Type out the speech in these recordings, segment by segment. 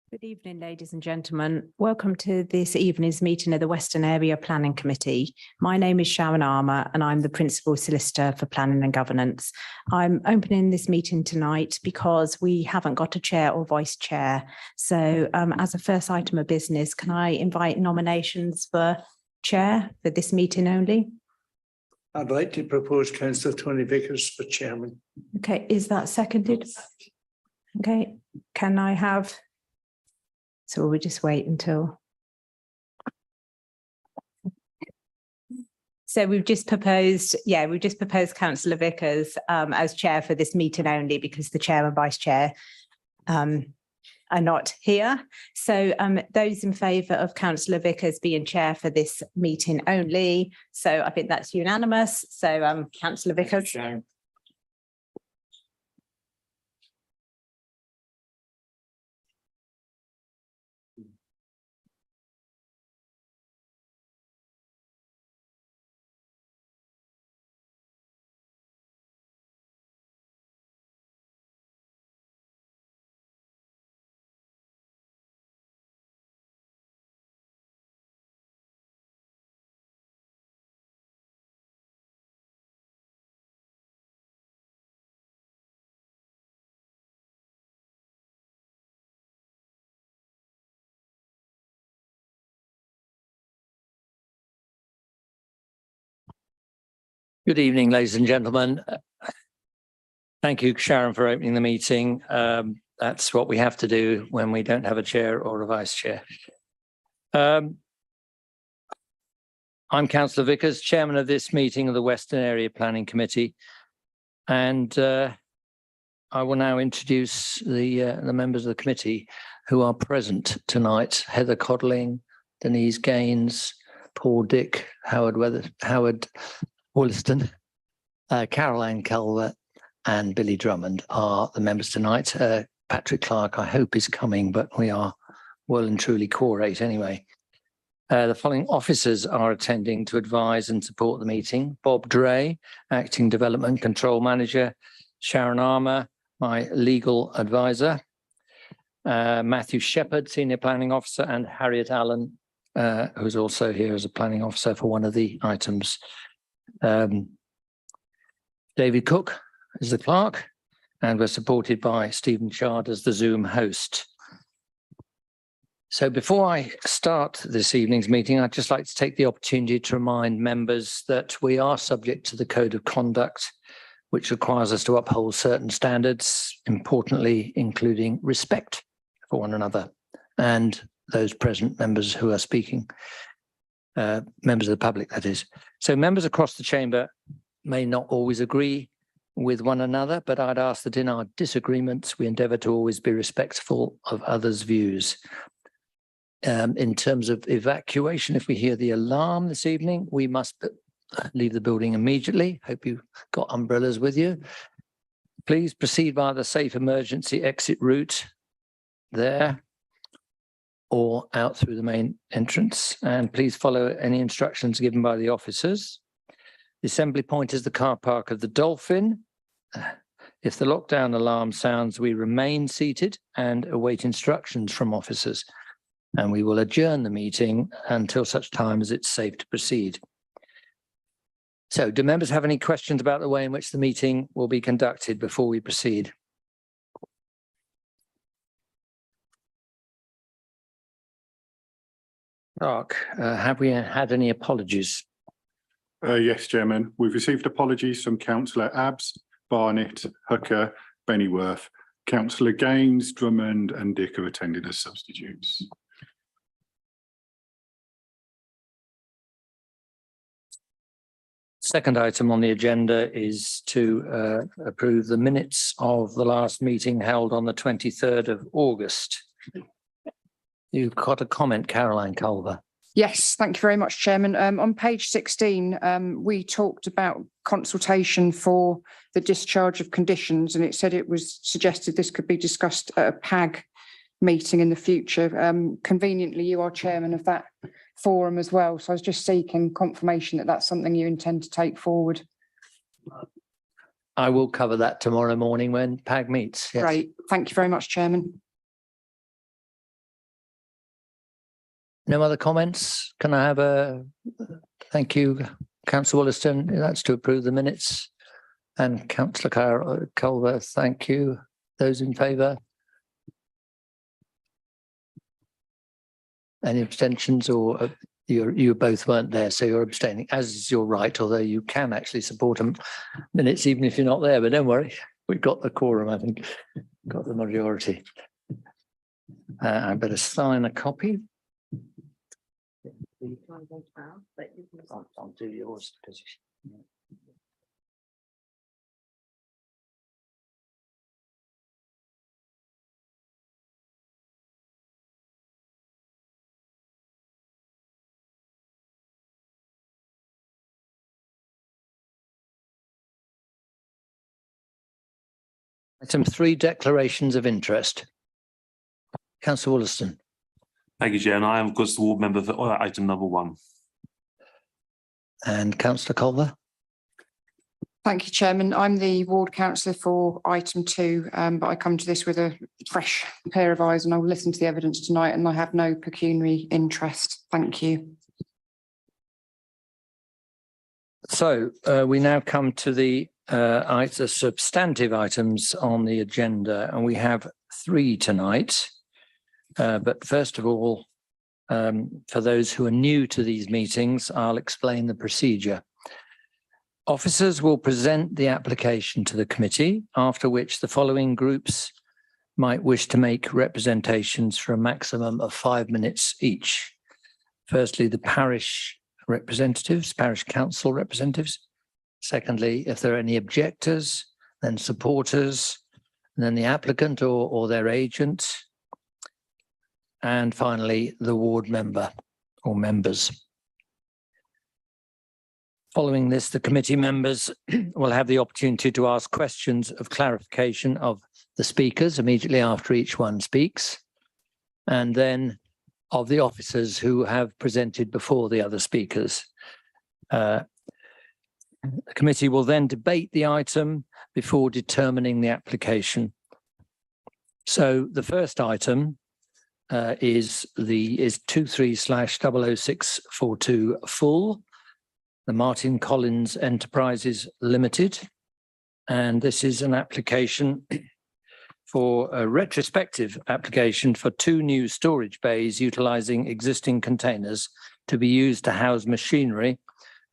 Good evening, ladies and gentlemen. Welcome to this evening's meeting of the Western Area Planning Committee. My name is Sharon Armour and I'm the Principal Solicitor for Planning and Governance. I'm opening this meeting tonight because we haven't got a chair or vice chair. So as a first item of business, can I invite nominations for chair for this meeting only? I'd like to propose Councillor Tony Vickers for chairman. Okay, is that seconded? Okay, can I have... So we'll just wait until. So we've just proposed Councillor Vickers as chair for this meeting only because the chair and vice chair are not here. So those in favour of Councillor Vickers being chair for this meeting only. So I think that's unanimous. So Councillor Vickers. Good evening, ladies and gentlemen. Thank you, Sharon, for opening the meeting. That's what we have to do when we don't have a chair or a vice chair. I'm Councillor Vickers, chairman of this meeting of the Western Area Planning Committee, and I will now introduce the members of the committee who are present tonight: Heather Codling, Denise Gaines, Paul Dick, Howard Wollaston, Caroline Calvert and Billy Drummond are the members tonight. Patrick Clark, I hope, is coming, but we are well and truly core 8 anyway. The following officers are attending to advise and support the meeting: Bob Dray, Acting Development Control Manager; Sharon Armour, my legal advisor; Matthew Shepherd, Senior Planning Officer; and Harriet Allen, who's also here as a planning officer for one of the items. David Cook is the clerk, and we're supported by Stephen Shard as the Zoom host. So before I start this evening's meeting, I'd just like to take the opportunity to remind members that we are subject to the Code of Conduct, which requires us to uphold certain standards, importantly, including respect for one another and those present members who are speaking. Members of the public, that is. So members across the chamber may not always agree with one another, but I'd ask that in our disagreements, we endeavour to always be respectful of others' views. In terms of evacuation, if we hear the alarm this evening, we must leave the building immediately. Hope you've got umbrellas with you. Please proceed via the safe emergency exit route there, or out through the main entrance, and please follow any instructions given by the officers. The assembly point is the car park of the Dolphin. If the lockdown alarm sounds, we remain seated and await instructions from officers, and we will adjourn the meeting until such time as it's safe to proceed. So, do members have any questions about the way in which the meeting will be conducted before we proceed? Mark, have we had any apologies? Yes, Chairman. We've received apologies from Councillor Abbs, Barnett, Hooker, Bennyworth. Councillor Gaines, Drummond and Dick are attended as substitutes. Second item on the agenda is to approve the minutes of the last meeting held on the 23rd of August. You've got a comment, Caroline Culver. Yes, thank you very much, Chairman. On page 16, we talked about consultation for the discharge of conditions, and it said it was suggested this could be discussed at a PAG meeting in the future. Conveniently, you are chairman of that forum as well, so I was just seeking confirmation that that's something you intend to take forward. I will cover that tomorrow morning when PAG meets. Yes. Great, thank you very much, Chairman. No other comments? Can I have a thank you, Councillor Wollaston? That's to approve the minutes. And Councillor Culver, thank you. Those in favour? Any abstentions, or you both weren't there, so you're abstaining, as is your right, although you can actually support them minutes even if you're not there, but don't worry, we've got the quorum, I think, got the majority. I better sign a copy. I'll do yours because Item 3, declarations of interest. Councillor Wollaston. Thank you, Chair. And I am, of course, the ward member for item number 1. And Councillor Culver. Thank you, Chairman. I'm the ward councillor for item 2, but I come to this with a fresh pair of eyes and I'll listen to the evidence tonight, and I have no pecuniary interest. Thank you. So we now come to the substantive items on the agenda, and we have 3 tonight. But first of all, for those who are new to these meetings, I'll explain the procedure. Officers will present the application to the committee, after which the following groups might wish to make representations for a maximum of 5 minutes each. Firstly, the parish representatives, parish council representatives. Secondly, if there are any objectors, then supporters, and then the applicant or their agent. And finally, the ward member or members. Following this, the committee members will have the opportunity to ask questions of clarification of the speakers immediately after each one speaks, and then of the officers who have presented before the other speakers. The committee will then debate the item before determining the application. So the first item is 23/00642 full, the Martin Collins Enterprises Limited. And this is an application for a retrospective application for 2 new storage bays utilising existing containers to be used to house machinery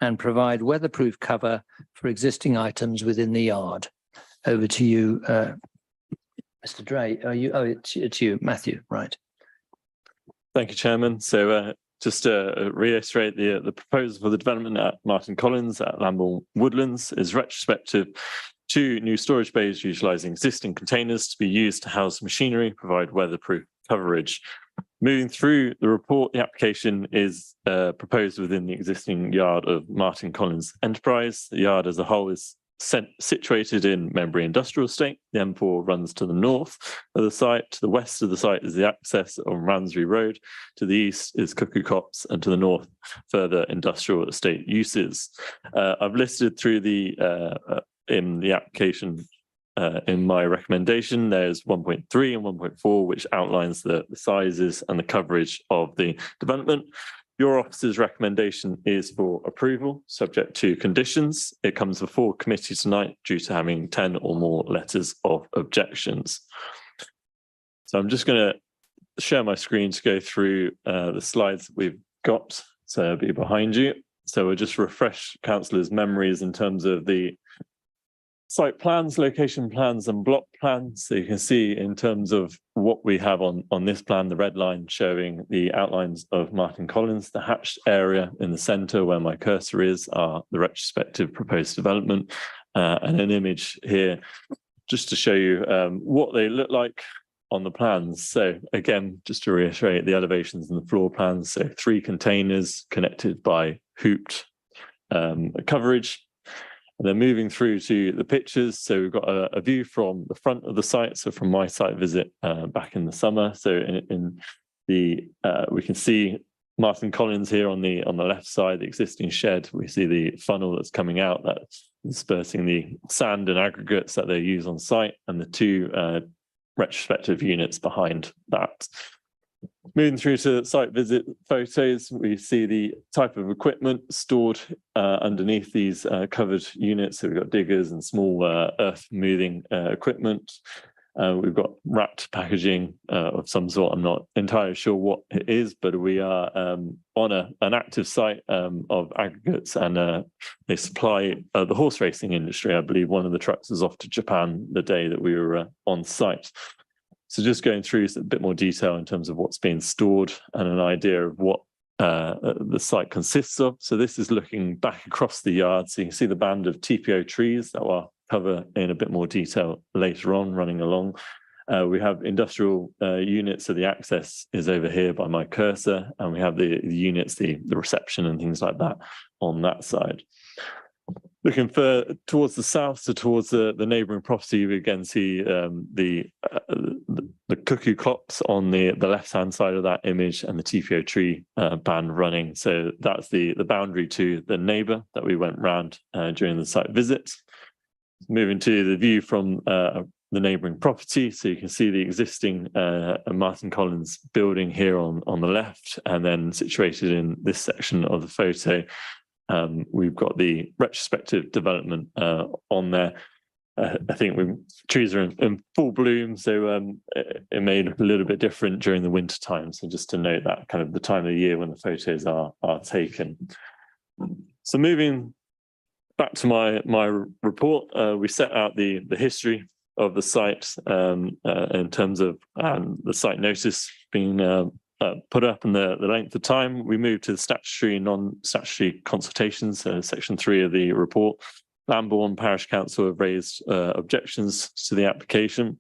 and provide weatherproof cover for existing items within the yard. Over to you, Mr. Dray. Are you? Oh, it's you, Matthew. Right. Thank you, Chairman. So just to reiterate, the proposal for the development at Martin Collins at Lambourne Woodlands is retrospective 2 new storage bays utilising existing containers to be used to house machinery, provide weatherproof coverage. Moving through the report, the application is proposed within the existing yard of Martin Collins Enterprise. The yard as a whole is situated in Membury Industrial Estate. The M4 runs to the north of the site. To the west of the site is the access on Ransbury Road. To the east is Cuckoo Copse, and to the north, further industrial estate uses. I've listed through the in the application in my recommendation, there's 1.3 and 1.4, which outlines the sizes and the coverage of the development. Your office's recommendation is for approval, subject to conditions. It comes before committee tonight due to having 10 or more letters of objections. So I'm just going to share my screen to go through the slides that we've got. So it'll be behind you. So we'll just refresh councillors' memories in terms of the site plans, location plans and block plans. So you can see in terms of what we have on this plan, the red line showing the outlines of Martin Collins, the hatched area in the centre where my cursor is are the retrospective proposed development, and an image here just to show you what they look like on the plans. So again, just to reiterate the elevations and the floor plans. So 3 containers connected by hooped coverage. And then moving through to the pictures, so we've got a view from the front of the site, so from my site visit back in the summer. So in the we can see Martin Collins here on the left side, the existing shed. We see the funnel that's coming out, that's dispersing the sand and aggregates that they use on site, and the 2 retrospective units behind that. Moving through to site visit photos, we see the type of equipment stored underneath these covered units. So we've got diggers and small earth moving equipment. We've got wrapped packaging of some sort. I'm not entirely sure what it is, but we are on an active site of aggregates, and they supply the horse racing industry. I believe one of the trucks was off to Japan the day that we were on site. So just going through a bit more detail in terms of what's being stored and an idea of what the site consists of. So this is looking back across the yard. So you can see the band of TPO trees that I'll cover in a bit more detail later on, running along. We have industrial units, so the access is over here by my cursor, and we have the units, the reception and things like that on that side. Looking towards the south, so towards the neighbouring property, we again see the cuckoo clocks on the left-hand side of that image, and the TPO tree band running. So that's the boundary to the neighbour that we went round during the site visit. Moving to the view from the neighbouring property, so you can see the existing Martin Collins building here on the left, and then situated in this section of the photo, we've got the retrospective development on there. I think trees are in full bloom, so it may look a little bit different during the winter time. So just to note that kind of the time of the year when the photos are taken. So moving back to my report, we set out the history of the site in terms of the site notice being put up and the length of time. We moved to the statutory and non-statutory consultations, section 3 of the report. Lambourne Parish Council have raised objections to the application.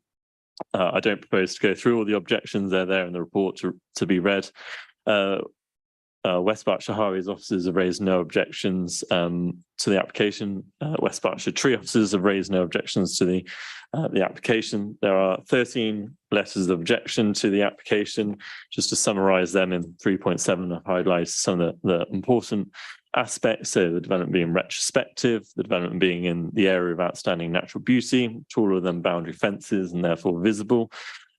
I don't propose to go through all the objections. They're there in the report to be read. West Berkshire Highways officers have raised no objections to the application. West Berkshire Tree officers have raised no objections to the application. There are 13 letters of objection to the application. Just to summarise them in 3.7, I've highlighted some of the important aspects. So the development being retrospective, the development being in the area of outstanding natural beauty, taller than boundary fences and therefore visible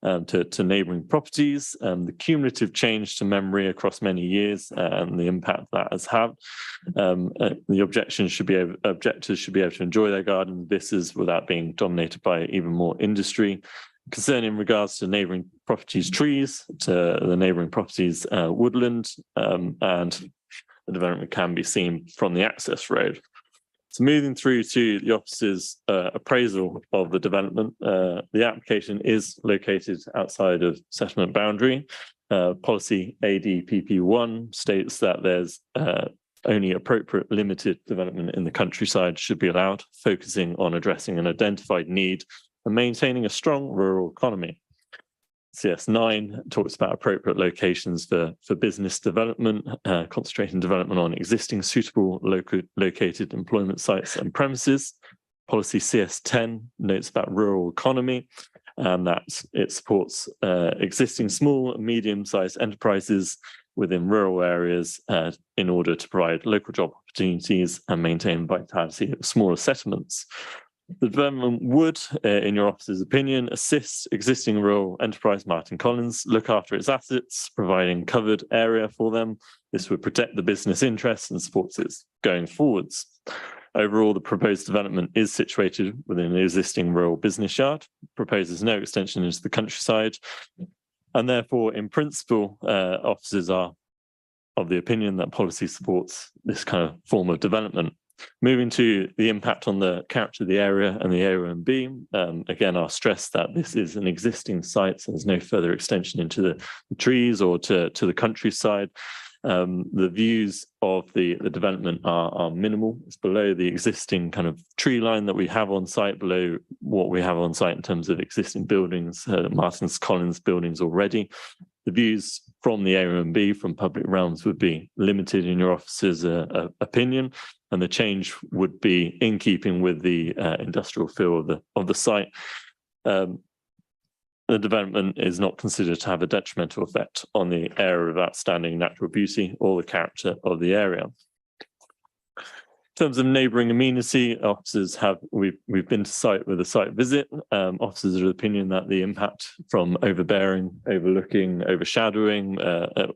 to neighbouring properties, the cumulative change to memory across many years and the impact that has had. The objectors should be able to enjoy their garden vistas without being dominated by even more industry. Concern in regards to neighbouring properties trees, to the neighbouring properties woodland, and the development can be seen from the access road. So moving through to the officer's appraisal of the development, the application is located outside of settlement boundary. Policy ADPP1 states that there's only appropriate limited development in the countryside should be allowed, focusing on addressing an identified need and maintaining a strong rural economy. CS9 talks about appropriate locations for business development, concentrating development on existing suitable located employment sites and premises. Policy CS10 notes about rural economy, and that it supports existing small and medium-sized enterprises within rural areas in order to provide local job opportunities and maintain vitality of smaller settlements. The development would, in your officer's opinion, assist existing rural enterprise Martin Collins, look after its assets, providing covered area for them. This would protect the business interests and supports its going forwards. Overall, the proposed development is situated within an existing rural business yard, proposes no extension into the countryside, and therefore, in principle, officers are of the opinion that policy supports this kind of form of development. Moving to the impact on the character of the area and the area and B, again, I'll stress that this is an existing site, so there's no further extension into the trees or to the countryside. The views of the development are minimal. It's below the existing kind of tree line that we have on site, below what we have on site in terms of existing buildings, Martin Collins buildings already. The views from the area and B from public realms would be limited in your officer's opinion, and the change would be in keeping with the industrial feel of the site. The development is not considered to have a detrimental effect on the area of outstanding natural beauty or the character of the area. terms of neighbouring amenity, officers we've been to site with a site visit. Officers are of the opinion that the impact from overbearing, overlooking, overshadowing,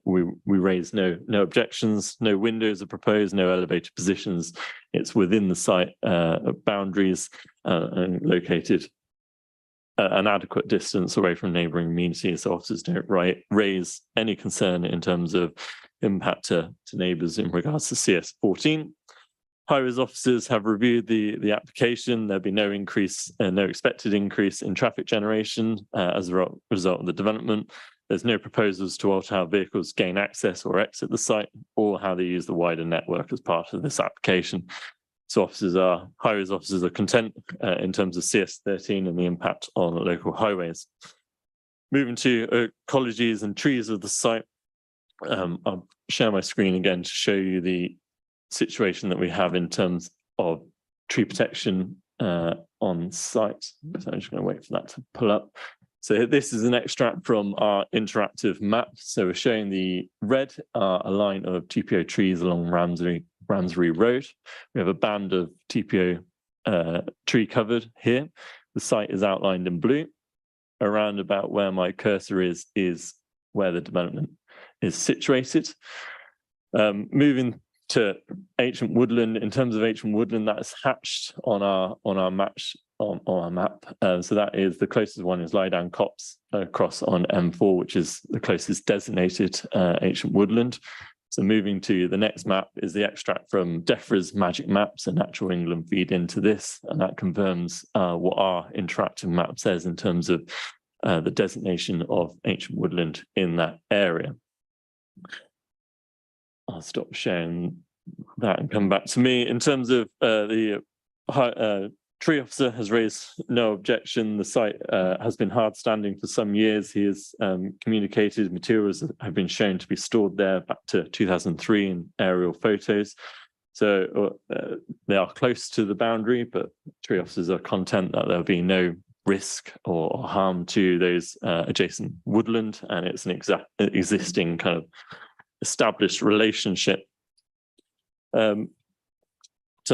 we raise no objections, no windows are proposed, no elevated positions. It's within the site boundaries and located an adequate distance away from neighbouring amenities, so officers don't raise any concern in terms of impact to neighbours in regards to CS14. Highways officers have reviewed the application. There'll be no expected increase in traffic generation as a result of the development. There's no proposals to alter how vehicles gain access or exit the site, or how they use the wider network as part of this application. So highways officers are content in terms of CS13 and the impact on local highways. Moving to ecologies and trees of the site, I'll share my screen again to show you the situation that we have in terms of tree protection on site. So I'm just going to wait for that to pull up. So this is an extract from our interactive map. So we're showing the red a line of TPO trees along Ramsbury Road. We have a band of TPO tree covered here. The site is outlined in blue. Around about where my cursor is where the development is situated. Moving to ancient woodland, in terms of ancient woodland, that is hatched on our map. So that is the closest one is lie down copse across on M4, which is the closest designated ancient woodland. So moving to the next map is the extract from DEFRA's Magic Maps, and Natural England feed into this, and that confirms what our interactive map says in terms of the designation of ancient woodland in that area. I'll stop sharing that and come back to me. In terms of the tree officer has raised no objection. The site has been hard standing for some years. He has communicated materials that have been shown to be stored there back to 2003 in aerial photos. So they are close to the boundary, but tree officers are content that there'll be no risk or harm to those adjacent woodland, and it's an existing kind of established relationship. In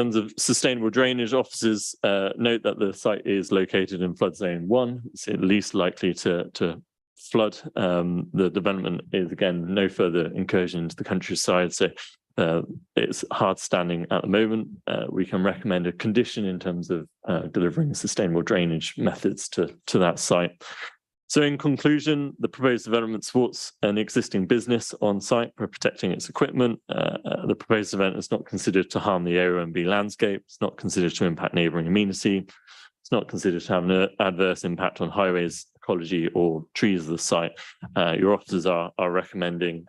terms of sustainable drainage, officers note that the site is located in flood zone 1. It's at least likely to flood. The development is, again, no further incursion into the countryside, so it's hard standing at the moment. We can recommend a condition in terms of delivering sustainable drainage methods to that site. So in conclusion, the proposed development supports an existing business on site for protecting its equipment. The proposed event is not considered to harm the AONB landscape. It's not considered to impact neighbouring amenity. It's not considered to have an adverse impact on highways, ecology, or trees of the site. Your officers are recommending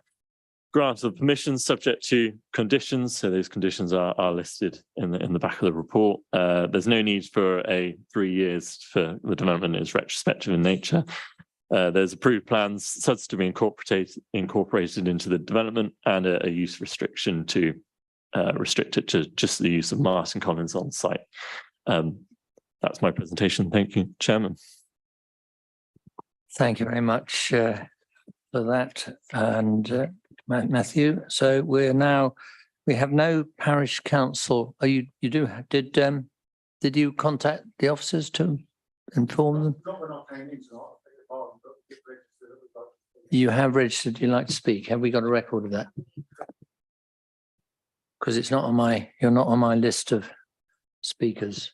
grant of permission subject to conditions. So those conditions are listed in the back of the report. There's no need for 3 years for the development is retrospective in nature. There's approved plans such to be incorporated into the development, and a use restriction to restrict it to just the use of Martin Collins on site. That's my presentation. Thank you, Chairman. Thank you very much for that, and Matthew. So we have no parish council. Did you contact the officers to inform them? You have registered. You'd like to speak. Have we got a record of that? Because it's not on you're not on my list of speakers.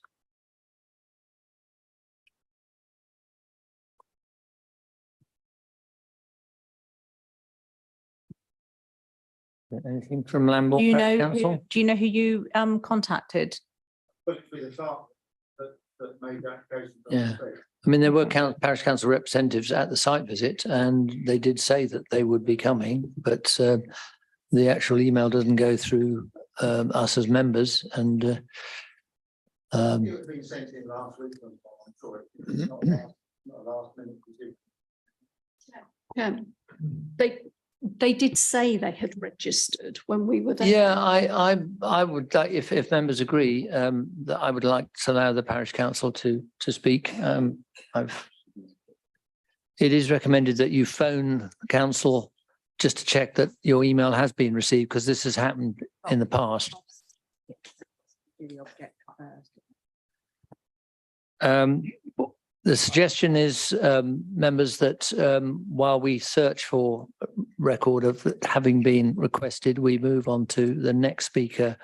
Anything from Lambourne Council? Do you know who you contacted? Yeah, I mean, there were parish council representatives at the site visit, and they did say that they would be coming, but the actual email doesn't go through us as members. And it was been sent in last week. I'm sure it's not last minute. Yeah, they did say they had registered when we were there. Yeah, I would like, if members agree, that I would like to allow the parish council to speak. It is recommended that you phone the council just to check that your email has been received, because this has happened in the past. The suggestion is, members, that while we search for record of having been requested, we move on to the next speaker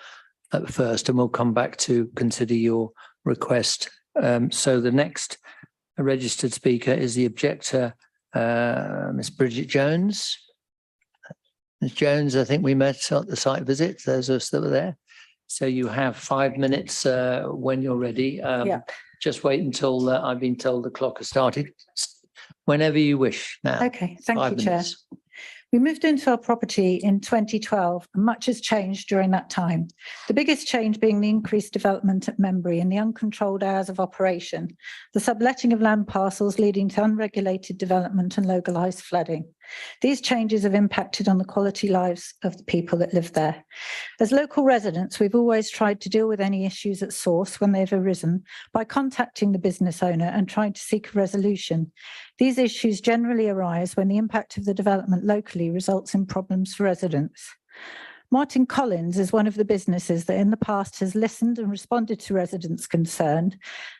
first, and we'll come back to consider your request. So the next registered speaker is the objector, Miss Bridget Jones. Ms. Jones, I think we met at the site visit, those of us that were there. So you have 5 minutes when you're ready. Just wait until I've been told the clock has started. Whenever you wish now. Okay, thank 5 you, Chair. minutes. We moved into our property in 2012 and much has changed during that time. The biggest change being the increased development at Membury and the uncontrolled hours of operation, the subletting of land parcels leading to unregulated development and localised flooding. These changes have impacted on the quality lives of the people that live there. As local residents, we've always tried to deal with any issues at source when they've arisen by contacting the business owner and trying to seek a resolution. These issues generally arise when the impact of the development locally results in problems for residents. Martin Collins is one of the businesses that in the past has listened and responded to residents' concerns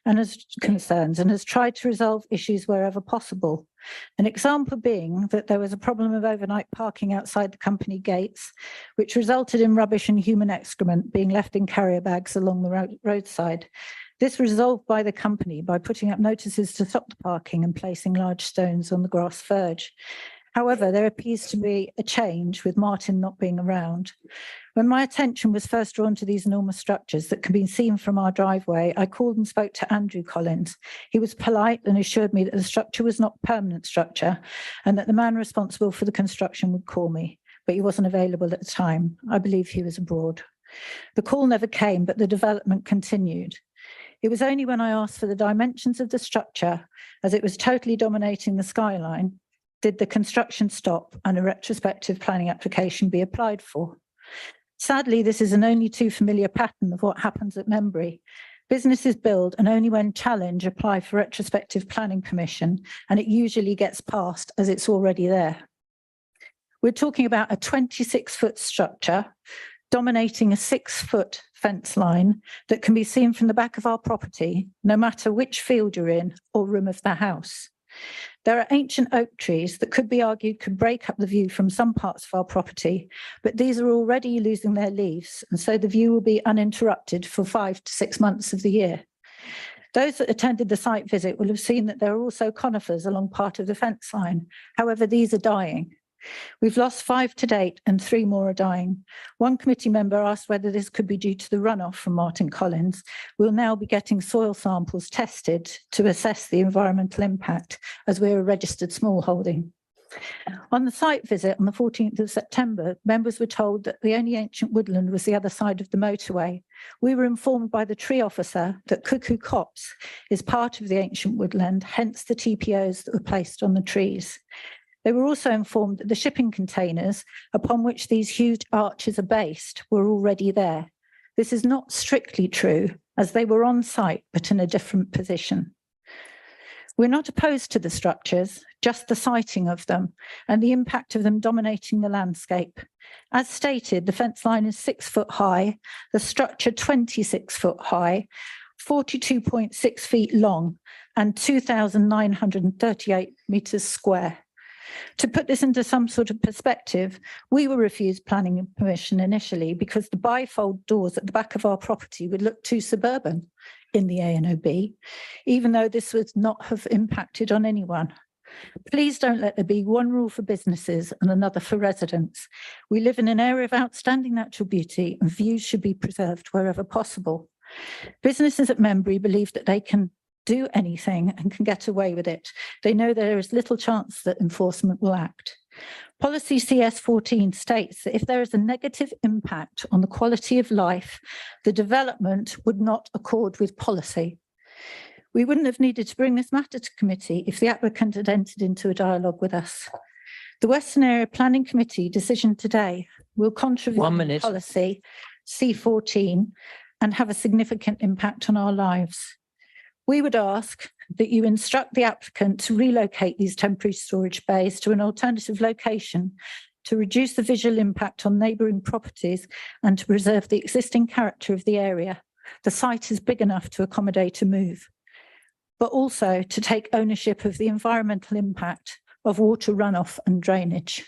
and has tried to resolve issues wherever possible. An example being that there was a problem of overnight parking outside the company gates, which resulted in rubbish and human excrement being left in carrier bags along the roadside. This was resolved by the company by putting up notices to stop the parking and placing large stones on the grass verge. However, there appears to be a change with Martin not being around. When my attention was first drawn to these enormous structures that can be seen from our driveway, I called and spoke to Andrew Collins. He was polite and assured me that the structure was not a permanent structure and that the man responsible for the construction would call me, but he wasn't available at the time. I believe he was abroad. The call never came, but the development continued. It was only when I asked for the dimensions of the structure, as it was totally dominating the skyline, did the construction stop and a retrospective planning application be applied for. Sadly, this is an only too familiar pattern of what happens at Membury. Businesses build and only when challenged apply for retrospective planning permission, and it usually gets passed as it's already there. We're talking about a 26-foot structure dominating a 6-foot fence line that can be seen from the back of our property, no matter which field you're in or room of the house. There are ancient oak trees that could be argued could break up the view from some parts of our property, but these are already losing their leaves, and so the view will be uninterrupted for 5 to 6 months of the year. Those that attended the site visit will have seen that there are also conifers along part of the fence line. However, these are dying. We've lost 5 to date and 3 more are dying. One committee member asked whether this could be due to the runoff from Martin Collins. We'll now be getting soil samples tested to assess the environmental impact as we're a registered small holding. On the site visit on the 14th of September, members were told that the only ancient woodland was the other side of the motorway. We were informed by the tree officer that Cuckoo Copse is part of the ancient woodland, hence the TPOs that were placed on the trees. They were also informed that the shipping containers upon which these huge arches are based were already there. This is not strictly true, as they were on site, but in a different position. We're not opposed to the structures, just the siting of them and the impact of them dominating the landscape. As stated, the fence line is 6 foot high, the structure 26 foot high, 42.6 feet long, and 2,938 meters square. To put this into some sort of perspective, we were refused planning permission initially because the bifold doors at the back of our property would look too suburban in the ANOB, even though this would not have impacted on anyone. Please don't let there be one rule for businesses and another for residents. We live in an area of outstanding natural beauty and views should be preserved wherever possible. Businesses at Membury believe that they can do anything and can get away with it. They know there is little chance that enforcement will act. Policy CS14 states that if there is a negative impact on the quality of life, the development would not accord with policy. We wouldn't have needed to bring this matter to committee if the applicant had entered into a dialogue with us. The Western Area Planning Committee decision today will contravene policy C14 and have a significant impact on our lives. We would ask that you instruct the applicant to relocate these temporary storage bays to an alternative location to reduce the visual impact on neighbouring properties and to preserve the existing character of the area. The site is big enough to accommodate a move, but also to take ownership of the environmental impact of water runoff and drainage.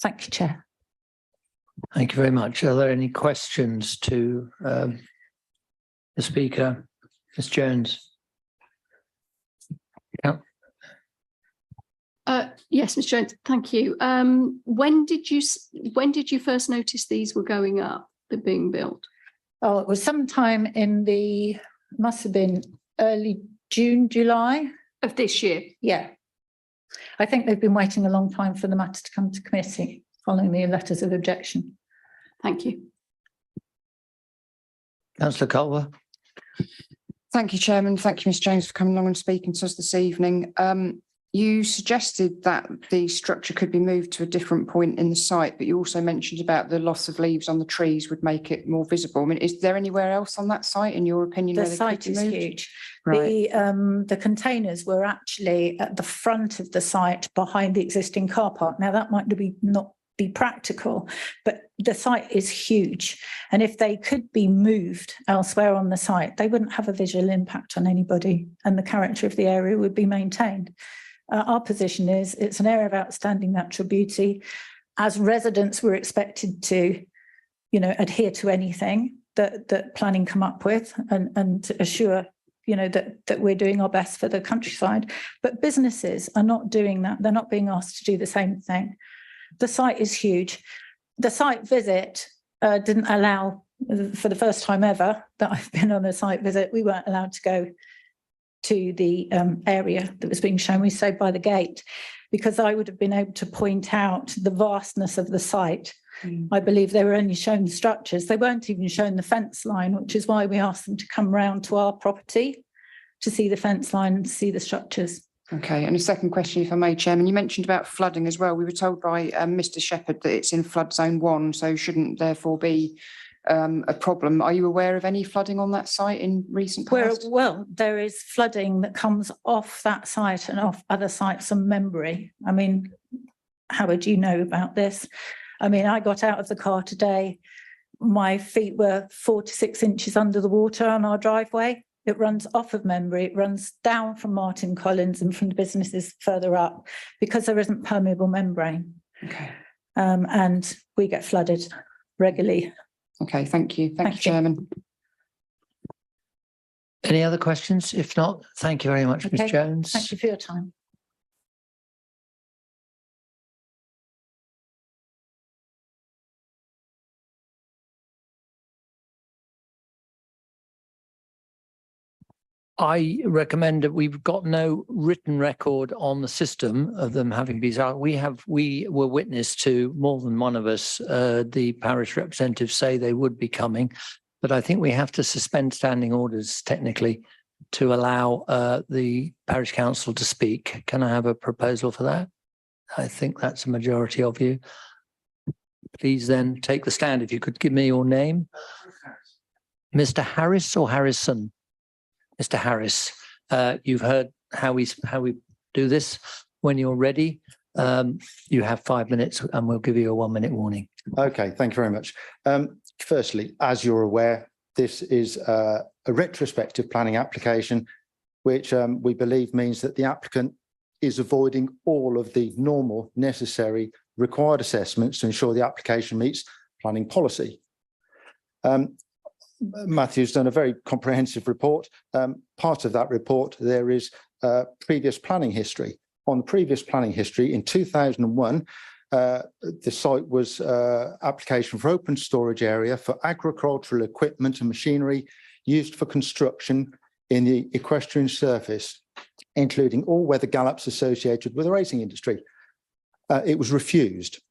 Thank you, Chair. Thank you very much. Are there any questions to the Speaker? Ms Jones? Yeah. Yes, Ms Jones, thank you. When did you first notice these were going up, they're being built? Oh, it was sometime in must have been early June, July. Of this year? Yeah. I think they've been waiting a long time for the matter to come to committee following the letters of objection. Thank you. Councillor Culver? Thank you, Chairman. Thank you, Ms Jones, for coming along and speaking to us this evening. You suggested that the structure could be moved to a different point in the site, but you also mentioned about the loss of leaves on the trees would make it more visible. I mean, is there anywhere else on that site, in your opinion? The site is huge. Right. The containers were actually at the front of the site behind the existing car park. Now, that might not be practical, but the site is huge. And if they could be moved elsewhere on the site, they wouldn't have a visual impact on anybody, and the character of the area would be maintained. Our position is it's an area of outstanding natural beauty. As residents, we're expected to, adhere to anything that planning come up with and to assure, that we're doing our best for the countryside. But businesses are not doing that. They're not being asked to do the same thing. The site is huge. The site visit didn't allow, for the first time ever that I've been on a site visit, we weren't allowed to go to the area that was being shown. We stayed by the gate because I would have been able to point out the vastness of the site. I believe they were only shown the structures. They weren't even shown the fence line, which is why we asked them to come round to our property to see the fence line and see the structures. Okay, and a second question, if I may, Chairman. You mentioned about flooding as well. We were told by Mr Shepherd that it's in flood zone 1, so shouldn't therefore be a problem. Are you aware of any flooding on that site in recent past? Well, there is flooding that comes off that site and off other sites on Membury. I mean, how would you know about this? I mean, I got out of the car today. My feet were 4 to 6 inches under the water on our driveway. It runs off of Membury. It runs down from Martin Collins and from the businesses further up because there isn't permeable membrane. Okay. And we get flooded regularly. Okay, thank you. Thank you, Chairman. Any other questions? If not, thank you very much, Ms Jones. Thank you for your time. I recommend that we've got no written record on the system of them having been out. We were witness to more than one of us, the parish representatives say they would be coming, but I think we have to suspend standing orders technically to allow the parish council to speak. Can I have a proposal for that? I think that's a majority of you. Please then take the stand. If you could give me your name. Mr. Harris or Harrison? Mr. Harris, you've heard how we do this. When you're ready, you have 5 minutes and we'll give you a 1 minute warning. Okay, thank you very much. Firstly, as you're aware, this is a retrospective planning application, which we believe means that the applicant is avoiding all of the normal, necessary, required assessments to ensure the application meets planning policy. Matthew's done a very comprehensive report. Part of that report, there is previous planning history. On the previous planning history, in 2001, the site was application for open storage area for agricultural equipment and machinery used for construction in the equestrian surface, including all weather gallops associated with the racing industry. It was refused.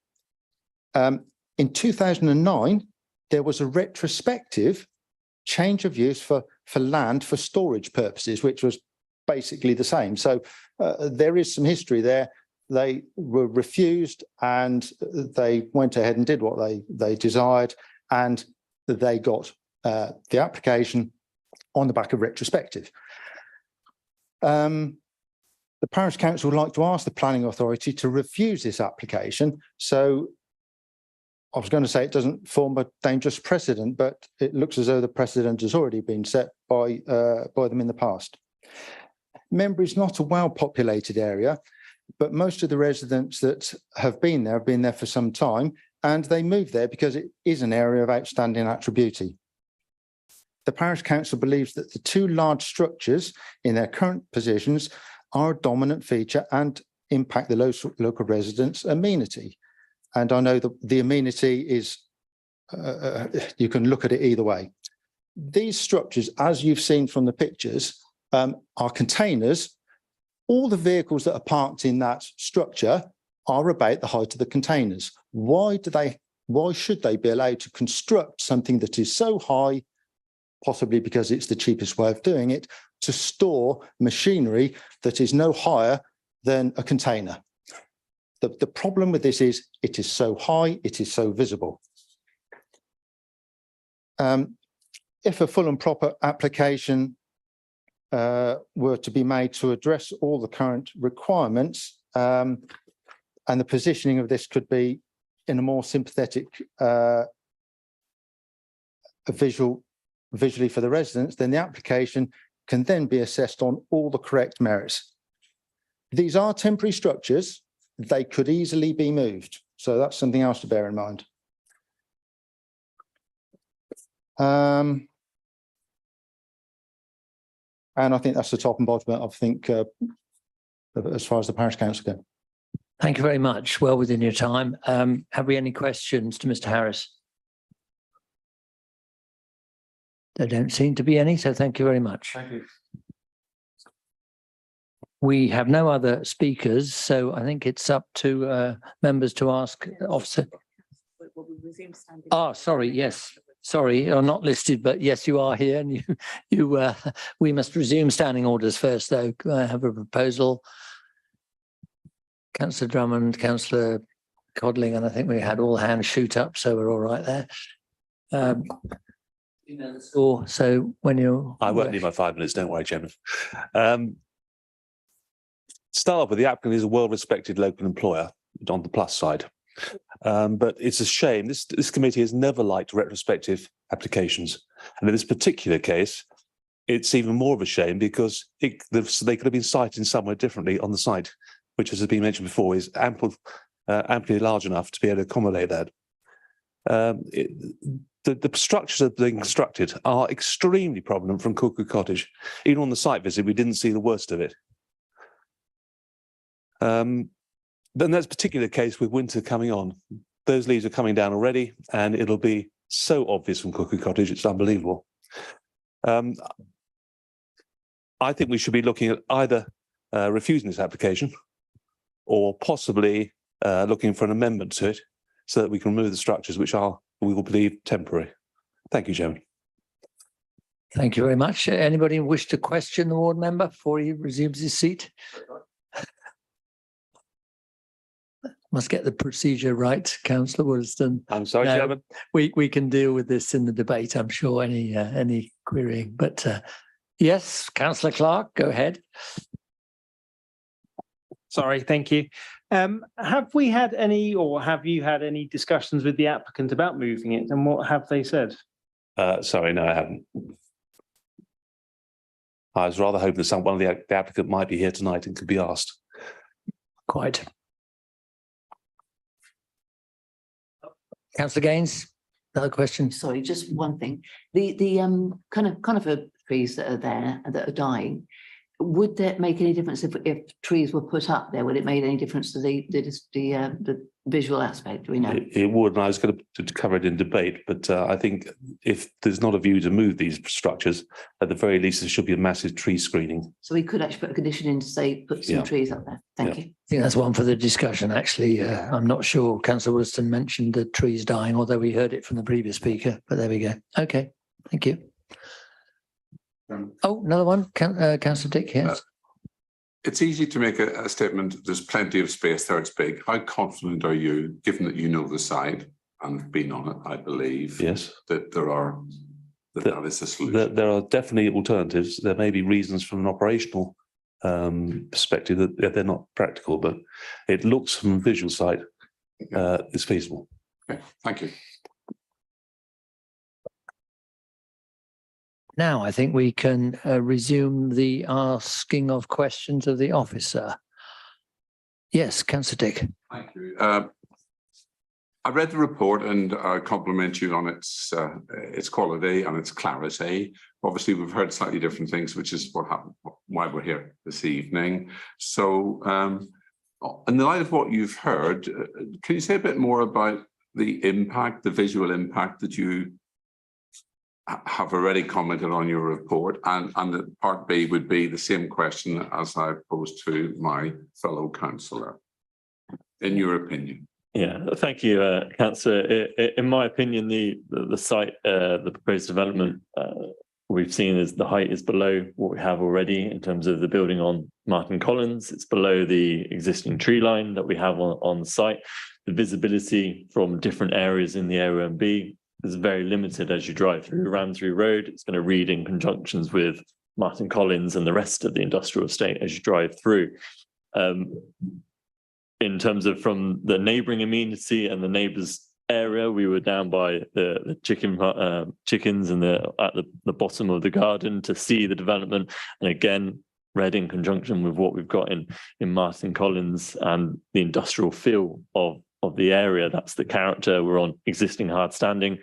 In 2009, there was a retrospective change of use for land for storage purposes, which was basically the same. So there is some history there. They were refused and they went ahead and did what they desired, and they got the application on the back of retrospective. The parish council would like to ask the planning authority to refuse this application. So I was going to say it doesn't form a dangerous precedent, but it looks as though the precedent has already been set by them in the past. Membury is not a well-populated area, but most of the residents that have been there for some time, and they moved there because it is an area of outstanding attributi. The parish council believes that the two large structures in their current positions are a dominant feature and impact the local residents' amenity. And I know that the amenity is, you can look at it either way. These structures, as you've seen from the pictures, are containers. All the vehicles that are parked in that structure are about the height of the containers. Why should they be allowed to construct something that is so high, possibly because it's the cheapest way of doing it, to store machinery that is no higher than a container? The problem with this is it is so high, it is so visible. If a full and proper application were to be made to address all the current requirements, and the positioning of this could be in a more sympathetic visually for the residents, then the application can then be assessed on all the correct merits. These are temporary structures. They could easily be moved. So that's something else to bear in mind. And I think that's the top and bottom, I think, as far as the parish council go. Thank you very much. Well within your time. Have we any questions to Mr. Harris? There don't seem to be any, so thank you very much. Thank you. We have no other speakers, so I think it's up to members to ask officer. Oh, sorry, yes. Sorry, you're not listed, but yes, you are here, and we must resume standing orders first, though. I have a proposal. Councillor Drummond, Councillor Codling, and I think we had all hands shoot up, so we're all right there. You know the score, so when you're... I won't need my 5 minutes, don't worry, Chairman. Start off with, the applicant is a well-respected local employer on the plus side. But it's a shame, this committee has never liked retrospective applications. And in this particular case, it's even more of a shame because they could have been cited somewhere differently on the site, which, as has been mentioned before, is amply large enough to be able to accommodate that. The structures that are being constructed are extremely prominent from Cuckoo Cottage. Even on the site visit, we didn't see the worst of it. Then that's a particular case with winter coming on. Those leaves are coming down already, and it'll be so obvious from Cuckoo Cottage, it's unbelievable. I think we should be looking at either refusing this application or possibly looking for an amendment to it so that we can remove the structures which are, we will believe, temporary. Thank you, Chairman. Thank you very much. Anybody wish to question the ward member before he resumes his seat? Must get the procedure right, Councillor Wollaston. I'm sorry, No, Chairman. We can deal with this in the debate, I'm sure, any querying. But yes, Councillor Clark, go ahead. Sorry, thank you. Have we had any, or have you had any discussions with the applicant about moving it, and what have they said? Sorry, no, I haven't. I was rather hoping that one of the applicant might be here tonight and could be asked. Quite. Councillor Gaines, another question? Sorry, just one thing. The conifer trees that are there and that are dying, would that make any difference if trees were put up there? Would it make any difference to the visual aspect? Do we know? It would, and I was going to cover it in debate, but I think if there's not a view to move these structures, at the very least, there should be a massive tree screening. So we could actually put a condition in to say, put some trees up there. Thank you. I think that's one for the discussion, actually. I'm not sure Councillor Wollaston mentioned the trees dying, although we heard it from the previous speaker, but there we go. Okay, thank you. Oh, another one, Councillor Dick, yes. It's easy to make a statement, there's plenty of space there, it's big. How confident are you, given that you know the site and have been on it, I believe, yes, that that is a solution? There are definitely alternatives. There may be reasons from an operational perspective that they're not practical, but it looks from a visual site, it's feasible. Okay, thank you. Now, I think we can resume the asking of questions of the officer. Yes, Councillor Dick. Thank you. I read the report and I compliment you on its quality and its clarity. Obviously, we've heard slightly different things, which is what happened, why we're here this evening. So, in the light of what you've heard, can you say a bit more about the impact, the visual impact that you have already commented on your report? And the part B would be the same question as I posed to my fellow councillor. In your opinion. Yeah, thank you, Councillor. In my opinion, the site, the proposed development we've seen is the height is below what we have already in terms of the building on Martin Collins. It's below the existing tree line that we have on the site. The visibility from different areas in the area B is very limited as you drive through Ramsey Road. It's going to read in conjunctions with Martin Collins and the rest of the industrial estate as you drive through. In terms of from the neighbouring amenity and the neighbours area, we were down by the chickens and at the bottom of the garden to see the development, and again read in conjunction with what we've got in Martin Collins and the industrial feel of the area. That's the character. We're on existing hard standing.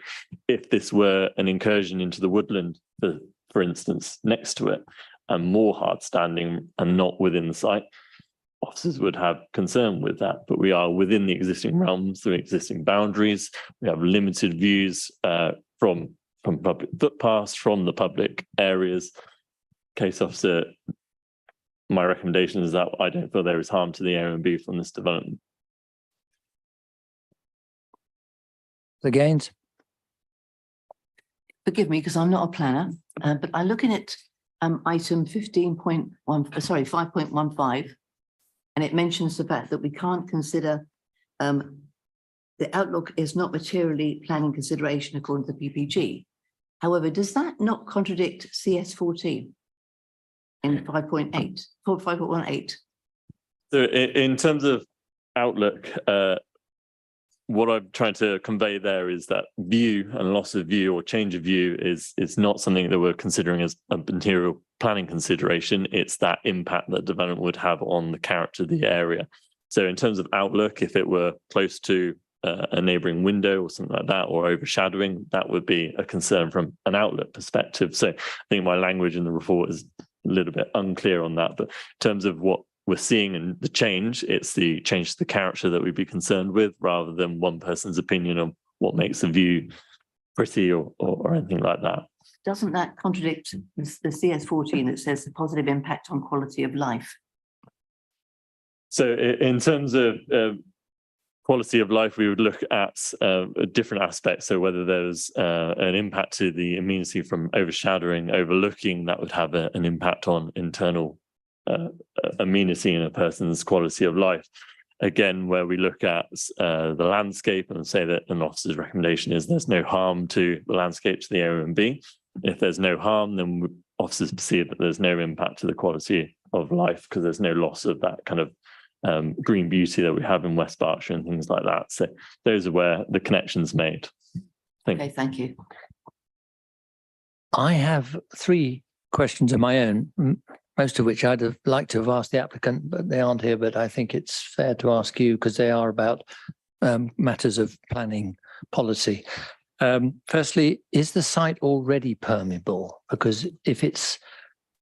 If this were an incursion into the woodland, for instance, next to it, and more hard standing and not within the site, officers would have concern with that, but we are within the existing realms, the existing boundaries. We have limited views from public footpaths, from the public areas. Case officer, my recommendation is that I don't feel there is harm to the area B from this development. The Gaines. Forgive me because I'm not a planner, but I'm looking at item 5.15. And it mentions the fact that we can't consider, the outlook is not materially planning consideration according to the PPG. However, does that not contradict CS14 in 5.8, 5.18? So in terms of outlook, what I'm trying to convey there is that view and loss of view or change of view is not something that we're considering as a material planning consideration. It's that impact that development would have on the character of the area. So in terms of outlook, if it were close to a neighbouring window or something like that, or overshadowing, that would be a concern from an outlook perspective. So I think my language in the report is a little bit unclear on that, but in terms of what we're seeing and the change, it's the change to the character that we'd be concerned with, rather than one person's opinion on what makes a view pretty or anything like that. Doesn't that contradict the CS14 that says the positive impact on quality of life? So in terms of quality of life, we would look at different aspects. So whether there's an impact to the amenity from overshadowing, overlooking, that would have an impact on internal amenity in a person's quality of life. Again, where we look at the landscape and say that an officer's recommendation is there's no harm to the landscape to the area B. If there's no harm, then officers perceive that there's no impact to the quality of life because there's no loss of that kind of green beauty that we have in West Berkshire and things like that. So those are where the connection's made. Thank you. I have 3 questions of my own, most of which I'd have liked to have asked the applicant, but they aren't here. But I think it's fair to ask you because they are about matters of planning policy. Firstly, is the site already permeable? Because if it's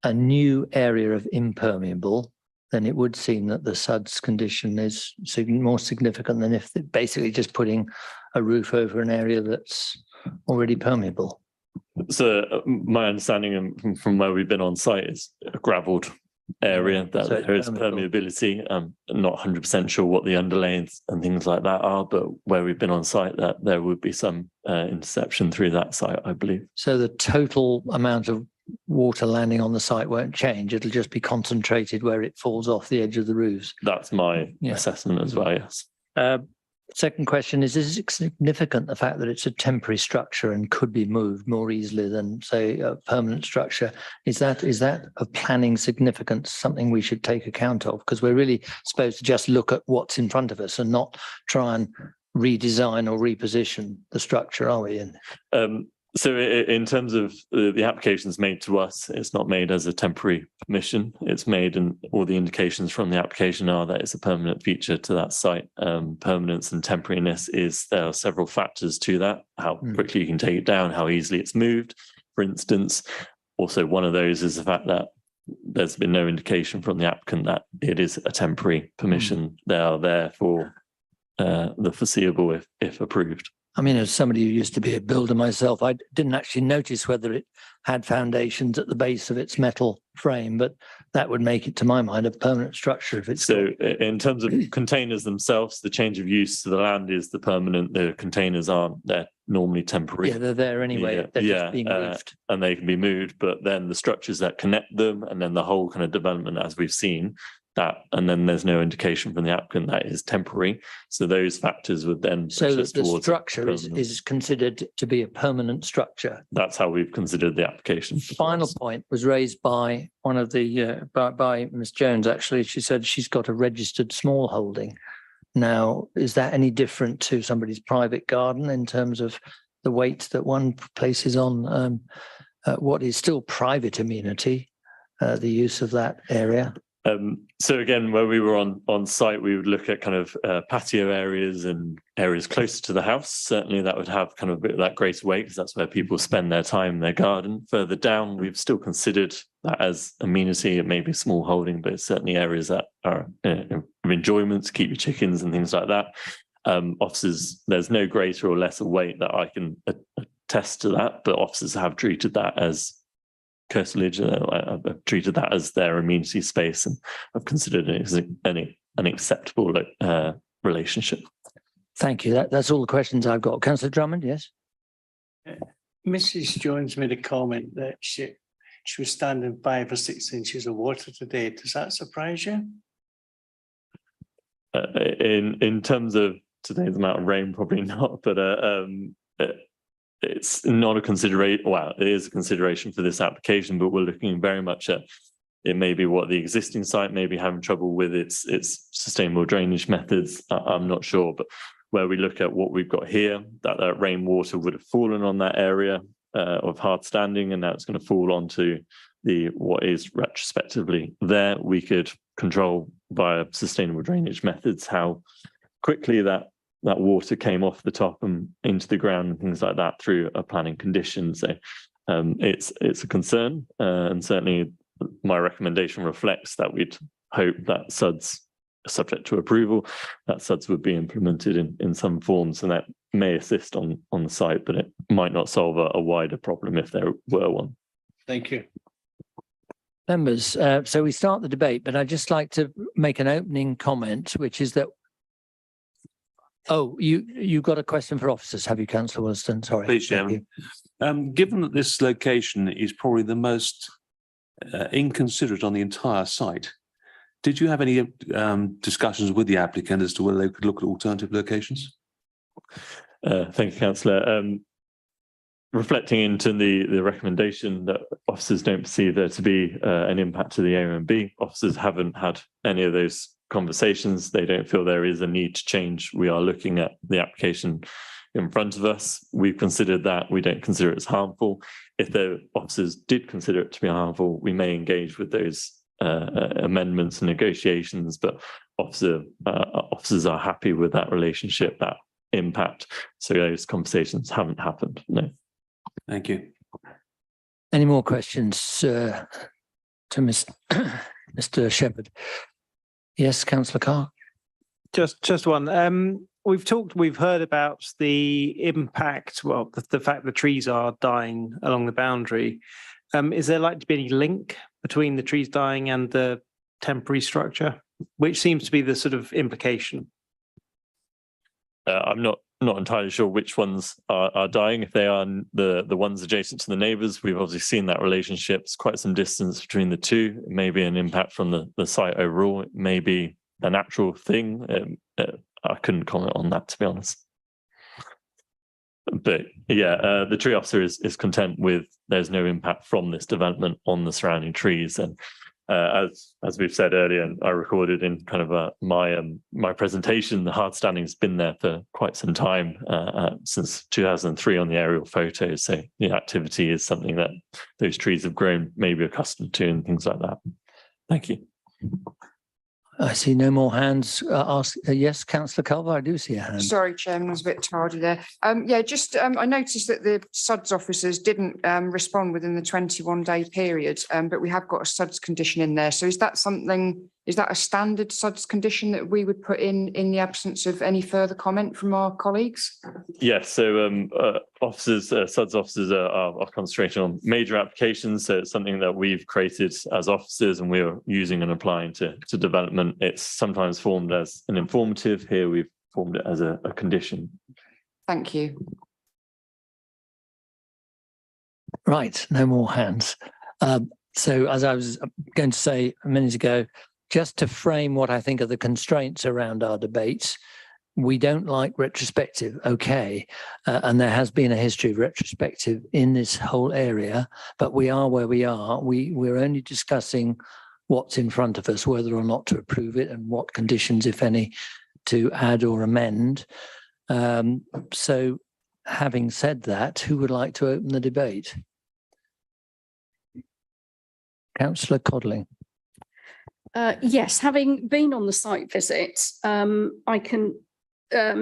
a new area of impermeable, then it would seem that the SUD's condition is more significant than if they're basically just putting a roof over an area that's already permeable. So my understanding from where we've been on site is a gravelled area that there is permeability. I'm not 100% sure what the underlays and things like that are, but where we've been on site, that there would be some interception through that site, I believe. So the total amount of water landing on the site won't change. It'll just be concentrated where it falls off the edge of the roofs. That's my assessment as well, yes. Second question is it significant, the fact that it's a temporary structure and could be moved more easily than, say, a permanent structure? Is that of planning significance, something we should take account of? Because we're really supposed to just look at what's in front of us and not try and redesign or reposition the structure, are we? So in terms of the applications made to us, it's not made as a temporary permission. It's made, and all the indications from the application are that it's a permanent feature to that site. Permanence and temporariness there are several factors to that. How quickly you can take it down, how easily it's moved, for instance. Also, one of those is the fact that there's been no indication from the applicant that it is a temporary permission. They are there for the foreseeable if approved. I mean, as somebody who used to be a builder myself, I didn't actually notice whether it had foundations at the base of its metal frame, but that would make it, to my mind, a permanent structure if it's so. In terms of containers themselves, the change of use to the land is the permanent. The containers aren't; they're normally temporary. Yeah, they're there anyway. They're just being moved, and they can be moved. But then the structures that connect them, and then the whole kind of development, as we've seen. And then there's no indication from the applicant that is temporary. So those factors would then. So that the structure is considered to be a permanent structure. That's how we've considered the application. Final point was raised by one of the, by Ms. Jones, actually. She said she's got a registered small holding. Now, is that any different to somebody's private garden in terms of the weight that one places on what is still private amenity, the use of that area? So again, where we were on site, we would look at kind of patio areas and areas closer to the house. Certainly that would have kind of a bit of that greater weight because that's where people spend their time in their garden. Further down, we've still considered that as amenity. It may be small holding, but it's certainly areas that are of enjoyment to keep your chickens and things like that. Offices, there's no greater or lesser weight that I can attest to that, but officers have treated that as curtilage. I've treated that as their amenity space and I've considered it as an acceptable relationship. Thank you. That's all the questions I've got. Councillor Drummond, yes? Mrs. Jones made a comment that she was standing 5 or 6 inches of water today. Does that surprise you? In terms of today's amount of rain, probably not, but it's not a consideration. Well, it is a consideration for this application, but we're looking very much at it may be what the existing site may be having trouble with its sustainable drainage methods. I'm not sure, but where we look at what we've got here, that rainwater would have fallen on that area of hard standing, and now it's going to fall onto what is retrospectively there. We could control via sustainable drainage methods how quickly that water came off the top and into the ground and things like that through a planning condition. So it's a concern, and certainly my recommendation reflects that we'd hope that SUDs, subject to approval, that SUDs would be implemented in some forms, and that may assist on the site, but it might not solve a wider problem if there were one. Thank you. Members, so we start the debate, but I'd just like to make an opening comment, which is that you've got a question for officers, have you, Councillor Williston? Sorry. Please, Chairman. Given that this location is probably the most inconsiderate on the entire site, did you have any discussions with the applicant as to whether they could look at alternative locations? Thank you, Councillor. Reflecting into the recommendation that officers don't perceive there to be an impact to the AONB, officers haven't had any of those conversations. They don't feel there is a need to change. We are looking at the application in front of us. We've considered that. We don't consider it as harmful. If the officers did consider it to be harmful, we may engage with those amendments and negotiations, but officers are happy with that relationship, that impact. So those conversations haven't happened. No. Thank you. Any more questions to Mr. Shepherd? Yes, Councillor Carr. Just one. We've heard about the impact, well, the fact the trees are dying along the boundary. Is there likely to be any link between the trees dying and the temporary structure, which seems to be the sort of implication? I'm not entirely sure which ones are dying. If they are the ones adjacent to the neighbours, we've obviously seen that relationship. It's quite some distance between the two. It may be an impact from the site overall. It may be a natural thing. I couldn't comment on that, to be honest. But yeah, the tree officer is content with there's no impact from this development on the surrounding trees, and as we've said earlier, and I recorded in kind of my presentation, the hard standing's been there for quite some time, since 2003 on the aerial photos. So the activity is something that those trees have grown maybe accustomed to and things like that. Thank you. I see no more hands. Yes, Councillor Culver, I do see a hand. Sorry, Chairman, I was a bit tardy there. Yeah, just I noticed that the SUDS officers didn't respond within the 21-day period, but we have got a SUDS condition in there. So is that something, is that a standard SUDS condition that we would put in the absence of any further comment from our colleagues? Yes, so officers, SUDS officers are concentrating on major applications. So it's something that we've created as officers and we're using and applying to development. It's sometimes formed as an informative. Here we've formed it as a condition. Thank you. Right, no more hands. So as I was going to say a minute ago, just to frame what I think are the constraints around our debates, we don't like retrospective, okay, and there has been a history of retrospective in this whole area, but we are where we are. We're only discussing what's in front of us, whether or not to approve it and what conditions, if any, to add or amend. So having said that, who would like to open the debate? Councillor Codling. Yes, having been on the site visit, I can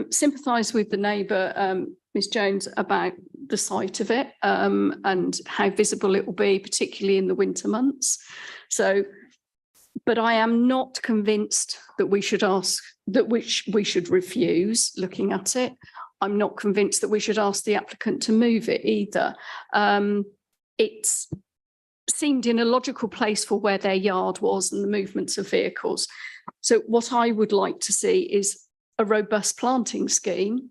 sympathise with the neighbour, Ms Jones, about the site of it and how visible it will be, particularly in the winter months. So, but I am not convinced that we should ask, that we should refuse looking at it. I'm not convinced that we should ask the applicant to move it either. It's seemed in a logical place for where their yard was and the movements of vehicles. So what I would like to see is a robust planting scheme.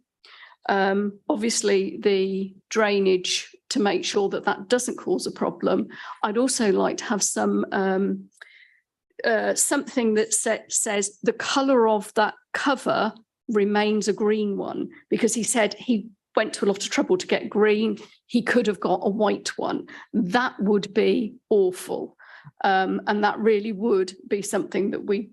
Obviously the drainage to make sure that that doesn't cause a problem. I'd also like to have some something that says the colour of that cover remains a green one, because he said he went to a lot of trouble to get green. He could have got a white one. That would be awful. And that really would be something that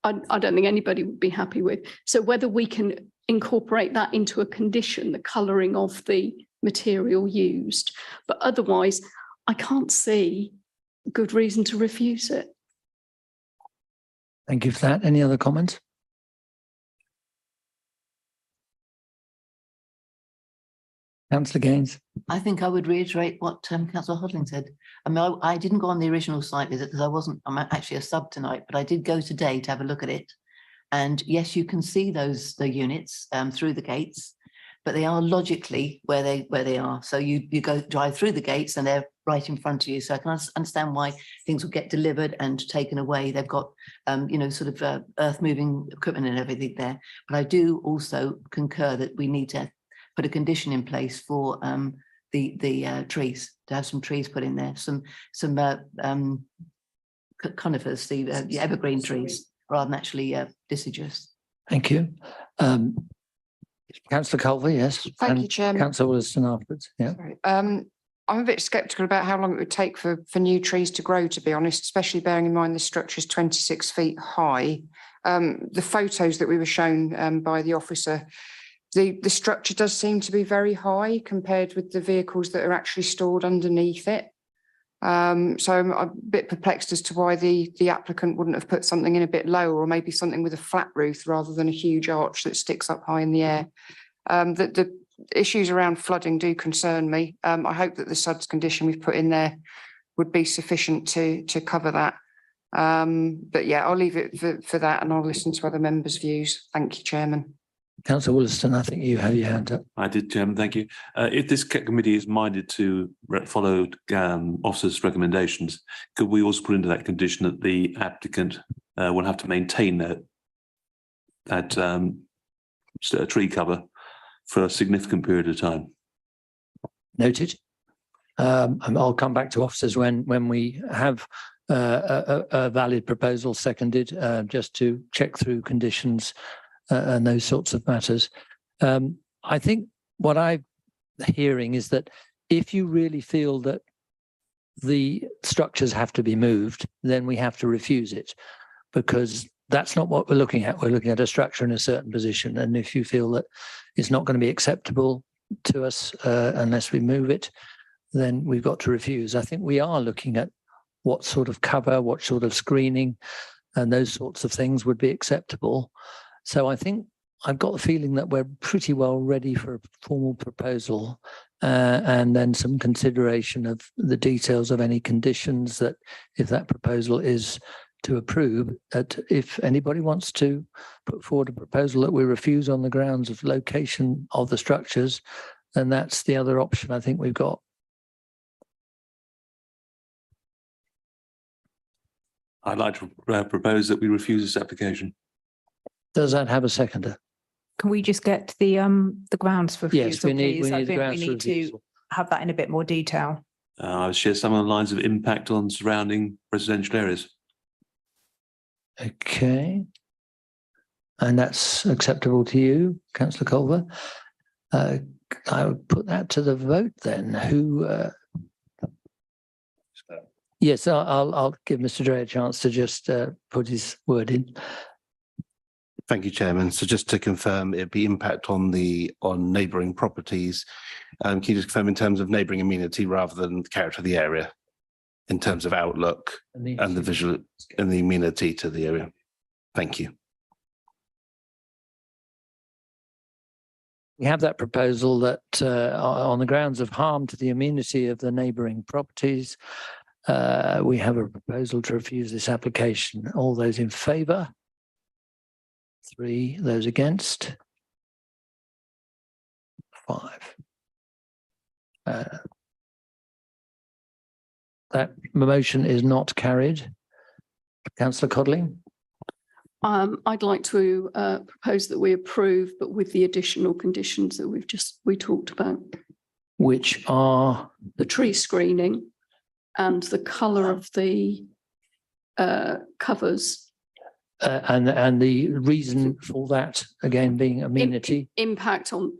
I don't think anybody would be happy with. So whether we can incorporate that into a condition, the colouring of the material used, but otherwise I can't see good reason to refuse it. Thank you for that. Any other comments? Councillor Gaines. I think I would reiterate what Councillor Hodling said. I mean, I didn't go on the original site visit because I'm actually a sub tonight, but I did go today to have a look at it. And yes, you can see the units through the gates, but they are logically where they are. So you drive through the gates and they're right in front of you. So I can understand why things will get delivered and taken away. They've got, sort of earth moving equipment and everything there. But I do also concur that we need to put a condition in place for the trees, to have some trees put in there, some conifers, the evergreen trees, rather than actually deciduous. Thank you. Councillor Culver, yes. Thank you, Chairman. Councillor Williston afterwards. Yeah. Sorry. I'm a bit sceptical about how long it would take for new trees to grow, to be honest, especially bearing in mind the structure is 26 feet high. The photos that we were shown by the officer, the structure does seem to be very high compared with the vehicles that are actually stored underneath it. So I'm a bit perplexed as to why the applicant wouldn't have put something in a bit lower, or maybe something with a flat roof rather than a huge arch that sticks up high in the air. The issues around flooding do concern me. I hope that the SUDS condition we've put in there would be sufficient to cover that. But yeah, I'll leave it for that, and I'll listen to other members' views. Thank you, Chairman. Councillor Williston, I think you have your hand up. I did, Chairman, thank you. If this committee is minded to follow officers' recommendations, could we also put into that condition that the applicant will have to maintain that tree cover for a significant period of time? Noted. And I'll come back to officers when we have a valid proposal seconded, just to check through conditions and those sorts of matters. I think what I'm hearing is that if you really feel that the structures have to be moved, then we have to refuse it, because that's not what we're looking at. We're looking at a structure in a certain position. And if you feel that it's not going to be acceptable to us unless we move it, then we've got to refuse. I think we are looking at what sort of cover, what sort of screening, and those sorts of things would be acceptable. So I think I've got the feeling that we're pretty well ready for a formal proposal, and then some consideration of the details of any conditions that, if that proposal is to approve, that if anybody wants to put forward a proposal that we refuse on the grounds of location of the structures, then that's the other option I think we've got. I'd like to propose that we refuse this application. Does that have a seconder? Can we just get the grounds for Yes, refusal, we need please? I the think we grounds for need to refusal. have that in a bit more detail. I would share some of the lines of impact on surrounding residential areas. Okay. And that's acceptable to you, Councillor Culver? I would put that to the vote then. Who? Yes, I'll give Mr. Dre a chance to just put his word in. Thank you, Chairman. So just to confirm, it'd be impact on neighbouring properties. Can you just confirm in terms of neighbouring amenity rather than the character of the area, in terms of outlook and the visual and the amenity to the area? Thank you. We have that proposal that on the grounds of harm to the amenity of the neighbouring properties, we have a proposal to refuse this application. All those in favour? 3. Those against? 5. That motion is not carried. Councillor Codling? I'd like to propose that we approve, but with the additional conditions that we talked about. Which are? The tree screening and the colour of the covers. And the reason for that, again, being amenity? Impact on,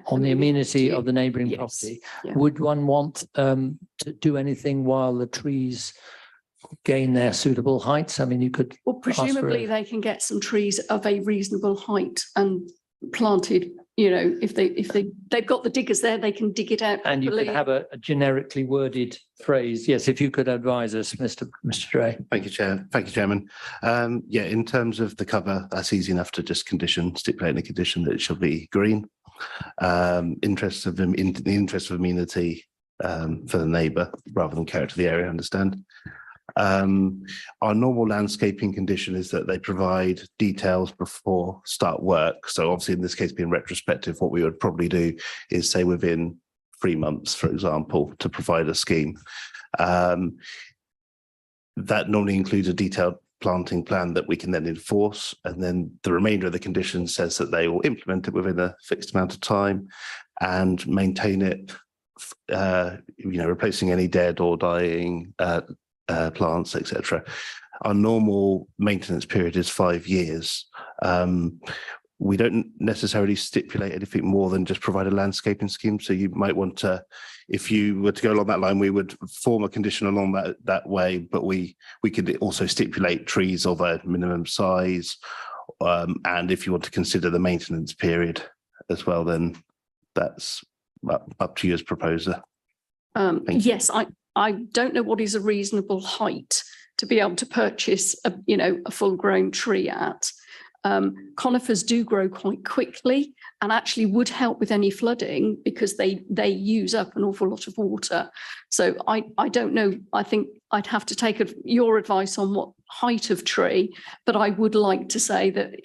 on the amenity of the neighbouring yes, property. yeah. Would one want to do anything while the trees gain their suitable heights? I mean, you could. Well, presumably they can get some trees of a reasonable height and planted. You know, if they've got the diggers there, they can dig it out. And you could have a generically worded phrase. Yes, if you could advise us, Mr. Dre. Thank you, Chair. Thank you, Chairman. Yeah, in terms of the cover, that's easy enough to just stipulate a condition that it shall be green. In the interest of amenity for the neighbour rather than character of the area, I understand. Our normal landscaping condition is that they provide details before start work. So obviously in this case being retrospective, what we would probably do is say within 3 months, for example, to provide a scheme. That normally includes a detailed planting plan that we can then enforce. And then the remainder of the condition says that they will implement it within a fixed amount of time and maintain it, replacing any dead or dying plants, etc. Our normal maintenance period is 5 years. We don't necessarily stipulate anything more than just provide a landscaping scheme. So you might want to, if you were to go along that line, we would form a condition along that way, but we could also stipulate trees of a minimum size. And if you want to consider the maintenance period as well, then that's up to you as proposer. Yes, I don't know what is a reasonable height to be able to purchase a full-grown tree at. Conifers do grow quite quickly and actually would help with any flooding because they use up an awful lot of water. So I don't know. I think I'd have to take your advice on what height of tree, but I would like to say that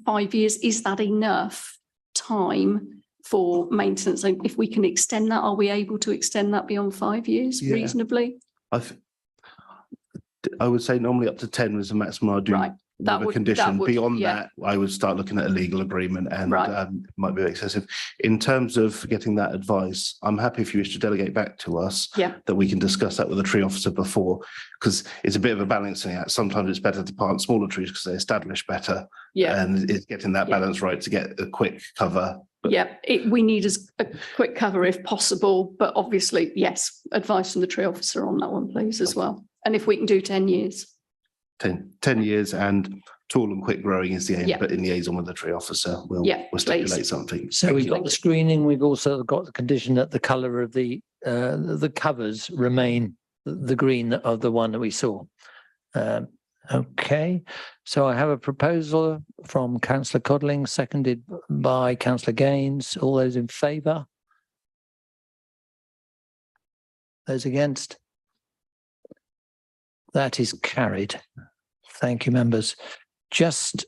5 years, is that enough time for maintenance? And if we can extend that, are we able to extend that beyond 5 years reasonably? I would say normally up to 10 is the maximum I do. Right. That would, condition. Beyond that, I would start looking at a legal agreement and might be excessive. In terms of getting that advice, I'm happy if you wish to delegate back to us that we can discuss that with the tree officer before, because it's a bit of a balancing act. Sometimes it's better to plant smaller trees because they establish better. And it's getting that balance right to get a quick cover Yeah, we need a quick cover if possible, but obviously, yes, advice from the tree officer on that one, please, as well. And if we can do 10 years. 10 years and tall and quick growing is the aim, but in liaison with the tree officer, we'll stipulate something. So we've got the screening, we've also got the condition that the colour of the covers remain the green of the one that we saw. Okay, so I have a proposal from Councillor Codling, seconded by Councillor Gaines. All those in favour? Those against? That is carried. Thank you, members. Just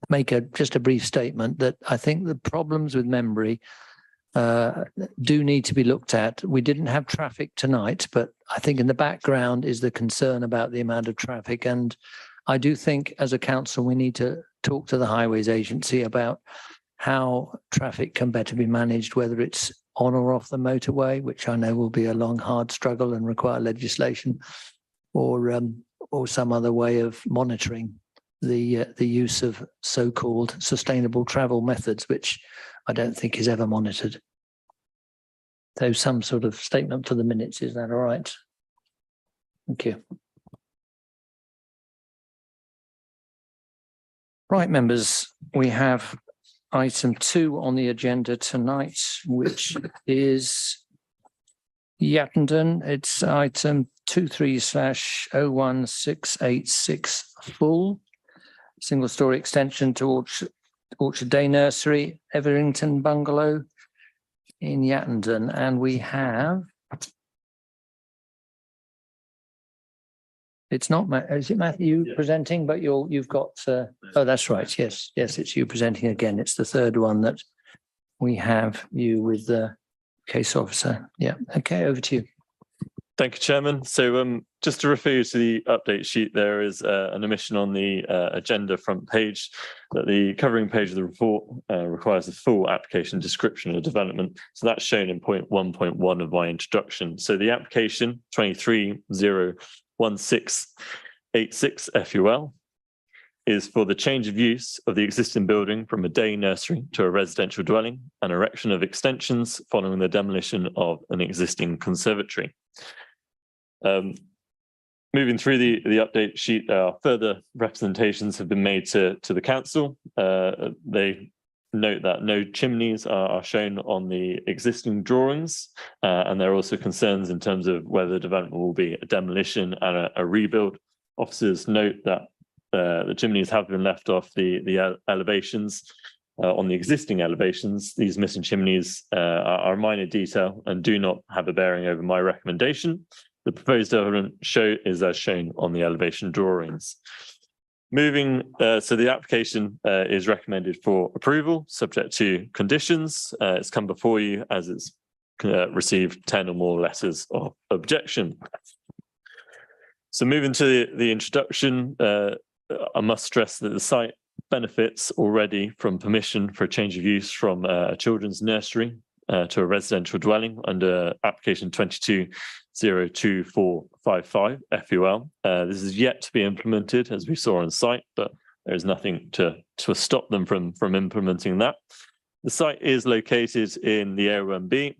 make a brief statement that I think the problems with Membury do need to be looked at. We didn't have traffic tonight, but I think in the background is the concern about the amount of traffic. And I do think as a council, we need to talk to the Highways Agency about how traffic can better be managed, whether it's on or off the motorway, which I know will be a long, hard struggle and require legislation, or some other way of monitoring the use of so-called sustainable travel methods, which I don't think is ever monitored. So some sort of statement for the minutes, is that all right? Thank you. Right, members, we have item 2 on the agenda tonight, which is Yattendon. It's item 23/01686 full. Single story extension to Orchard Day Nursery, Everington Bungalow in Yattendon. And we have, it's not, is it Matthew presenting, but you've got, oh, that's right. Yes, it's you presenting again. It's the third one that we have you with the case officer. Yeah, okay, over to you. Thank you, Chairman. So just to refer you to the update sheet, there is an omission on the agenda front page that the covering page of the report requires a full application description of development. So that's shown in point 1.1 of my introduction. So the application 23/01686 FUL is for the change of use of the existing building from a day nursery to a residential dwelling and erection of extensions following the demolition of an existing conservatory. Moving through the update sheet, further representations have been made to the council. They note that no chimneys are shown on the existing drawings, and there are also concerns in terms of whether the development will be a demolition and a rebuild. Officers note that the chimneys have been left off the elevations. On the existing elevations, these missing chimneys are a minor detail and do not have a bearing over my recommendation. The proposed development is as shown on the elevation drawings. Moving, so the application is recommended for approval, subject to conditions. It's come before you as it's received 10 or more letters of objection. So moving to the introduction, I must stress that the site benefits already from permission for a change of use from a children's nursery to a residential dwelling under application 22/02455 FUL. This is yet to be implemented, as we saw on site, but there is nothing to stop them from implementing that. The site is located in the Area 1B,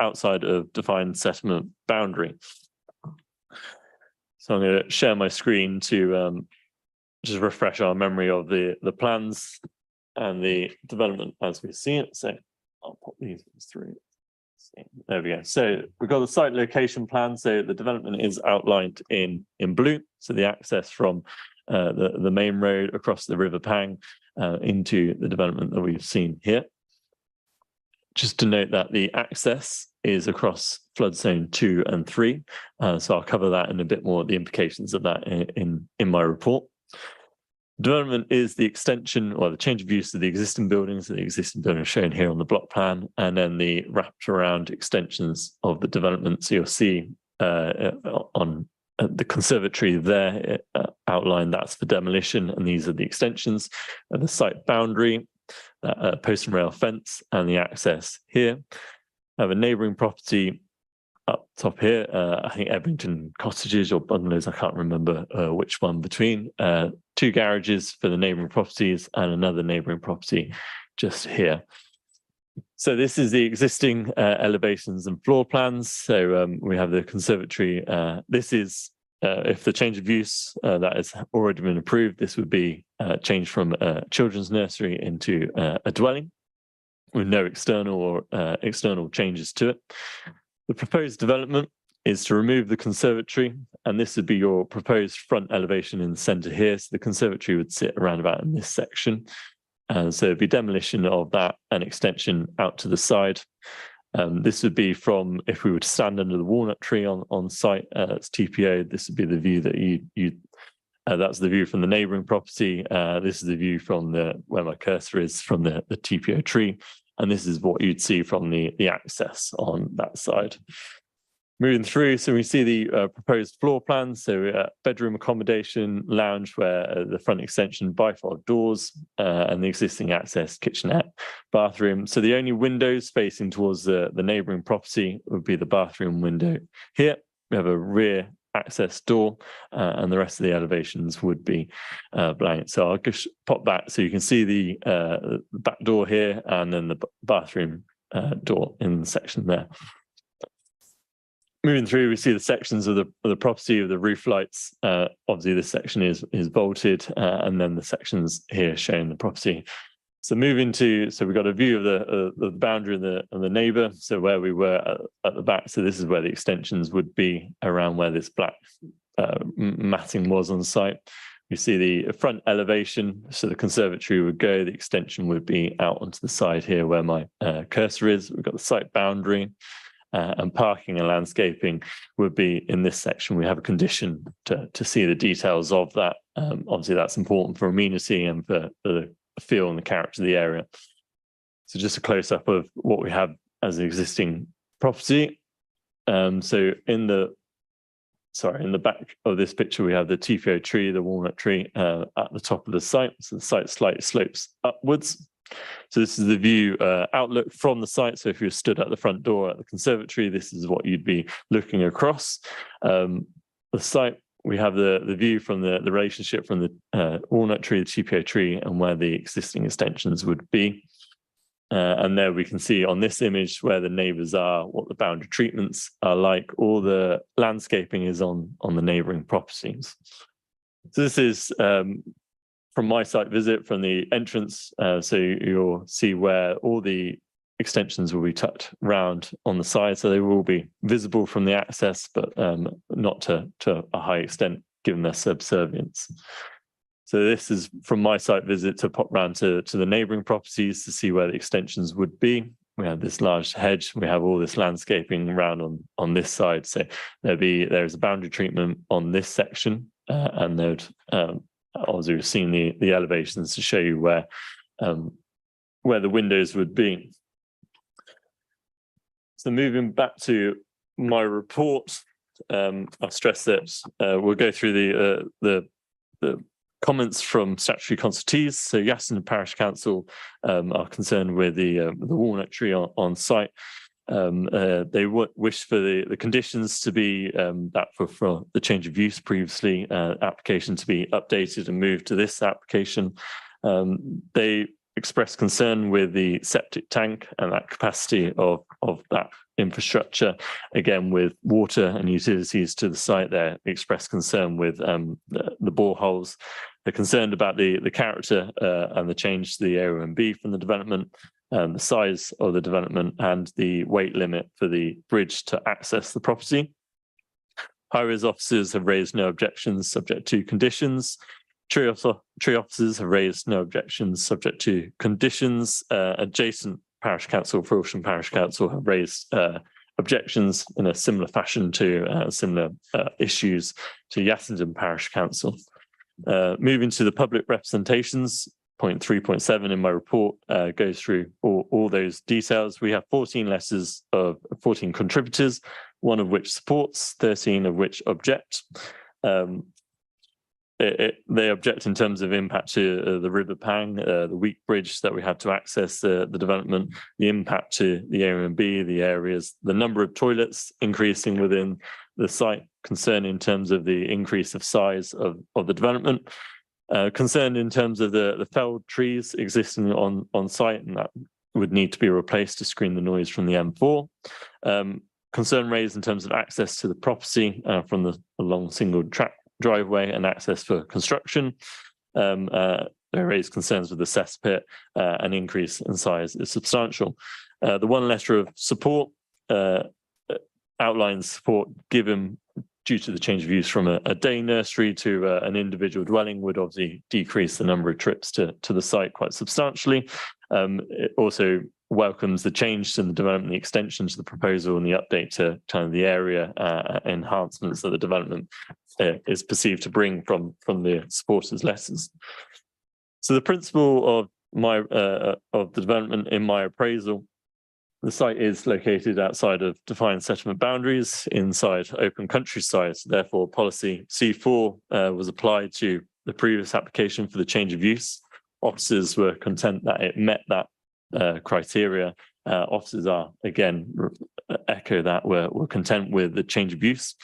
outside of defined settlement boundary. So I'm going to share my screen to just refresh our memory of the plans and the development as we see it. So I'll pop these through. There we go. So we've got the site location plan. So the development is outlined in blue. So the access from the main road across the River Pang into the development that we've seen here. Just to note that the access is across flood zone 2 and 3. So I'll cover that in a bit more, the implications of that in my report. Development is the extension or the change of use of the existing buildings. The existing building is shown here on the block plan, and then the wrapped around extensions of the development. So you'll see on the conservatory there outlined, that's for demolition, and these are the extensions of the site boundary, post and rail fence, and the access here. I have a neighbouring property up top here, I think Everington Cottages or Bungalows, I can't remember which one between, 2 garages for the neighbouring properties and another neighbouring property just here. So this is the existing elevations and floor plans. So we have the conservatory. This is if the change of use that has already been approved, this would be changed from a children's nursery into a dwelling with no external or external changes to it. The proposed development is to remove the conservatory, and this would be your proposed front elevation in the centre here. So the conservatory would sit around about in this section. So it'd be demolition of that and extension out to the side. This would be from, if we were to stand under the walnut tree on site, it's TPO, this would be the view that that's the view from the neighbouring property. This is the view from where my cursor is from the TPO tree. And this is what you'd see from the access on that side. Moving through, so we see the proposed floor plan. So bedroom accommodation, lounge where the front extension, bifold doors, and the existing access, kitchenette, bathroom. So the only windows facing towards the neighbouring property would be the bathroom window here. We have a rear access door, and the rest of the elevations would be blank. So I'll just pop back so you can see the back door here, and then the bathroom door in the section there. Moving through, we see the sections of the property of the roof lights. Obviously, this section is bolted, and then the sections here showing the property. So moving to, so we've got a view of the boundary and the neighbour. So where we were at the back. So this is where the extensions would be around where this black matting was on site. We see the front elevation. So the conservatory would go. The extension would be out onto the side here where my cursor is. We've got the site boundary. And parking and landscaping would be in this section. We have a condition to see the details of that. Obviously, that's important for amenity and for the feel and the character of the area. So just a close-up of what we have as the existing property. So in the back of this picture, we have the TPO tree, the walnut tree at the top of the site. So the site slightly slopes upwards. So this is the view outlook from the site. So if you're stood at the front door at the conservatory, this is what you'd be looking across. The site, we have the view from the relationship from the walnut tree, the TPO tree, and where the existing extensions would be. And there we can see on this image where the neighbours are, what the boundary treatments are like. All the landscaping is on the neighbouring properties. So this is from my site visit from the entrance. So you'll see where all the extensions will be tucked round on the side. So they will be visible from the access, but not to a high extent given their subservience. So this is from my site visit to pop round to the neighbouring properties to see where the extensions would be. We have this large hedge. We have all this landscaping around on this side. So there's a boundary treatment on this section, and there'd obviously we've seen the elevations to show you where the windows would be. So moving back to my report, I'll stress that we'll go through the comments from statutory consultees. So Yassenden Parish Council are concerned with the walnut tree on site. They wish for the conditions to be that for the change of use previously application to be updated and moved to this application. They expressed concern with the septic tank and that capacity of that infrastructure. Again, with water and utilities to the site, they expressed concern with the boreholes. They're concerned about the character and the change to the area and B from the development. The size of the development and the weight limit for the bridge to access the property. High-rise officers have raised no objections subject to conditions. Tree officers have raised no objections subject to conditions. Adjacent Parish Council, Frosham Parish Council, have raised objections in a similar fashion to similar issues to Yassenden Parish Council. Moving to the public representations, point 3.7 in my report goes through all those details. We have 14 letters of 14 contributors, one of which supports, 13 of which object. They object in terms of impact to the River Pang, the weak bridge that we have to access the development, the impact to the area and B, the areas, the number of toilets increasing within the site, concern in terms of the increase of size of the development, Concerned in terms of the felled trees existing on site, and that would need to be replaced to screen the noise from the M4. Concern raised in terms of access to the property from the long single track driveway and access for construction. They raised concerns with the cesspit. An increase in size is substantial. The one letter of support outlines support given due to the change of use from a day nursery to an individual dwelling would obviously decrease the number of trips to the site quite substantially. It also welcomes the change in the development, the extension to the proposal and the update to kind of the area enhancements that the development is perceived to bring from the supporters' letters. So the principle of the development in my appraisal, the site is located outside of defined settlement boundaries inside open countryside. So therefore, policy C4 was applied to the previous application for the change of use. Officers were content that it met that criteria. Officers are, again, echo that, we're content with the change of use.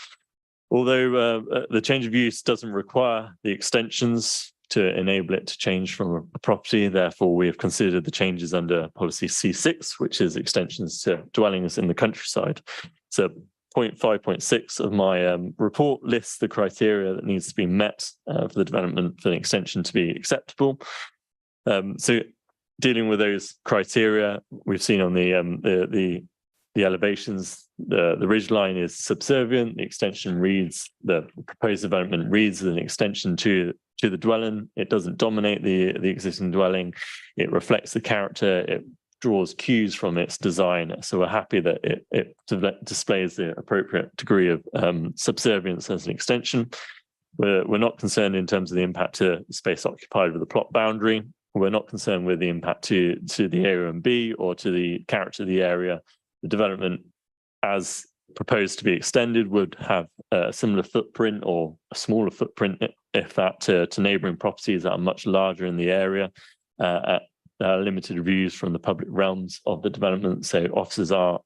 Although the change of use doesn't require the extensions to enable it to change from a property, therefore we have considered the changes under policy C6, which is extensions to dwellings in the countryside. So point 5.6 of my report lists the criteria that needs to be met for the development for an extension to be acceptable. So dealing with those criteria, we've seen on the elevations, the ridge line is subservient. The extension reads, the proposed development reads as an extension to the dwelling. It doesn't dominate the existing dwelling. It reflects the character. It draws cues from its design. So we're happy that it displays the appropriate degree of subservience as an extension. We're not concerned in terms of the impact to space occupied with the plot boundary. We're not concerned with the impact to the area and B or to the character of the area. The development as proposed to be extended would have a similar footprint or a smaller footprint, if that, to neighbouring properties that are much larger in the area, limited views from the public realms of the development. So officers are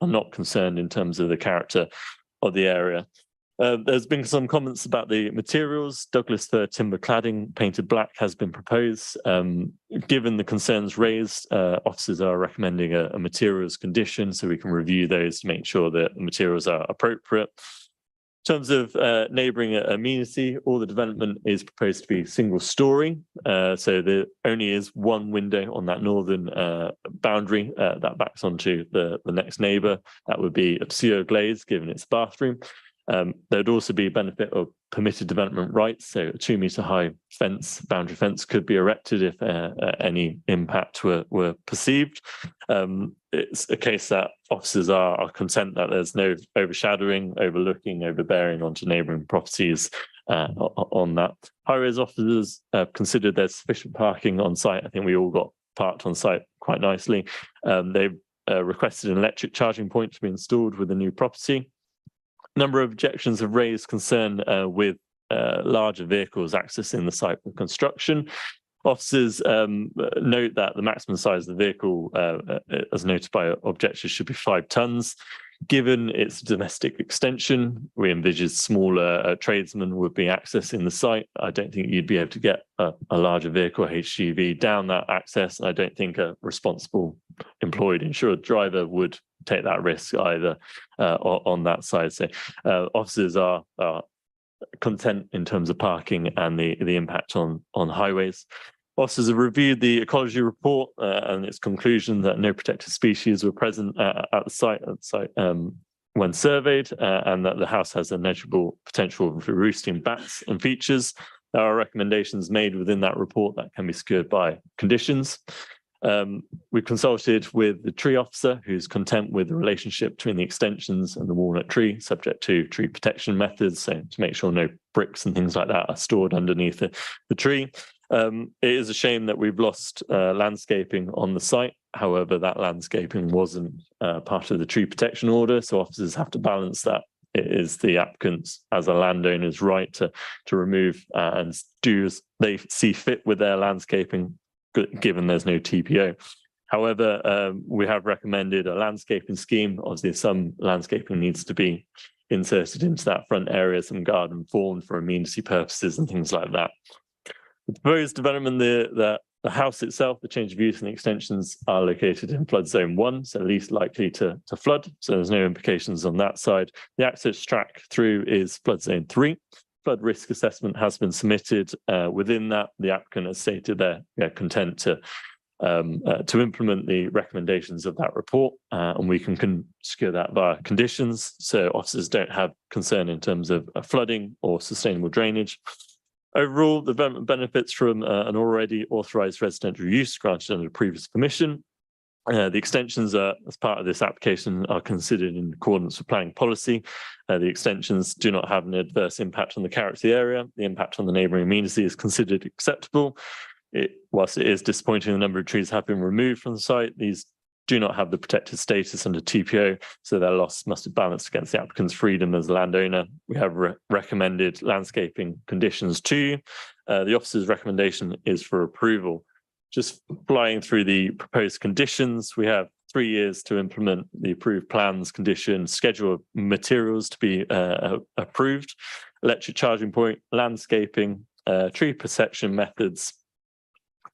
not concerned in terms of the character of the area. There's been some comments about the materials. Douglas fir timber cladding painted black has been proposed. Given the concerns raised, officers are recommending a materials condition so we can review those to make sure that the materials are appropriate. In terms of neighbouring amenity, all the development is proposed to be single story. So there only is one window on that northern boundary that backs onto the next neighbour. That would be obscure glaze given its bathroom. There'd also be a benefit of permitted development rights, so a 2 metre high fence, boundary fence could be erected if any impact were perceived. It's a case that officers are content that there's no overshadowing, overlooking, overbearing onto neighbouring properties on that. High-rise officers have considered there's sufficient parking on site. I think we all got parked on site quite nicely. They've requested an electric charging point to be installed with the new property. Number of objections have raised concern with larger vehicles accessing the site for construction. Officers note that the maximum size of the vehicle, as noted by objectors, should be 5 tonnes. Given its domestic extension, we envisage smaller tradesmen would be accessing the site. I don't think you'd be able to get a larger vehicle, HGV, down that access. I don't think a responsible employed insured driver would take that risk either on that side. So officers are content in terms of parking and the impact on highways. Officers have reviewed the ecology report and its conclusion that no protected species were present at the site when surveyed, and that the house has a negligible potential for roosting bats and features. There are recommendations made within that report that can be secured by conditions. We consulted with the tree officer, who's content with the relationship between the extensions and the walnut tree, subject to tree protection methods, so to make sure no bricks and things like that are stored underneath the tree. It is a shame that we've lost landscaping on the site. However, that landscaping wasn't part of the tree protection order, so officers have to balance that. It is the applicant's, as a landowner's, right to remove and do as they see fit with their landscaping, given there's no TPO. However, we have recommended a landscaping scheme. Obviously, some landscaping needs to be inserted into that front area, some garden formed for amenity purposes and things like that. The proposed development, the house itself, the change of use and the extensions are located in flood zone 1, so least likely to flood. So there's no implications on that side. The access track through is flood zone 3. Flood risk assessment has been submitted. Within that, the applicant has stated they're content to implement the recommendations of that report, and we can secure that via conditions, so officers don't have concern in terms of flooding or sustainable drainage. Overall, the development benefits from an already authorised residential use granted under the previous permission. The extensions as part of this application are considered in accordance with planning policy. The extensions do not have an adverse impact on the character of the area. The impact on the neighbouring amenity is considered acceptable. Whilst it is disappointing the number of trees have been removed from the site, these do not have the protected status under TPO, so their loss must be balanced against the applicant's freedom as a landowner. We have recommended landscaping conditions to you. The officer's recommendation is for approval. Just flying through the proposed conditions, we have 3 years to implement the approved plans, conditions, schedule of materials to be approved, electric charging point, landscaping, tree protection methods.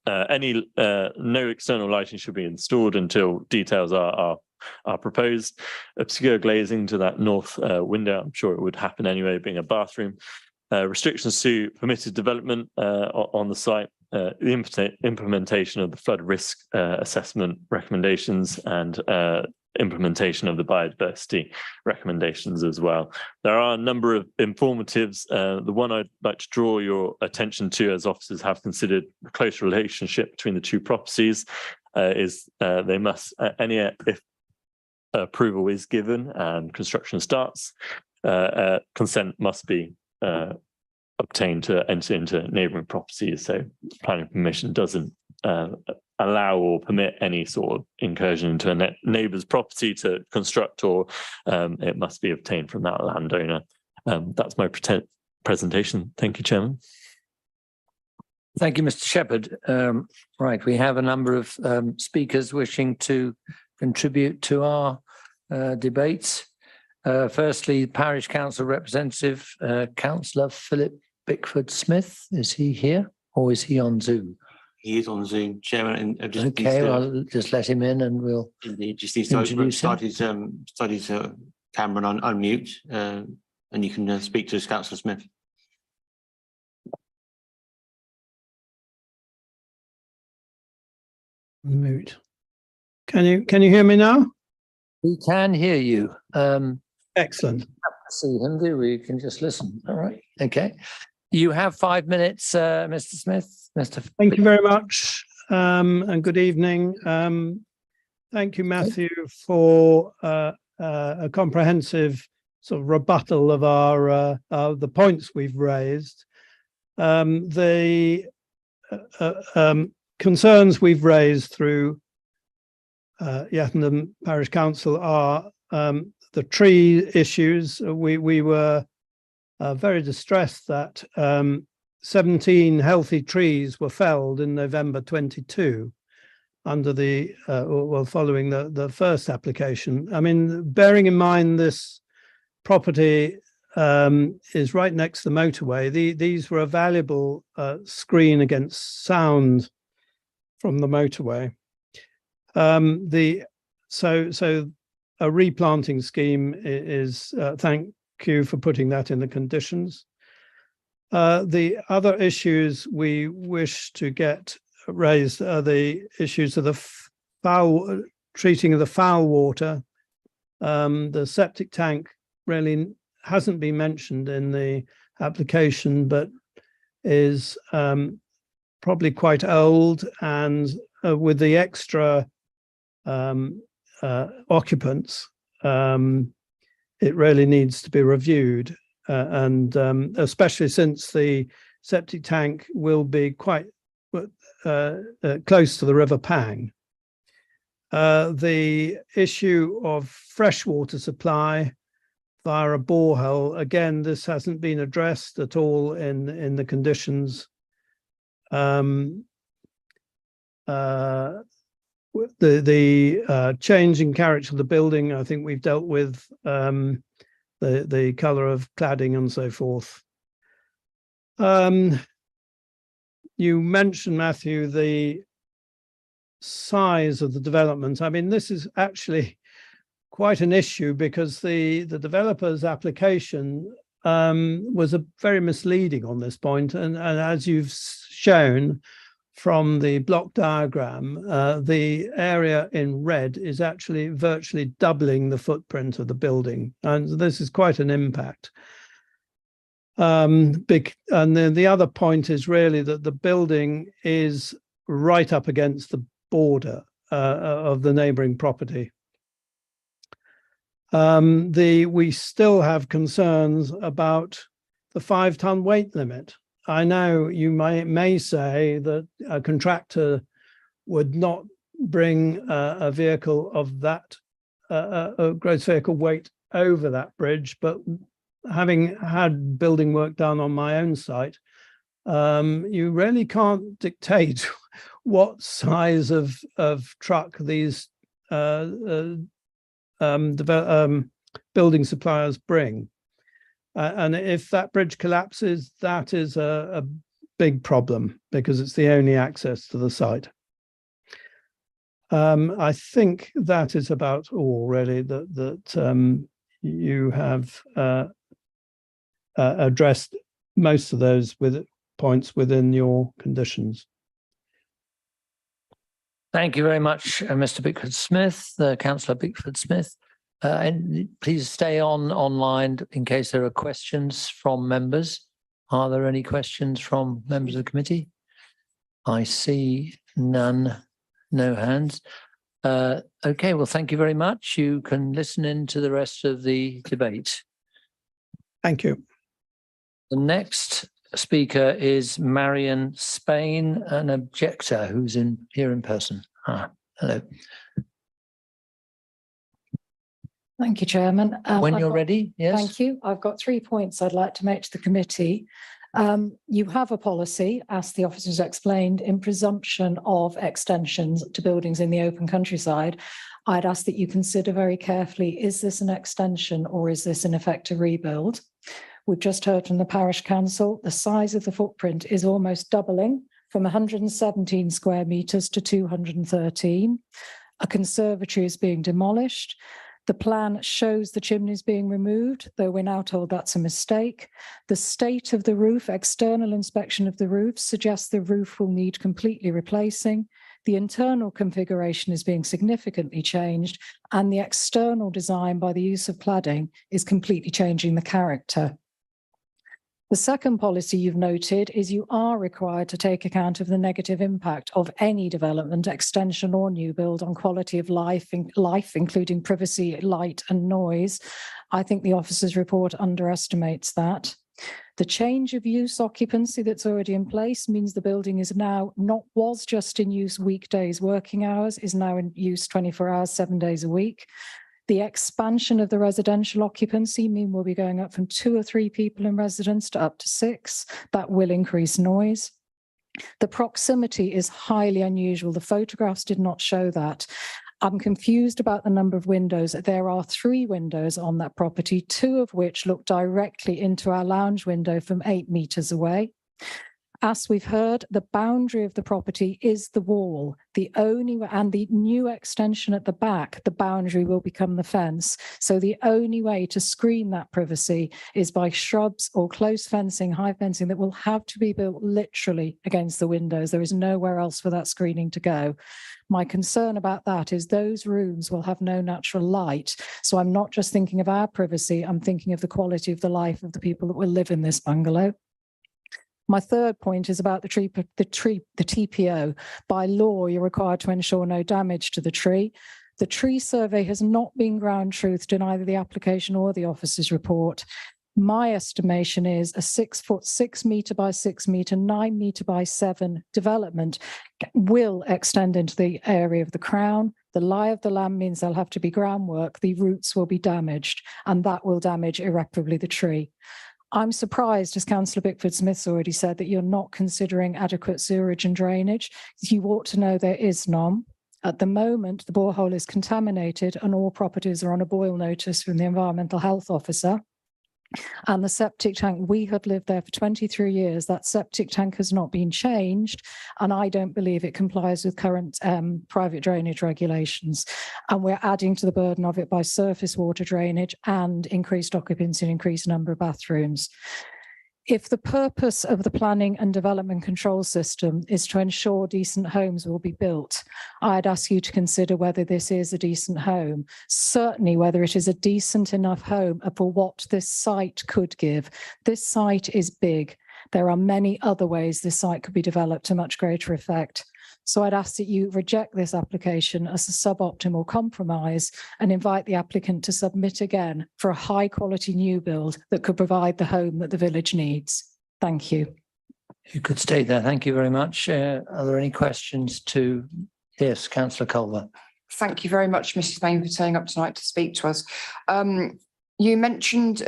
No external lighting should be installed until details are proposed. Obscure glazing to that north window, I'm sure it would happen anyway, being a bathroom. Restrictions to permitted development on the site. The implementation of the flood risk assessment recommendations and implementation of the biodiversity recommendations as well. There are a number of informatives. The one I'd like to draw your attention to, as officers have considered the close relationship between the two properties, is they must, if approval is given and construction starts, consent must be obtained to enter into neighbouring properties. So planning permission doesn't allow or permit any sort of incursion into a neighbour's property to construct, or it must be obtained from that landowner. That's my presentation. Thank you, Chairman. Thank you, Mr. Shepherd. Right, we have a number of speakers wishing to contribute to our debates. Firstly, Parish Council representative, Councillor Philip Bickford-Smith. Is he here or is he on Zoom? He is on Zoom, Chairman. And just okay, I'll just let him in and we'll just need to start his camera and unmute, and you can speak to Councillor Smith. Mute. Can you hear me now? We can hear you. Excellent. See him, do we? You can just listen. All right. Okay. You have 5 minutes, Mr. Smith. Thank you very much, and good evening. Thank you, Matthew, for a comprehensive sort of rebuttal of our the points we've raised. The concerns we've raised through Yattendon Parish Council are the tree issues. We were very distressed that 17 healthy trees were felled in November 22 under the following the first application. I mean, bearing in mind this property is right next to the motorway, these were a valuable screen against sound from the motorway. So a replanting scheme is thank you for putting that in the conditions. The other issues we wish to get raised are the issues of the treating of the foul water. The septic tank really hasn't been mentioned in the application, but is probably quite old, and with the extra occupants, it really needs to be reviewed, and especially since the septic tank will be quite close to the River Pang. The issue of freshwater supply via a borehole, again, this hasn't been addressed at all in the conditions. The change in character of the building, I think we've dealt with the colour of cladding and so forth. You mentioned, Matthew, the size of the development. I mean, this is actually quite an issue because the developer's application was very misleading on this point. And as you've shown from the block diagram, the area in red is actually virtually doubling the footprint of the building. And this is quite an impact. And then the other point is really that the building is right up against the border of the neighbouring property. We still have concerns about the 5-ton weight limit. I know you may say that a contractor would not bring a vehicle of that a gross vehicle weight over that bridge, but having had building work done on my own site, you really can't dictate what size of truck these building suppliers bring. And if that bridge collapses, that is a big problem because it's the only access to the site. I think that is about all really that you have addressed most of those points within your conditions. Thank you very much, Mr. Bickford-Smith, Councillor Bickford-Smith. And please stay online in case there are questions from members. Are there any questions from members of the committee? I see none, no hands. Okay, well, thank you very much. You can listen in to the rest of the debate. Thank you. The next speaker is Marion Spain, an objector who's here in person. Hello. Thank you, Chairman. When you're ready, yes. Thank you. I've got 3 points I'd like to make to the committee. You have a policy, as the officers explained, in presumption of extensions to buildings in the open countryside. I'd ask that you consider very carefully, is this an extension or is this in effect a rebuild? We've just heard from the parish council, the size of the footprint is almost doubling from 117 square metres to 213. A conservatory is being demolished. The plan shows the chimneys being removed, though we're now told that's a mistake. The state of the roof, external inspection of the roof suggests the roof will need completely replacing. The internal configuration is being significantly changed, and the external design by the use of cladding is completely changing the character. The second policy you've noted is you are required to take account of the negative impact of any development, extension or new build on quality of life, including privacy, light and noise. I think the officer's report underestimates that. The change of use occupancy that's already in place means the building is now was just in use weekdays, working hours, is now in use 24 hours, 7 days a week. The expansion of the residential occupancy mean we'll be going up from 2 or 3 people in residence to up to 6. That will increase noise. The proximity is highly unusual. The photographs did not show that. I'm confused about the number of windows. There are 3 windows on that property, 2 of which look directly into our lounge window from 8 metres away. As we've heard, the boundary of the property is the wall. And the new extension at the back, the boundary will become the fence. So the only way to screen that privacy is by shrubs or close fencing, high fencing that will have to be built literally against the windows. There is nowhere else for that screening to go. My concern about that is those rooms will have no natural light. So I'm not just thinking of our privacy, I'm thinking of the quality of the life of the people that will live in this bungalow. My third point is about the TPO. By law, you're required to ensure no damage to the tree. The tree survey has not been ground truthed in either the application or the officer's report. My estimation is a 6 foot, 6 metre by 6 metre, 9 metre by 7 development will extend into the area of the crown. The lie of the land means there'll have to be groundwork. The roots will be damaged, and that will damage irreparably the tree. I'm surprised, as Councillor Bickford-Smith's already said, that you're not considering adequate sewerage and drainage. You ought to know there is none. At the moment, the borehole is contaminated and all properties are on a boil notice from the Environmental Health Officer. And the septic tank, we have lived there for 23 years. That septic tank has not been changed. And I don't believe it complies with current private drainage regulations. And we're adding to the burden of it by surface water drainage and increased occupancy and increased number of bathrooms. If the purpose of the planning and development control system is to ensure decent homes will be built, I'd ask you to consider whether this is a decent home, certainly whether it is a decent enough home for what this site could give. This site is big. There are many other ways this site could be developed to much greater effect. So I'd ask that you reject this application as a suboptimal compromise and invite the applicant to submit again for a high quality new build that could provide the home that the village needs. Thank you. You could stay there. Thank you very much. Are there any questions to, yes, Councillor Culver? Thank you very much, Mrs. Bain, for turning up tonight to speak to us. You mentioned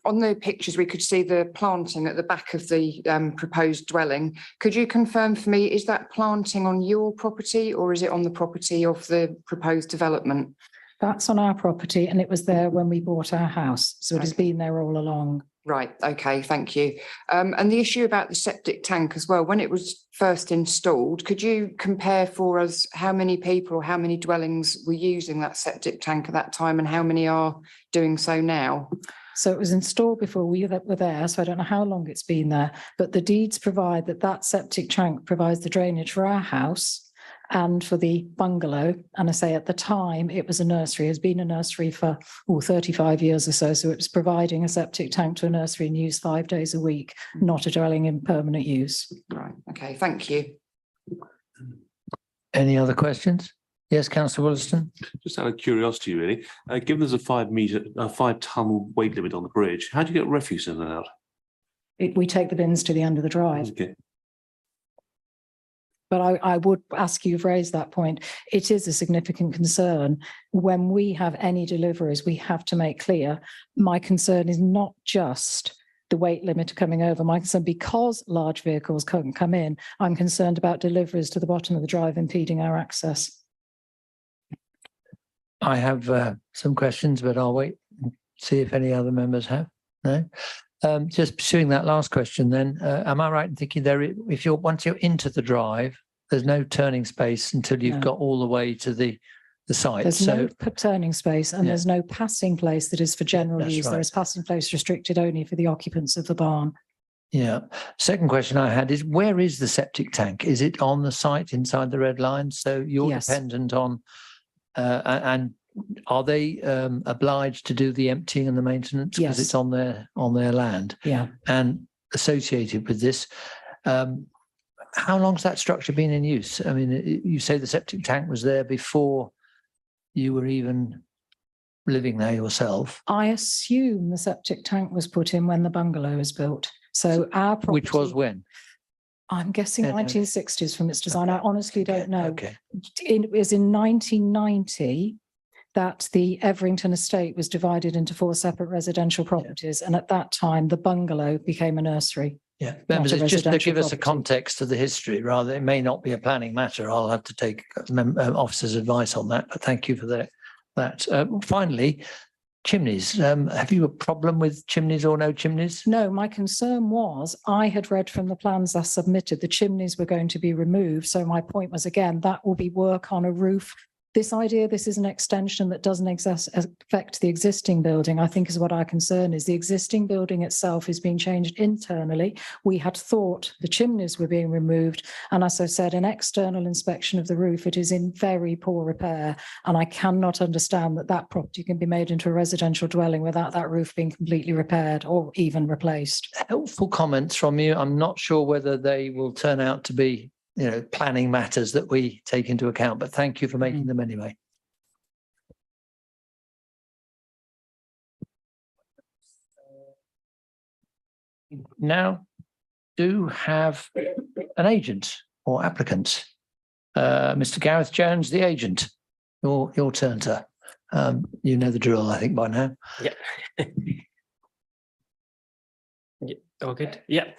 on the pictures, we could see the planting at the back of the proposed dwelling. Could you confirm for me, is that planting on your property or is it on the property of the proposed development? That's on our property and it was there when we bought our house. So it has been there all along. Right, okay, thank you. And the issue about the septic tank as well, when it was first installed, could you compare for us how many people or how many dwellings were using that septic tank at that time and how many are doing so now? So it was installed before we were there, so I don't know how long it's been there, but the deeds provide that that septic tank provides the drainage for our house and for the bungalow. And I say at the time it was a nursery, has been a nursery for 35 years or so. So it was providing a septic tank to a nursery in use 5 days a week, not a dwelling in permanent use. Right, okay, thank you. Any other questions? Yes, Councillor Williston. Just out of curiosity, really, given there's a 5 ton weight limit on the bridge, how do you get refuse in and out? We take the bins to the end of the drive. Okay. But I would ask you've raised that point. It is a significant concern. When we have any deliveries, we have to make clear, my concern is not just the weight limit coming over. My concern, because large vehicles can't come in, I'm concerned about deliveries to the bottom of the drive impeding our access. I have some questions, but I'll wait and see if any other members have. No? Just pursuing that last question then, am I right in thinking if once you're into the drive, there's no turning space until you've got all the way to the site? There's no turning space and there's no passing place that is for general use. Right. There is passing place restricted only for the occupants of the barn. Yeah. Second question I had is, where is the septic tank? Is it on the site inside the red line? So you're dependent on, and are they obliged to do the emptying and the maintenance because it's on their land? Yeah. And associated with this, how long's that structure been in use? I mean, you say the septic tank was there before you were even living there yourself. I assume the septic tank was put in when the bungalow was built. So our property, which was when? I'm guessing 1960s from its design. I honestly don't know. Okay. It was in 1990 that the Everington estate was divided into 4 separate residential properties. And at that time, the bungalow became a nursery. Yeah, members, it's just to give us a context of the history, rather, it may not be a planning matter. I'll have to take officers' advice on that, but thank you for that. Finally, chimneys. Have you a problem with chimneys or no chimneys? No, my concern was I had read from the plans I submitted, the chimneys were going to be removed. So my point was, again, that will be work on a roof. This idea, this is an extension that doesn't affect the existing building, I think is what our concern is. The existing building itself is being changed internally. We had thought the chimneys were being removed. And as I said, an external inspection of the roof, it is in very poor repair. And I cannot understand that that property can be made into a residential dwelling without that roof being completely repaired or even replaced. Helpful comments from you. I'm not sure whether they will turn out to be planning matters that we take into account, but thank you for making them anyway. Now, do have an agent or applicant. Mr. Gareth Jones, the agent. Your turn, sir. You know the drill, I think, by now. Yeah. All good. Yeah.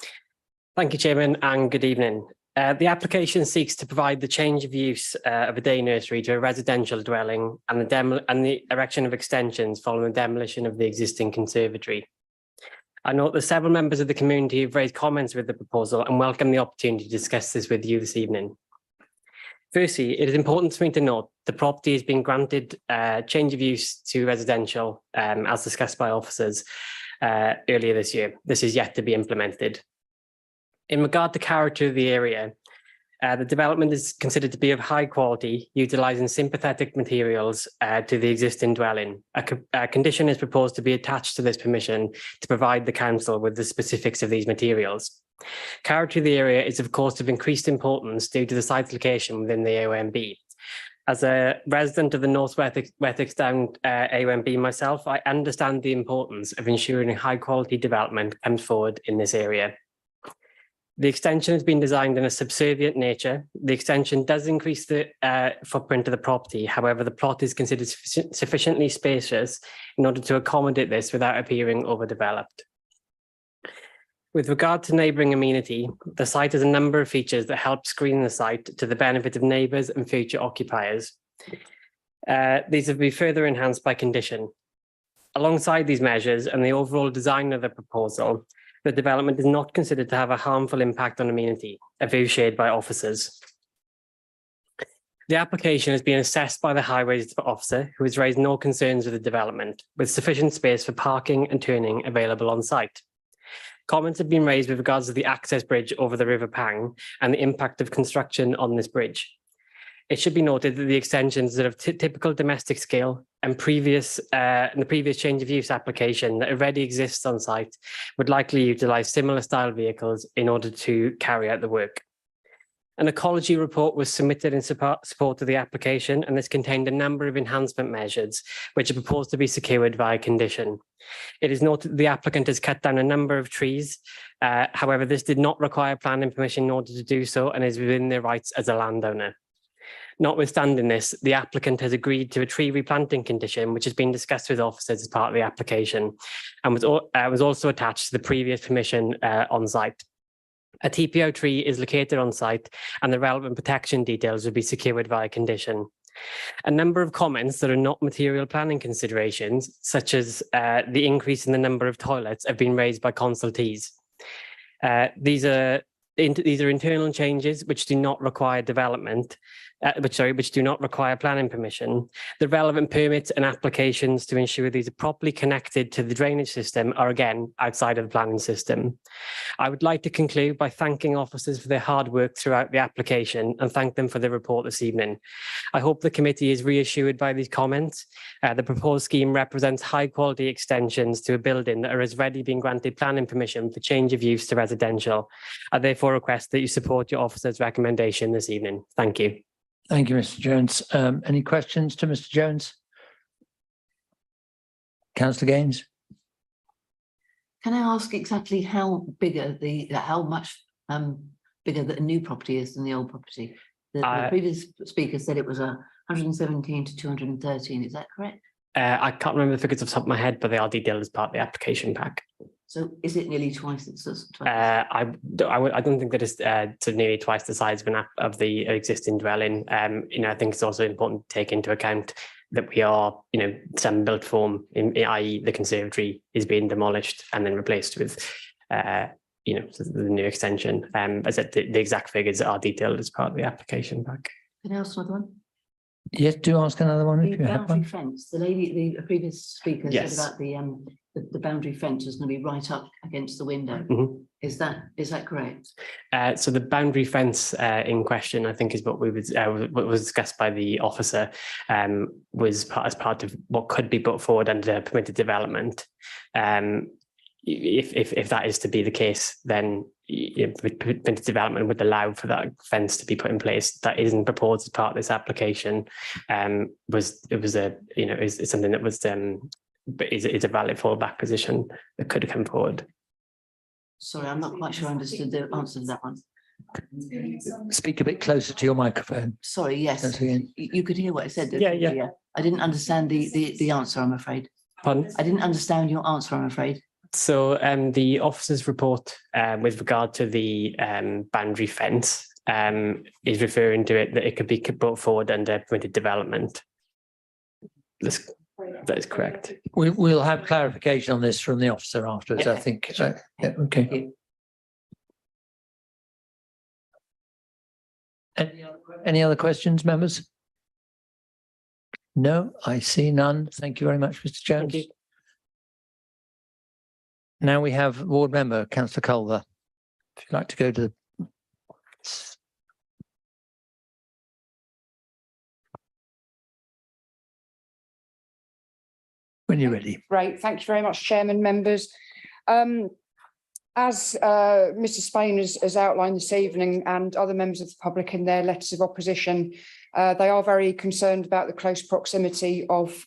Thank you, Chairman, and good evening. The application seeks to provide the change of use of a day nursery to a residential dwelling and the erection of extensions following the demolition of the existing conservatory. I note that several members of the community have raised comments with the proposal and welcome the opportunity to discuss this with you this evening. Firstly, it is important for me to note the property has been granted change of use to residential, as discussed by officers earlier this year. This is yet to be implemented. In regard to character of the area, the development is considered to be of high quality, utilising sympathetic materials to the existing dwelling. A condition is proposed to be attached to this permission to provide the council with the specifics of these materials. Character of the area is of course of increased importance due to the site's location within the AONB. As a resident of the North Wessex Down AONB myself, I understand the importance of ensuring high quality development comes forward in this area. The extension has been designed in a subservient nature. The extension does increase the footprint of the property. However, the plot is considered sufficiently spacious in order to accommodate this without appearing overdeveloped. With regard to neighbouring amenity, the site has a number of features that help screen the site to the benefit of neighbours and future occupiers. These have been further enhanced by condition. Alongside these measures and the overall design of the proposal, the development is not considered to have a harmful impact on amenity, a view shared by officers. The application has been assessed by the highways officer, who has raised no concerns with the development, with sufficient space for parking and turning available on site. Comments have been raised with regards to the access bridge over the River Pang and the impact of construction on this bridge. It should be noted that the extensions that of typical domestic scale and the previous change of use application that already exists on site would likely utilise similar style vehicles in order to carry out the work. An ecology report was submitted in support of the application, and this contained a number of enhancement measures which are proposed to be secured via condition. It is noted that the applicant has cut down a number of trees. However, this did not require planning permission in order to do so and is within their rights as a landowner. Notwithstanding this, the applicant has agreed to a tree replanting condition, which has been discussed with officers as part of the application and was also attached to the previous permission on site. A TPO tree is located on site and the relevant protection details will be secured via condition. A number of comments that are not material planning considerations, such as the increase in the number of toilets, have been raised by consultees. These are internal changes which do not require development, which do not require planning permission. The relevant permits and applications to ensure these are properly connected to the drainage system are again outside of the planning system. I would like to conclude by thanking officers for their hard work throughout the application and thank them for their report this evening. I hope the committee is reassured by these comments. The proposed scheme represents high quality extensions to a building that has already been granted planning permission for change of use to residential. I therefore request that you support your officer's recommendation this evening. Thank you. Thank you, Mr. Jones. Any questions to Mr. Jones? Councillor Gaines? Can I ask exactly how much bigger the new property is than the old property? The previous speaker said it was 117 to 213. Is that correct? I can't remember the figures off the top of my head, but they are detailed as part of the application pack. So is it nearly twice? I don't think that it's to nearly twice the size of the existing dwelling. I think it's also important to take into account that we are, some built form, i.e. the conservatory is being demolished and then replaced with, the new extension. As I said, the exact figures are detailed as part of the application pack. Can I ask another one? Yes, do ask another one if you have one. Fence. The previous speaker said about the boundary fence was going to be right up against the window. Mm-hmm. Is that correct? So the boundary fence in question, I think, is what what was discussed by the officer, was as part of what could be put forward under permitted development. If that is to be the case, then permitted development would allow for that fence to be put in place. That isn't proposed as part of this application. It's something that was is a valid fallback position that could have come forward. Sorry, I'm not quite sure I understood the answer to that one. Speak a bit closer to your microphone. Sorry, yes. You could hear what I said. Yeah. I didn't understand the answer, I'm afraid. Pardon? I didn't understand your answer, I'm afraid. So the officer's report with regard to the boundary fence is referring to it that it could be brought forward under permitted development. That is correct. We'll have clarification on this from the officer afterwards, I think. Sure. Yeah, okay. Any other questions, members? No, I see none. Thank you very much, Mr. Jones. Thank you. Now we have ward member, councillor Culver. If you'd like to go to the when you're ready. Great, thank you very much, Chairman, members. As Mr. Spain has outlined this evening and other members of the public in their letters of opposition, they are very concerned about the close proximity of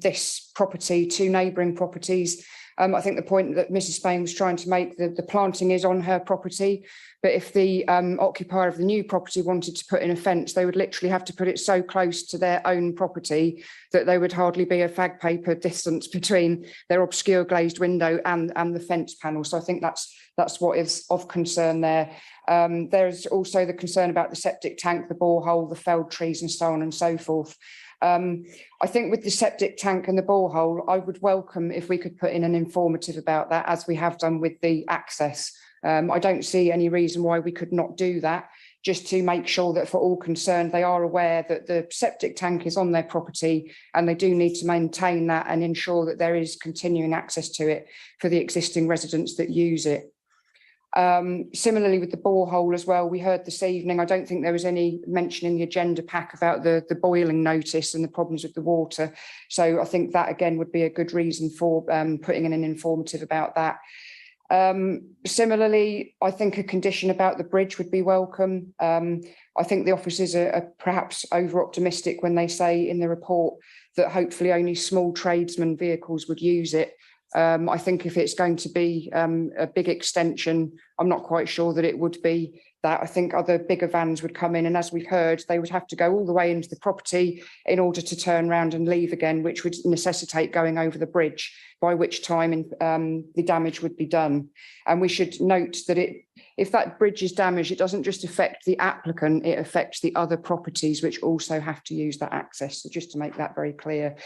this property to neighbouring properties. I think the point that Mrs. Spain was trying to make, the planting is on her property, but if the occupier of the new property wanted to put in a fence, they would literally have to put it so close to their own property that there would hardly be a fag paper distance between their obscure glazed window and the fence panel. So I think that's what is of concern there. There's also the concern about the septic tank, the borehole, the felled trees and so on and so forth. I think with the septic tank and the borehole, I would welcome if we could put in an informative about that, as we have done with the access. I don't see any reason why we could not do that, just to make sure that for all concerned, they are aware that the septic tank is on their property and they do need to maintain that and ensure that there is continuing access to it for the existing residents that use it. Similarly with the borehole as well, we heard this evening, I don't think there was any mention in the agenda pack about the boiling notice and the problems with the water. So I think that again would be a good reason for putting in an informative about that. Similarly, I think a condition about the bridge would be welcome. I think the officers are perhaps over optimistic when they say in the report that hopefully only small tradesman vehicles would use it. I think if it's going to be a big extension, I'm not quite sure that it would be that. I think other bigger vans would come in, and as we've heard, they would have to go all the way into the property in order to turn around and leave again, which would necessitate going over the bridge, by which time the damage would be done. And we should note that if that bridge is damaged, it doesn't just affect the applicant, it affects the other properties which also have to use that access. So just to make that very clear.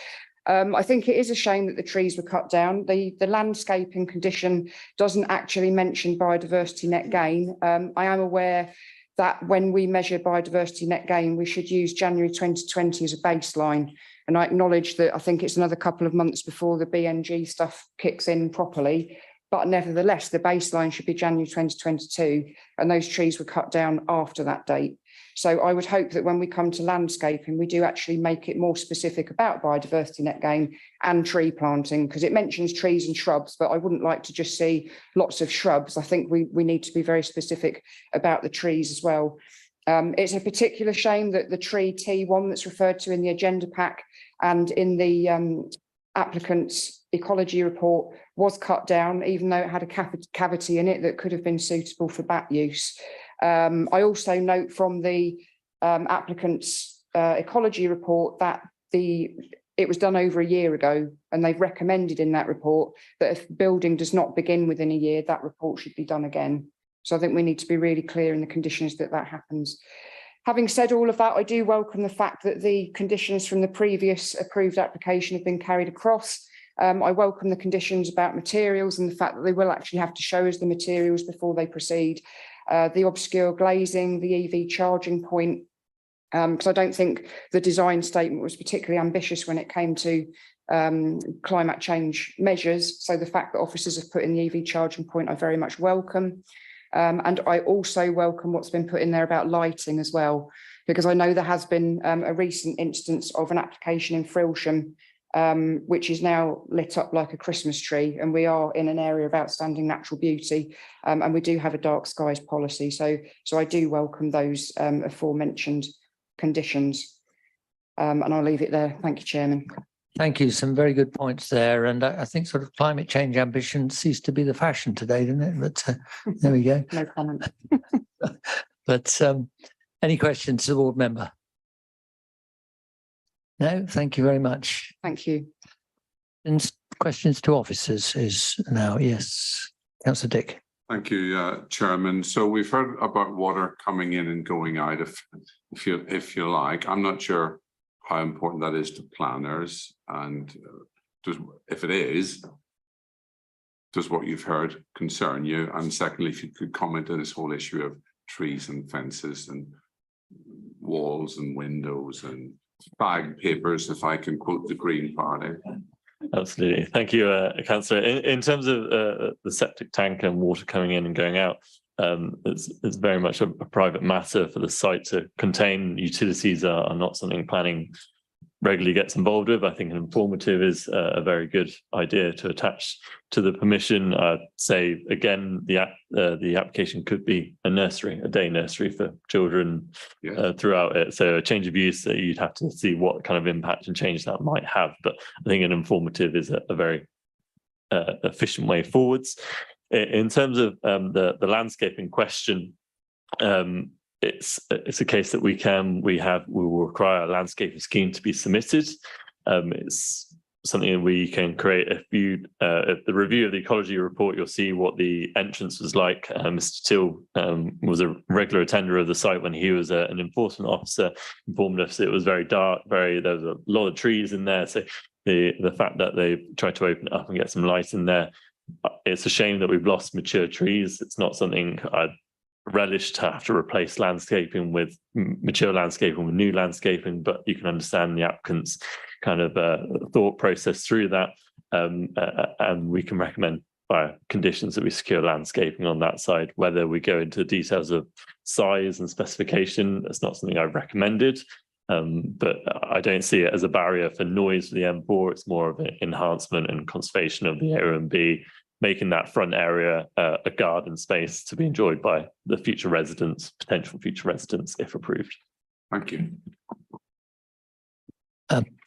I think it is a shame that the trees were cut down. The landscaping condition doesn't actually mention biodiversity net gain. I am aware that when we measure biodiversity net gain, we should use January 2020 as a baseline. And I acknowledge that I think it's another couple of months before the BNG stuff kicks in properly. But nevertheless, the baseline should be January 2022, and those trees were cut down after that date. So I would hope that when we come to landscaping, we do actually make it more specific about biodiversity net gain and tree planting, because it mentions trees and shrubs, but I wouldn't like to just see lots of shrubs. I think we need to be very specific about the trees as well. It's a particular shame that the tree T1 that's referred to in the agenda pack and in the applicant's ecology report was cut down, even though it had a cavity in it that could have been suitable for bat use. I also note from the applicant's ecology report that it was done over a year ago, and they've recommended in that report that if building does not begin within a year, that report should be done again. So I think we need to be really clear in the conditions that happens. Having said all of that, I do welcome the fact that the conditions from the previous approved application have been carried across. I welcome the conditions about materials and the fact that they will actually have to show us the materials before they proceed. The obscure glazing, the EV charging point, because I don't think the design statement was particularly ambitious when it came to climate change measures. So the fact that officers have put in the EV charging point, I very much welcome. And I also welcome what's been put in there about lighting as well, because I know there has been a recent instance of an application in Frilsham, which is now lit up like a Christmas tree, and we are in an area of outstanding natural beauty, and we do have a dark skies policy. So I do welcome those aforementioned conditions, and I'll leave it there. Thank you, Chairman. Thank you. Some very good points there. And I think sort of climate change ambition ceased to be the fashion today, didn't it? But there we go. No comment. But any questions to the board member? No, thank you very much. Thank you. And questions to officers is now, yes. Councillor Dick. Thank you, Chairman. So we've heard about water coming in and going out, if you like. I'm not sure how important that is to planners, and if it is, does what you've heard concern you? And secondly, if you could comment on this whole issue of trees and fences and walls and windows and bag papers, if I can quote the Green Party. Absolutely. Thank you, Councillor. In terms of the septic tank and water coming in and going out, it's very much a private matter for the site to contain. Utilities are not something planning regularly gets involved with. I think an informative is a very good idea to attach to the permission. Say again, the application could be a nursery, a day nursery for children throughout it. So a change of use that you'd have to see what kind of impact and change that might have. But I think an informative is a very efficient way forwards. In terms of the landscaping question, it's a case that we will require a landscaping scheme to be submitted. It's something that we can create. If the review of the ecology report, you'll see what the entrance was like. Mr. Till was a regular attender of the site when he was an enforcement officer, informed us it was very dark, there was a lot of trees in there. So the fact that they tried to open it up and get some light in there, it's a shame that we've lost mature trees. It's not something I'd relish to have to replace landscaping with mature landscaping with new landscaping, but you can understand the applicant's kind of thought process through that, and we can recommend by conditions that we secure landscaping on that side. Whether we go into details of size and specification, that's not something I've recommended, but I don't see it as a barrier for noise for the M4. It's more of an enhancement and conservation of the area, and B, making that front area a garden space to be enjoyed by the future residents, potential future residents, if approved. Thank you.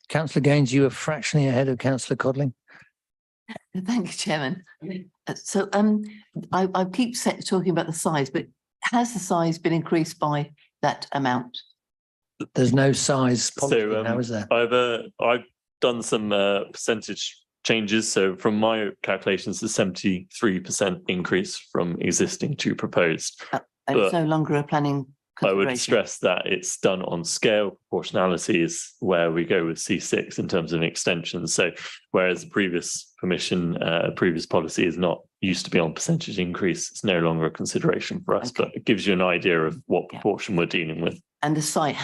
Councillor Gaines, you were fractionally ahead of Councillor Codling. Thank you, Chairman. So I keep talking about the size, but has the size been increased by that amount? There's no size policy So now, is there? I've done some percentage changes. So from my calculations, the 73% increase from existing to proposed. And it's no longer a planning I would stress that it's done on scale. Proportionality is where we go with C6 in terms of an extension. So whereas the previous permission, previous policy is not used to be on percentage increase, it's no longer a consideration for us, but it gives you an idea of what proportion we're dealing with. And the site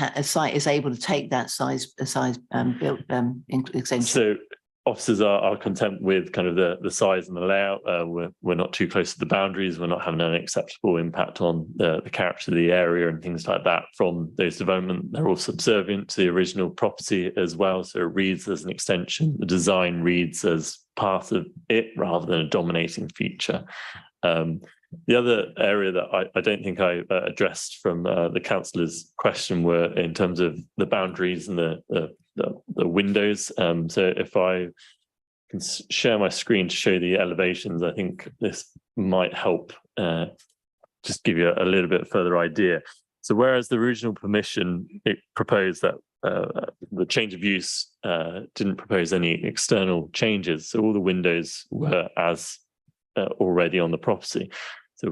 is able to take that size built extension. So officers are content with kind of the size and the layout. We're not too close to the boundaries. We're not having an acceptable impact on the character of the area and things like that from those developments. They're all subservient to the original property as well. So it reads as an extension. The design reads as part of it rather than a dominating feature. The other area that I don't think I addressed from the councillor's question were in terms of the boundaries and the windows. So if I can share my screen to show the elevations, I think this might help just give you a little bit further idea. So whereas the original permission, it proposed that the change of use didn't propose any external changes. So all the windows were as already on the property. So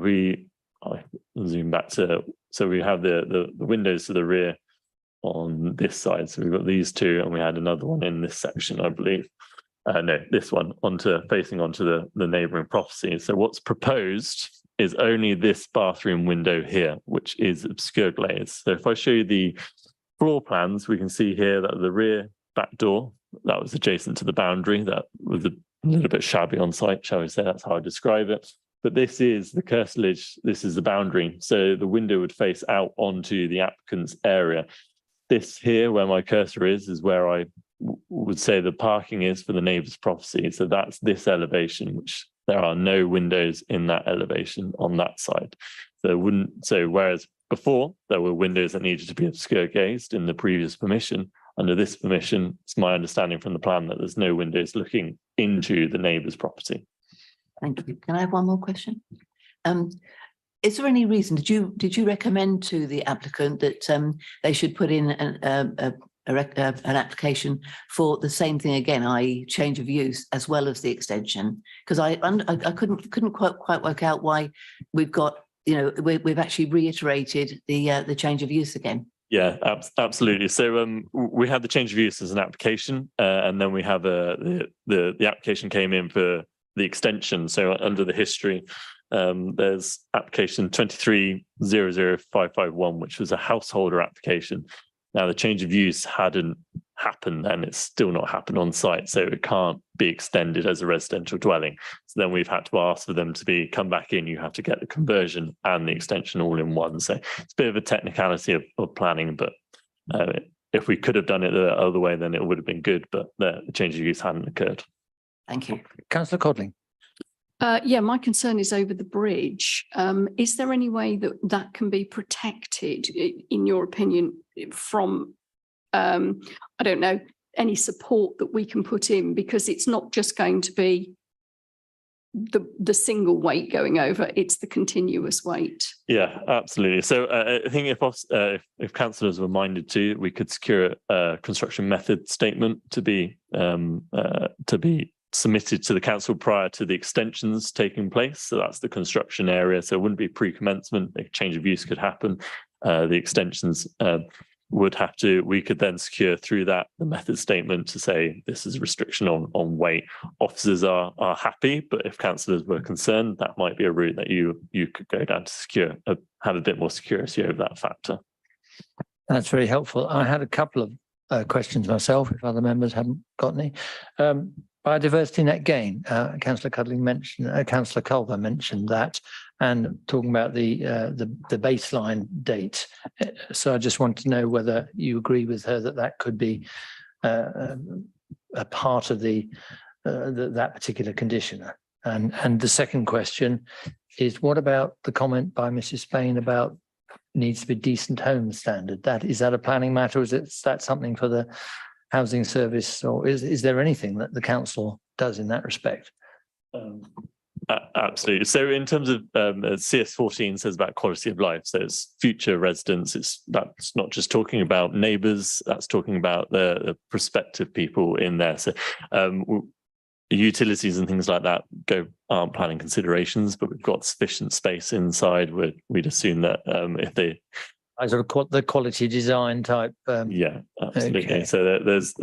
I zoom back to, so we have the windows to the rear on this side. So we've got these two, and we had another one in this section, I believe. No, this one facing onto the neighbouring property. So what's proposed is only this bathroom window here, which is obscure glaze. So if I show you the floor plans, we can see here that the rear back door, that was adjacent to the boundary, that was a little bit shabby on site, shall we say, that's how I describe it. But this is the curtilage, this is the boundary. So the window would face out onto the applicant's area. This here, where my cursor is where I would say the parking is for the neighbour's property. So that's this elevation, which there are no windows in that elevation on that side. So whereas before there were windows that needed to be obscure gazed in the previous permission, under this permission, it's my understanding from the plan that there's no windows looking into the neighbour's property. Thank you. Can I have one more question? Is there any reason, did you recommend to the applicant that they should put in an application for the same thing again, i.e. change of use as well as the extension? Because I couldn't quite work out why we've got, we've actually reiterated the change of use again. Yeah, absolutely. So we had the change of use as an application, and then we have the application came in for the extension. So under the history, there's application 23-00551, which was a householder application. Now the change of use hadn't happened then, it's still not happened on site, so it can't be extended as a residential dwelling. So then we've had to ask for them to come back in. You have to get the conversion and the extension all in one. So it's a bit of a technicality of planning, but if we could have done it the other way, then it would have been good, but the change of use hadn't occurred. Thank you. Councillor Codling. Yeah, my concern is over the bridge. Is there any way that can be protected, in your opinion, from, I don't know, any support that we can put in? Because it's not just going to be the single weight going over, it's the continuous weight. Yeah, absolutely. So I think if councillors were minded to, we could secure a construction method statement to be submitted to the council prior to the extensions taking place. So that's the construction area. So it wouldn't be pre-commencement. A change of use could happen. The extensions we could then secure through that the method statement to say this is a restriction on weight. Officers are happy, but if councillors were concerned, that might be a route that you could go down to have a bit more security over that factor. That's very helpful. I had a couple of questions myself, if other members haven't got any. Biodiversity net gain, Councillor Codling mentioned, Councillor Culver mentioned that, and talking about the baseline date. So I just want to know whether you agree with her that could be a part of that particular condition. And the second question is, what about the comment by Mrs. Spain about needs to be decent home standard? Is that a planning matter, or is that something for the housing service, or is there anything that the council does in that respect? Absolutely. So in terms of CS14 says about quality of life, so it's future residents. That's not just talking about neighbours, that's talking about the prospective people in there. So utilities and things like that aren't planning considerations, but we've got sufficient space inside. We'd assume that if they sort of the quality design type. Yeah, absolutely. Okay. So there's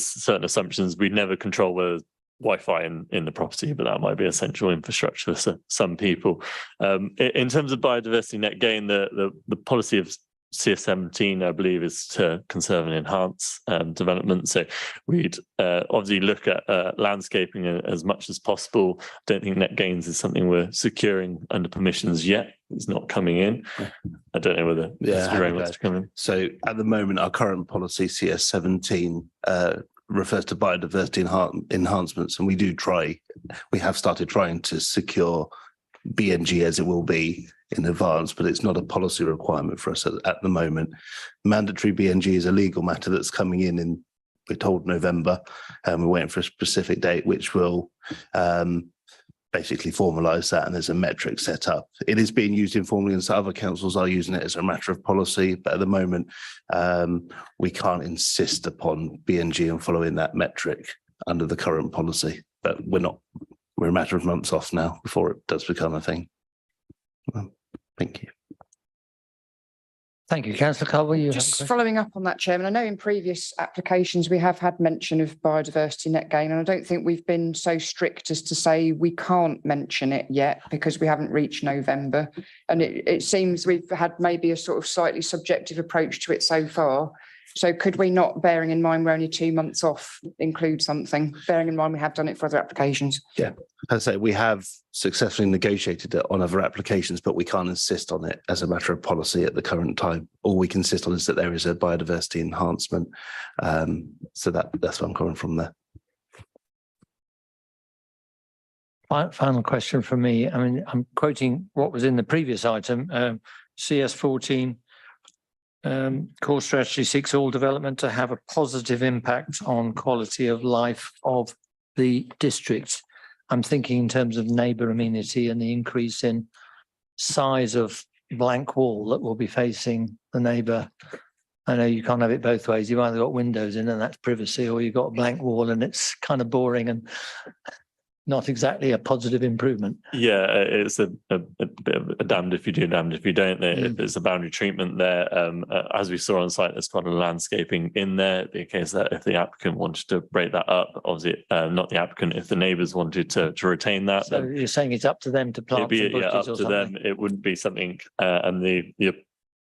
certain assumptions. We never control whether Wi-Fi in the property, but that might be essential infrastructure for some people. In terms of biodiversity net gain, the policy of CS17, I believe, is to conserve and enhance development. So we'd obviously look at landscaping as much as possible. Don't think net gains is something we're securing under permissions yet. It's not coming in. I don't know whether Mr. Ray wants to come in. So at the moment, our current policy, CS17, refers to biodiversity enhancements, and we have started trying to secure BNG as it will be in advance, but it's not a policy requirement for us at the moment. Mandatory BNG is a legal matter that's coming in we're told November, and we're waiting for a specific date, which will basically formalise that, and there's a metric set up. It is being used informally, and so other councils are using it as a matter of policy, but at the moment we can't insist upon BNG and following that metric under the current policy, but we're a matter of months off now before it does become a thing. Thank you. Thank you. Councillor Culver, just following up on that, Chairman, I know in previous applications we have had mention of biodiversity net gain, and I don't think we've been so strict as to say we can't mention it yet because we haven't reached November. And it seems we've had maybe a sort of slightly subjective approach to it so far. So could we not, bearing in mind we're only 2 months off, include something, bearing in mind we have done it for other applications? Yeah, as I say, we have successfully negotiated it on other applications, but we can't insist on it as a matter of policy at the current time. All we can insist on is that there is a biodiversity enhancement. So that's where I'm coming from there. Final question from me. I mean, I'm quoting what was in the previous item, CS14. Core strategy seeks all development to have a positive impact on quality of life of the district. I'm thinking in terms of neighbour amenity and the increase in size of blank wall that will be facing the neighbour. I know you can't have it both ways. You've either got windows in and that's privacy, or you've got a blank wall and it's kind of boring and not exactly a positive improvement. Yeah, it's a bit of a damned if you do, damned if you don't. There's a boundary treatment there. As we saw on site, there's quite a landscaping in there. The case that if the applicant wanted to break that up, obviously not the applicant, if the neighbours wanted to retain that. So you're saying it's up to them to plant some bushes up or to them. something? It wouldn't be something, and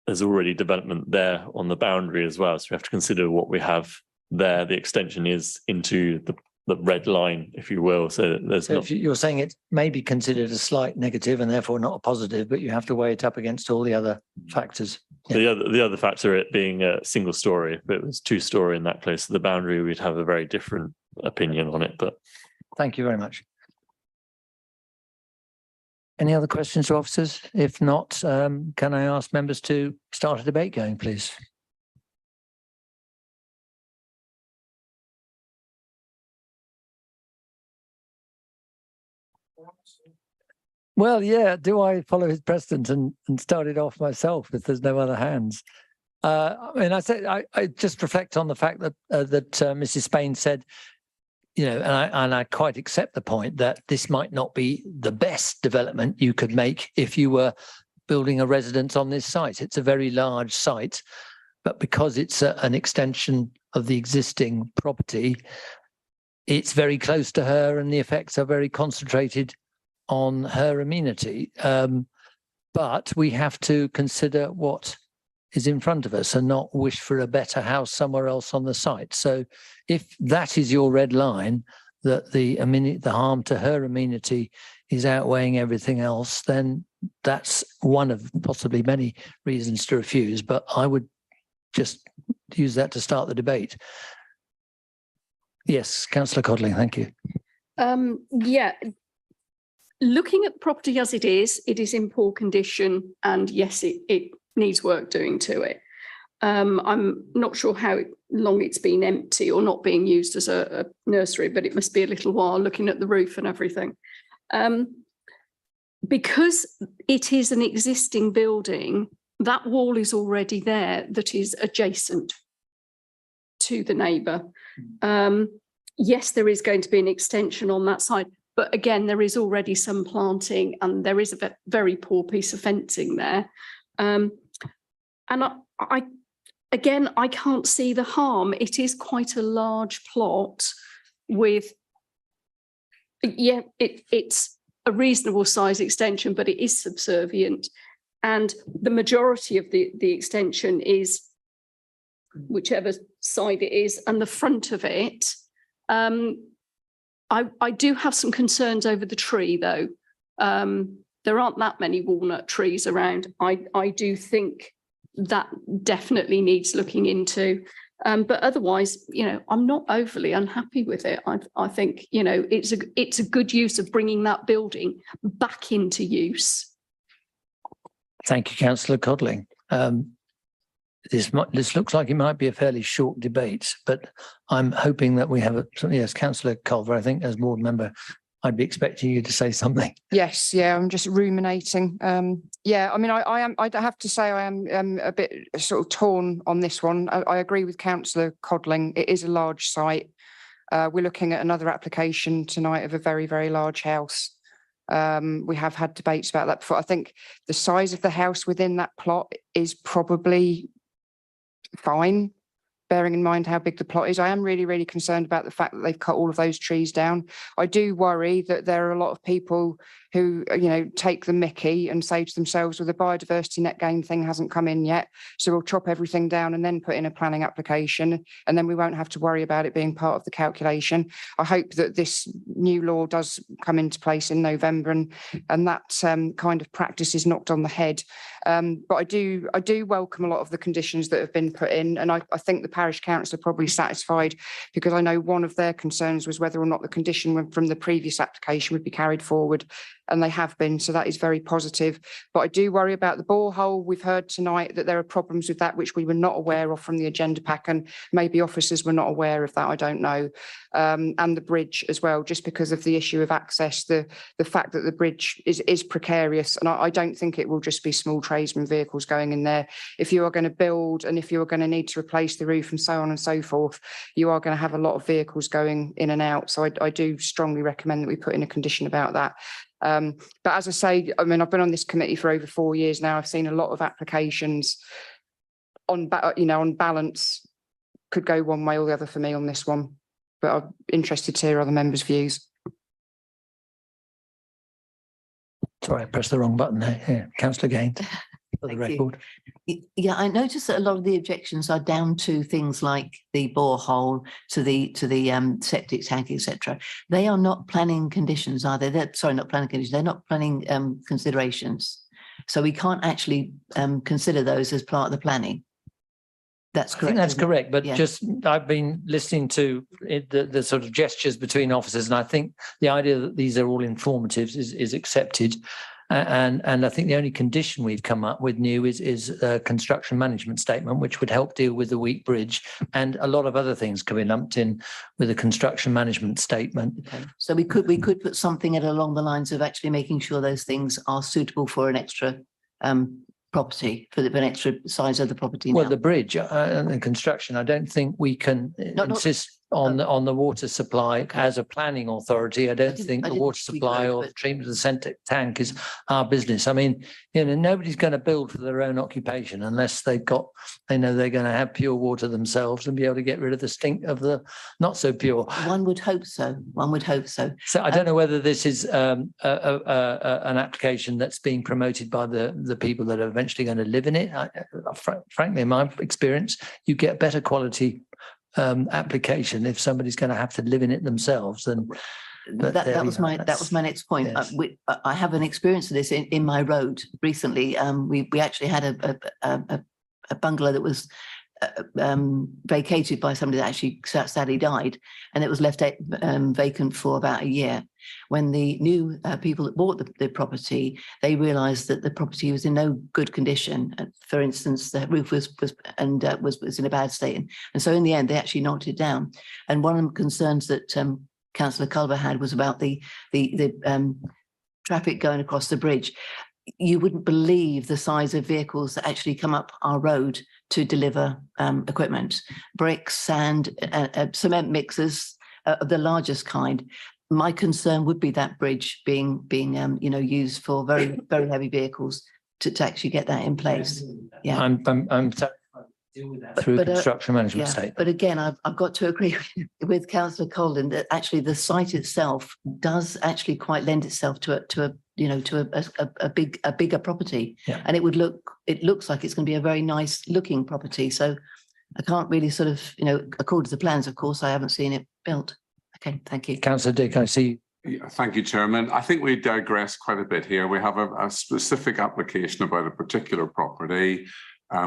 there's already development there on the boundary as well. So we have to consider what we have there. The extension is into the red line, if you will. So there's So if you're saying it may be considered a slight negative and therefore not a positive, but you have to weigh it up against all the other factors. Yeah. The other factor, it being a single story. If it was 2-story in that close to the boundary, we'd have a very different opinion on it. But thank you very much. Any other questions to officers? If not, can I ask members to start a debate going, please? Well, yeah, do I follow his precedent and start it off myself if there's no other hands? I mean, I just reflect on the fact that Mrs. Spain said, you know, and I quite accept the point that this might not be the best development you could make if you were building a residence on this site. It's a very large site, but because it's an extension of the existing property, it's very close to her and the effects are very concentrated on her amenity. But we have to consider what is in front of us and not wish for a better house somewhere else on the site. So if that is your red line, that the harm to her amenity is outweighing everything else, then that's one of possibly many reasons to refuse. But I would just use that to start the debate. Yes, Councillor Codling, thank you. Yeah. Looking at the property as it is in poor condition, and yes, it needs work doing to it. I'm not sure how long it's been empty or not being used as a nursery, but it must be a little while looking at the roof and everything. Because it is an existing building, that wall is already there that is adjacent to the neighbour. Yes, there is going to be an extension on that side, but again, there is already some planting and there is a very poor piece of fencing there. And I can't see the harm. It is quite a large plot with, yeah, it's a reasonable size extension, but it is subservient. And the majority of the extension is whichever side it is, and the front of it. I do have some concerns over the tree, though. There aren't that many walnut trees around. I do think that definitely needs looking into. But otherwise, you know, I'm not overly unhappy with it. I think, you know, it's a good use of bringing that building back into use. Thank you, Councillor Codling. This looks like it might be a fairly short debate, but I'm hoping that we have yes, Councillor Culver, I think as board member, I'd be expecting you to say something. Yes, yeah, I'm just ruminating. Yeah, I mean, I have to say I am a bit sort of torn on this one. I agree with Councillor Codling. It is a large site. We're looking at another application tonight of a very, very large house. We have had debates about that before. I think the size of the house within that plot is probably fine, bearing in mind how big the plot is. I am really, really concerned about the fact that they've cut all of those trees down. I do worry that there are a lot of people who, you know, take the mickey and say to themselves, well, the biodiversity net gain thing hasn't come in yet, so we'll chop everything down and then put in a planning application, and then we won't have to worry about it being part of the calculation. I hope that this new law does come into place in November and that kind of practice is knocked on the head. But I do welcome a lot of the conditions that have been put in, and I think the parish council are probably satisfied, because I know one of their concerns was whether or not the condition from the previous application would be carried forward. and they have been, so that is very positive. But I do worry about the borehole. We've heard tonight that there are problems with that which we were not aware of from the agenda pack, and maybe officers were not aware of that, I don't know. And the bridge as well, just because of the issue of access, the fact that the bridge is precarious, and I don't think it will just be small tradesman vehicles going in there. If you are going to build and if you are going to need to replace the roof and so on and so forth, you are going to have a lot of vehicles going in and out. So I do strongly recommend that we put in a condition about that. But as I say, I mean, I've been on this committee for over 4 years now. I've seen a lot of applications on balance, could go one way or the other for me on this one. But I'm interested to hear other members' views. Sorry, I pressed the wrong button there. Yeah, Councillor Gaines, for the record. Yeah, I noticed that a lot of the objections are down to things like the borehole, to the septic tank, etc. They are not planning conditions, are they? Sorry, not planning conditions. They're not planning considerations. So we can't actually consider those as part of the planning. That's correct. I think that's correct, but just I've been listening to the sort of gestures between officers, and I think the idea that these are all informatives is accepted. And I think the only condition we've come up with new is a construction management statement, which would help deal with the weak bridge, and a lot of other things can be lumped in with a construction management statement. Okay. So we could put something along the lines of actually making sure those things are suitable for an extra property, for an extra size of the property. Well, the bridge and the construction, I don't think we can insist on the water supply as a planning authority. I don't think the water supply or the treatment of the septic tank is our business. I mean, nobody's going to build for their own occupation unless they know they're going to have pure water themselves and be able to get rid of the stink of the not so pure. One would hope so. One would hope so. So I don't know whether this is an application that's being promoted by the people that are eventually going to live in it. Frankly, in my experience, you get better quality application if somebody's going to have to live in it themselves. Then that was my next point. Yes. I have an experience of this in my road recently. We actually had a bungalow that was vacated by somebody that actually sadly died, and it was left vacant for about a year. When the new people that bought the property, they realised that the property was in no good condition. For instance, the roof was in a bad state, and so in the end they actually knocked it down. And one of the concerns that Councillor Culver had was about the traffic going across the bridge. You wouldn't believe the size of vehicles that actually come up our road to deliver equipment, bricks, sand, cement mixers of the largest kind. My concern would be that bridge being used for very, very heavy vehicles to actually get that in place. Yeah, I'm deal with that through construction management statement. But again, I've got to agree with Councillor Colin that actually the site itself does actually quite lend itself to a bigger property, and it looks like it's going to be a very nice looking property. So I can't really sort of according to the plans, of course, I haven't seen it built. Okay, thank you. Councillor Dick, I see. Yeah, thank you, Chairman. I think we digress quite a bit here. We have a specific application about a particular property.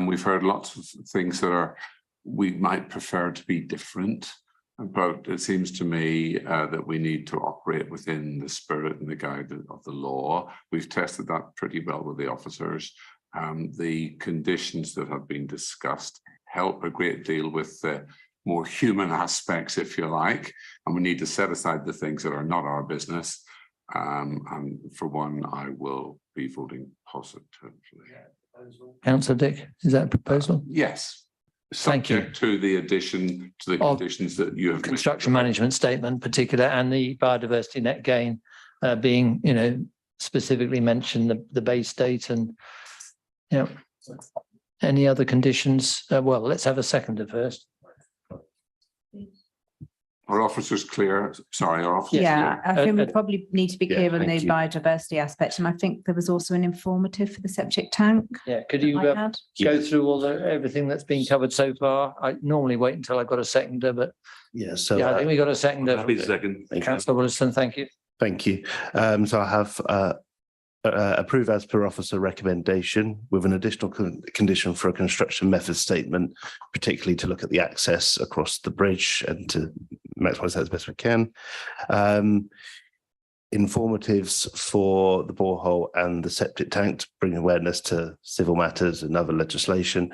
We've heard lots of things that we might prefer to be different, but it seems to me that we need to operate within the spirit and the guide of the law. We've tested that pretty well with the officers. The conditions that have been discussed help a great deal with the more human aspects, if you like, and we need to set aside the things that are not our business. And for one, I will be voting positively. Councillor Dick, is that a proposal? Yes. Thank you. Subject to the addition to the conditions that you have. Construction management statement in particular, and the biodiversity net gain being, specifically mentioned the base date and, any other conditions. Well, let's have a seconder first. Our officers clear? Sorry, our officers. Yeah, I think we probably need to be clear on the thank you. biodiversity aspect, and I think there was also an informative for the septic tank. Yeah, could you go through everything that's been covered so far? I normally wait until I've got a seconder, but I think we got a seconder. Happy to second. Councillor Williston, thank you. Thank you. So I have approve as per officer recommendation with an additional condition for a construction method statement, particularly to look at the access across the bridge and to maximise that as best we can. informatives for the borehole and the septic tank to bring awareness to civil matters and other legislation.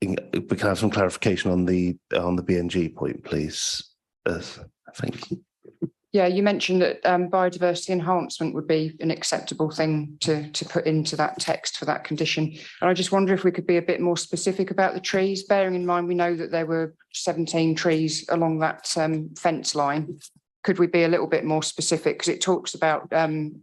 We can have some clarification on the BNG point, please. Thank you. Yeah, you mentioned that biodiversity enhancement would be an acceptable thing to put into that text for that condition. And I just wonder if we could be a bit more specific about the trees, bearing in mind we know that there were 17 trees along that fence line. Could we be a little bit more specific? Because it talks about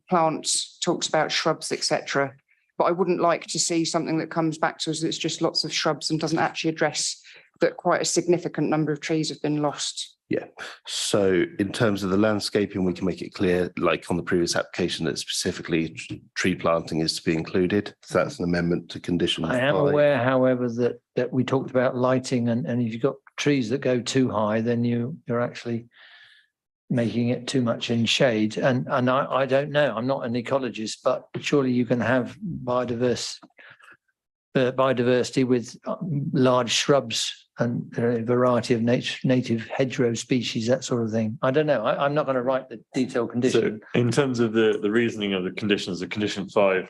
plants, talks about shrubs, etc. But I wouldn't like to see something that comes back to us that's just lots of shrubs and doesn't actually address that quite a significant number of trees have been lost. Yeah, so in terms of the landscaping, we can make it clear, like on the previous application, that specifically tree planting is to be included. So that's an amendment to condition. I am aware, however, that we talked about lighting, and if you've got trees that go too high, then you're actually making it too much in shade. And I don't know, I'm not an ecologist, but surely you can have biodiversity with large shrubs and a variety of native hedgerow species, that sort of thing. I don't know. I'm not going to write the detailed condition. So in terms of the reasoning of the conditions, of condition 5,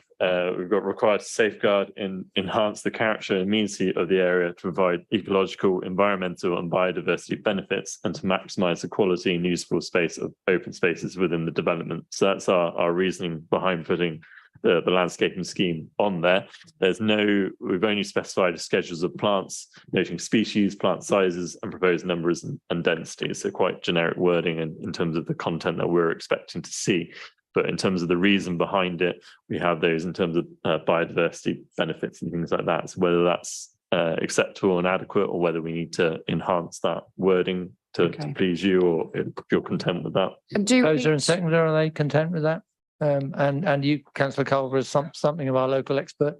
we've got required to safeguard and enhance the character and amenity of the area to provide ecological, environmental and biodiversity benefits and to maximise the quality and useful space of open spaces within the development. So that's our reasoning behind putting the landscaping scheme on there. We've only specified schedules of plants, noting species, plant sizes, and proposed numbers and densities. So quite generic wording in terms of the content that we're expecting to see. But in terms of the reason behind it, we have those in terms of biodiversity benefits and things like that. So whether that's acceptable and adequate, or whether we need to enhance that wording to please you, or if you're content with that. Proposer and seconder, are they content with that? And you, Councillor Culver, is something of our local expert.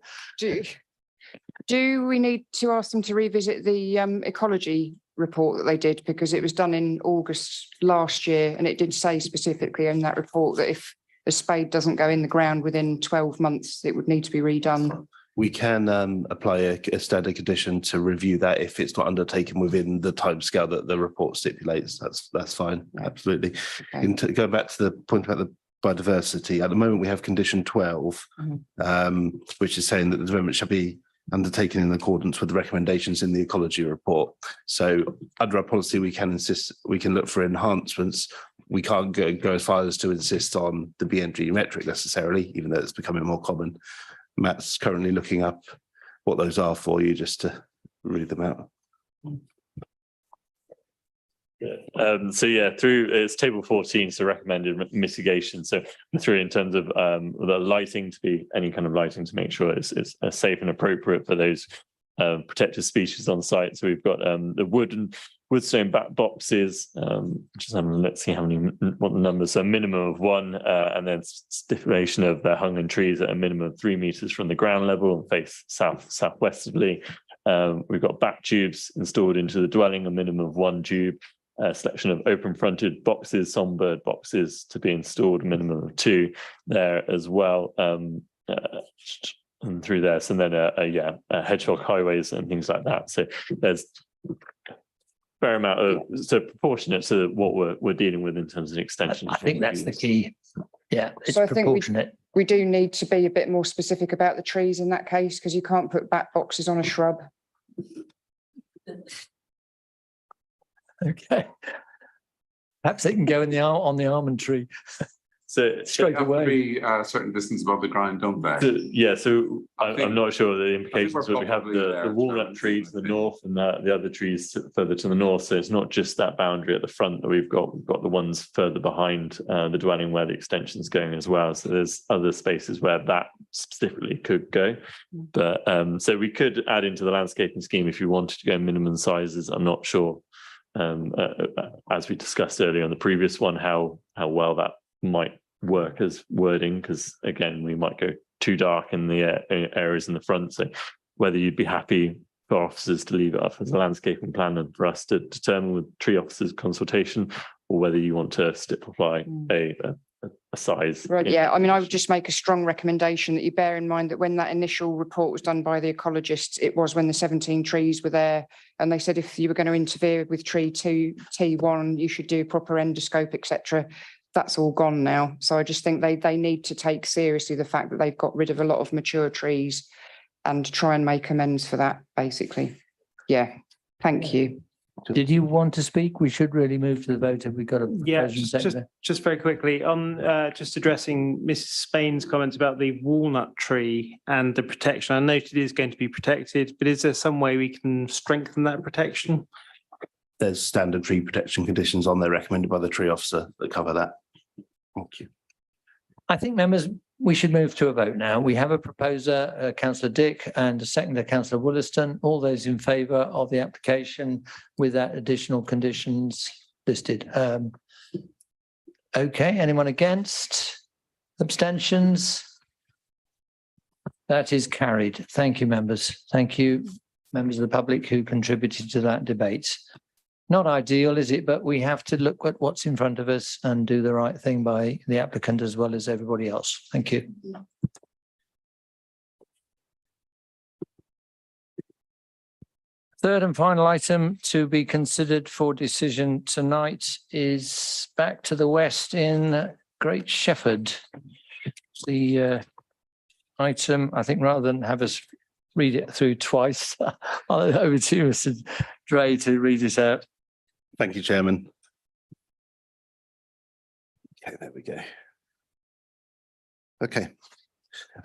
Do we need to ask them to revisit the ecology report that they did, because it was done in August last year, and it did say specifically in that report that if a spade doesn't go in the ground within 12 months, it would need to be redone. We can apply a standard condition to review that if it's not undertaken within the timescale that the report stipulates. That's fine, absolutely. Okay. Going back to the point about the biodiversity, at the moment we have condition 12, which is saying that the development shall be undertaken in accordance with the recommendations in the ecology report. So under our policy, we can look for enhancements. We can't go as far as to insist on the BNG metric necessarily, even though it's becoming more common. Matt's currently looking up what those are for you, just to read them out. So yeah, through it's table 14, so recommended mitigation. So through in terms of the lighting, to be any kind of lighting to make sure it's safe and appropriate for those protected species on site. So we've got the woodstone back boxes. Let's see what the numbers. So minimum of 1, and then stipulation of they're hung in trees at a minimum of 3 meters from the ground level and face southwesterly. We've got back tubes installed into the dwelling, a minimum of 1 tube. Selection of open-fronted boxes, songbird boxes to be installed, a minimum of 2 there as well, and through there. So then, hedgehog highways and things like that. So there's a fair amount of proportionate to what we're dealing with in terms of extension. I think that's the key. Yeah, it's so proportionate. We do need to be a bit more specific about the trees in that case, because you can't put back boxes on a shrub. Okay. Perhaps they can go on the almond tree. So straight away. Be a certain distance above the ground, don't they? So I'm not sure the implications, but we have the walnut tree to the north and the other trees further to the north. So it's not just that boundary at the front that we've got the ones further behind the dwelling where the extension's going as well. So there's other spaces where that specifically could go. But so we could add into the landscaping scheme if you wanted to go minimum sizes. I'm not sure. As we discussed earlier on the previous one, how well that might work as wording, because again, we might go too dark in the areas in the front. So whether you'd be happy for officers to leave it up as a landscaping plan and for us to determine with tree officers consultation, or whether you want to stipulate a size. Right, yeah, I mean, I would just make a strong recommendation that you bear in mind that when that initial report was done by the ecologists, it was when the 17 trees were there, and they said if you were going to interfere with tree 2, T1, you should do a proper endoscope, etc. that's all gone now. So I just think they need to take seriously the fact that they've got rid of a lot of mature trees and try and make amends for that, basically. Yeah, thank you. Did you want to speak? We should really move to the vote. Have we got a Yeah, proposal second? just very quickly on just addressing Mrs. Spain's comments about the walnut tree and the protection. I noted it is going to be protected, but is there some way we can strengthen that protection? There's standard tree protection conditions on there recommended by the tree officer that cover that. Thank you. I think, members, we should move to a vote now. We have a proposer, councillor Dick, and a seconder, councillor Wollaston. All those in favour of the application with that additional conditions listed. Okay, anyone against? Abstentions? That is carried. Thank you, members. Thank you, members of the public who contributed to that debate. Not ideal, is it? But we have to look at what's in front of us and do the right thing by the applicant as well as everybody else. Thank you. Third and final item to be considered for decision tonight is back to the west in Great Shefford. The item, I think, rather than have us read it through twice, I'll over to you, Mr. Dre, to read it out. Thank you, Chairman. Okay, there we go. Okay.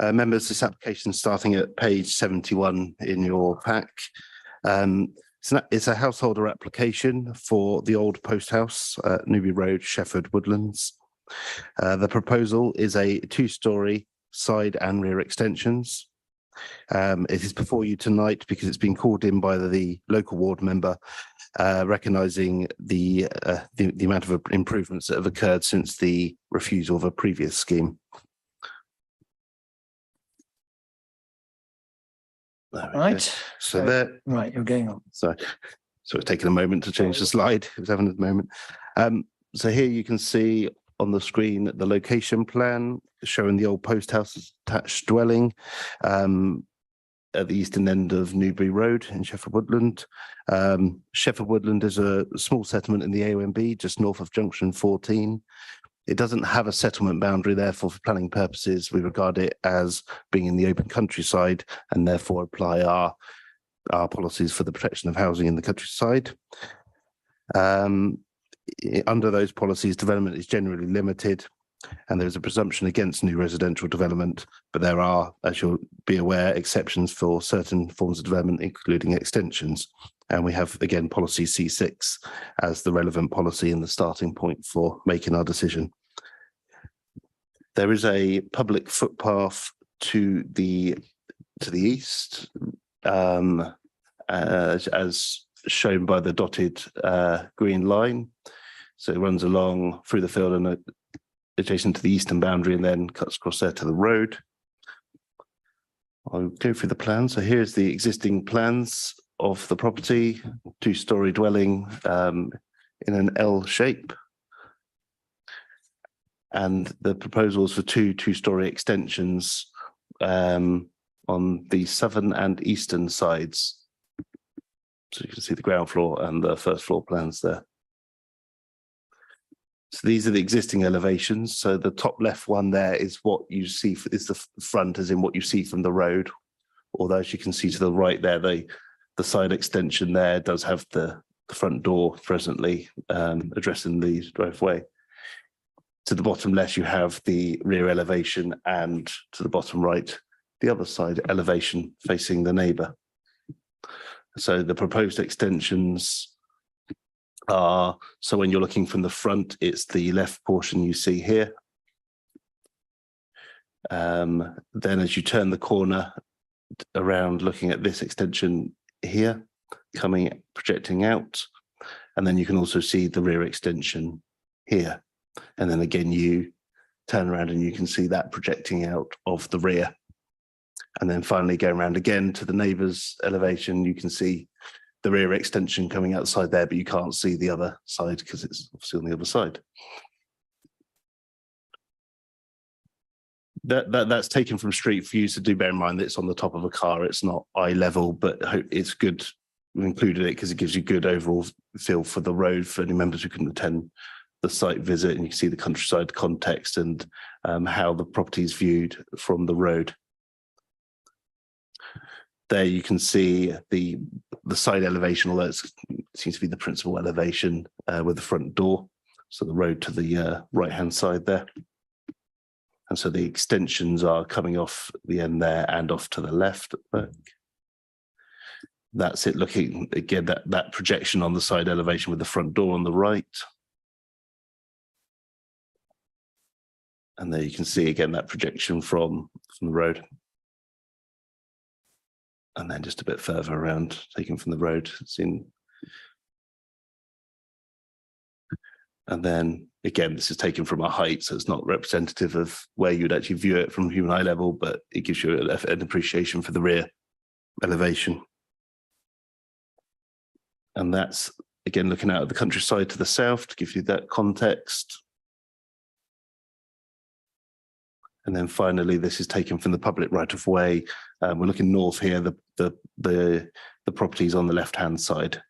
Members, this application starting at page 71 in your pack. It's a householder application for the old post house at Newby Road, Shefford Woodlands. The proposal is a 2-storey side and rear extensions. It is before you tonight because it's been called in by the local ward member, recognising the amount of improvements that have occurred since the refusal of a previous scheme. Right. So there. Right, you're going on. So it's taken a moment to change the slide. It was having a moment. So here you can see on the screen the location plan showing the old post house attached dwelling at the eastern end of Newbury Road in Shefford Woodland. Shefford Woodland is a small settlement in the AONB just north of junction 14. It doesn't have a settlement boundary, therefore for planning purposes we regard it as being in the open countryside and therefore apply our policies for the protection of housing in the countryside. Under those policies, development is generally limited and there's a presumption against new residential development, but there are, as you'll be aware, exceptions for certain forms of development, including extensions. And we have, again, policy C6 as the relevant policy and the starting point for making our decision. There is a public footpath to the east, as shown by the dotted green line. So it runs along through the field and adjacent to the eastern boundary and then cuts across there to the road. I'll go through the plan. So here's the existing plans of the property, 2-storey dwelling in an L shape. And the proposals for 2-storey extensions on the southern and eastern sides. So you can see the ground floor and the first floor plans there. So these are the existing elevations. So the top left one there is what you see is the front, as in what you see from the road. Although as you can see to the right there, the side extension there does have the front door presently addressing the driveway. To the bottom left, you have the rear elevation, and to the bottom right, the other side elevation facing the neighbour. So the proposed extensions are, so when you're looking from the front, it's the left portion you see here. Then as you turn the corner around looking at this extension here, projecting out, and then you can also see the rear extension here. And then again, you turn around and you can see that projecting out of the rear. And then finally going around again to the neighbour's elevation, you can see the rear extension coming outside there, but you can't see the other side because it's obviously on the other side. That's taken from street view, so do bear in mind that it's on the top of a car. It's not eye level, but it's good. We included it because it gives you good overall feel for the road for any members who couldn't attend site visit, and you can see the countryside context and how the property is viewed from the road. There you can see the side elevation, although it seems to be the principal elevation with the front door. So the road to the right-hand side there. And so the extensions are coming off the end there and off to the left. That's it, looking again, that projection on the side elevation with the front door on the right. And there you can see again that projection from the road. And then just a bit further around, taken from the road, it's in. And then again, this is taken from a height, so it's not representative of where you'd actually view it from human eye level, but it gives you an appreciation for the rear elevation. And that's, again, looking out at the countryside to the south to give you that context. And then finally, this is taken from the public right of way. We're looking north here, the properties on the left-hand side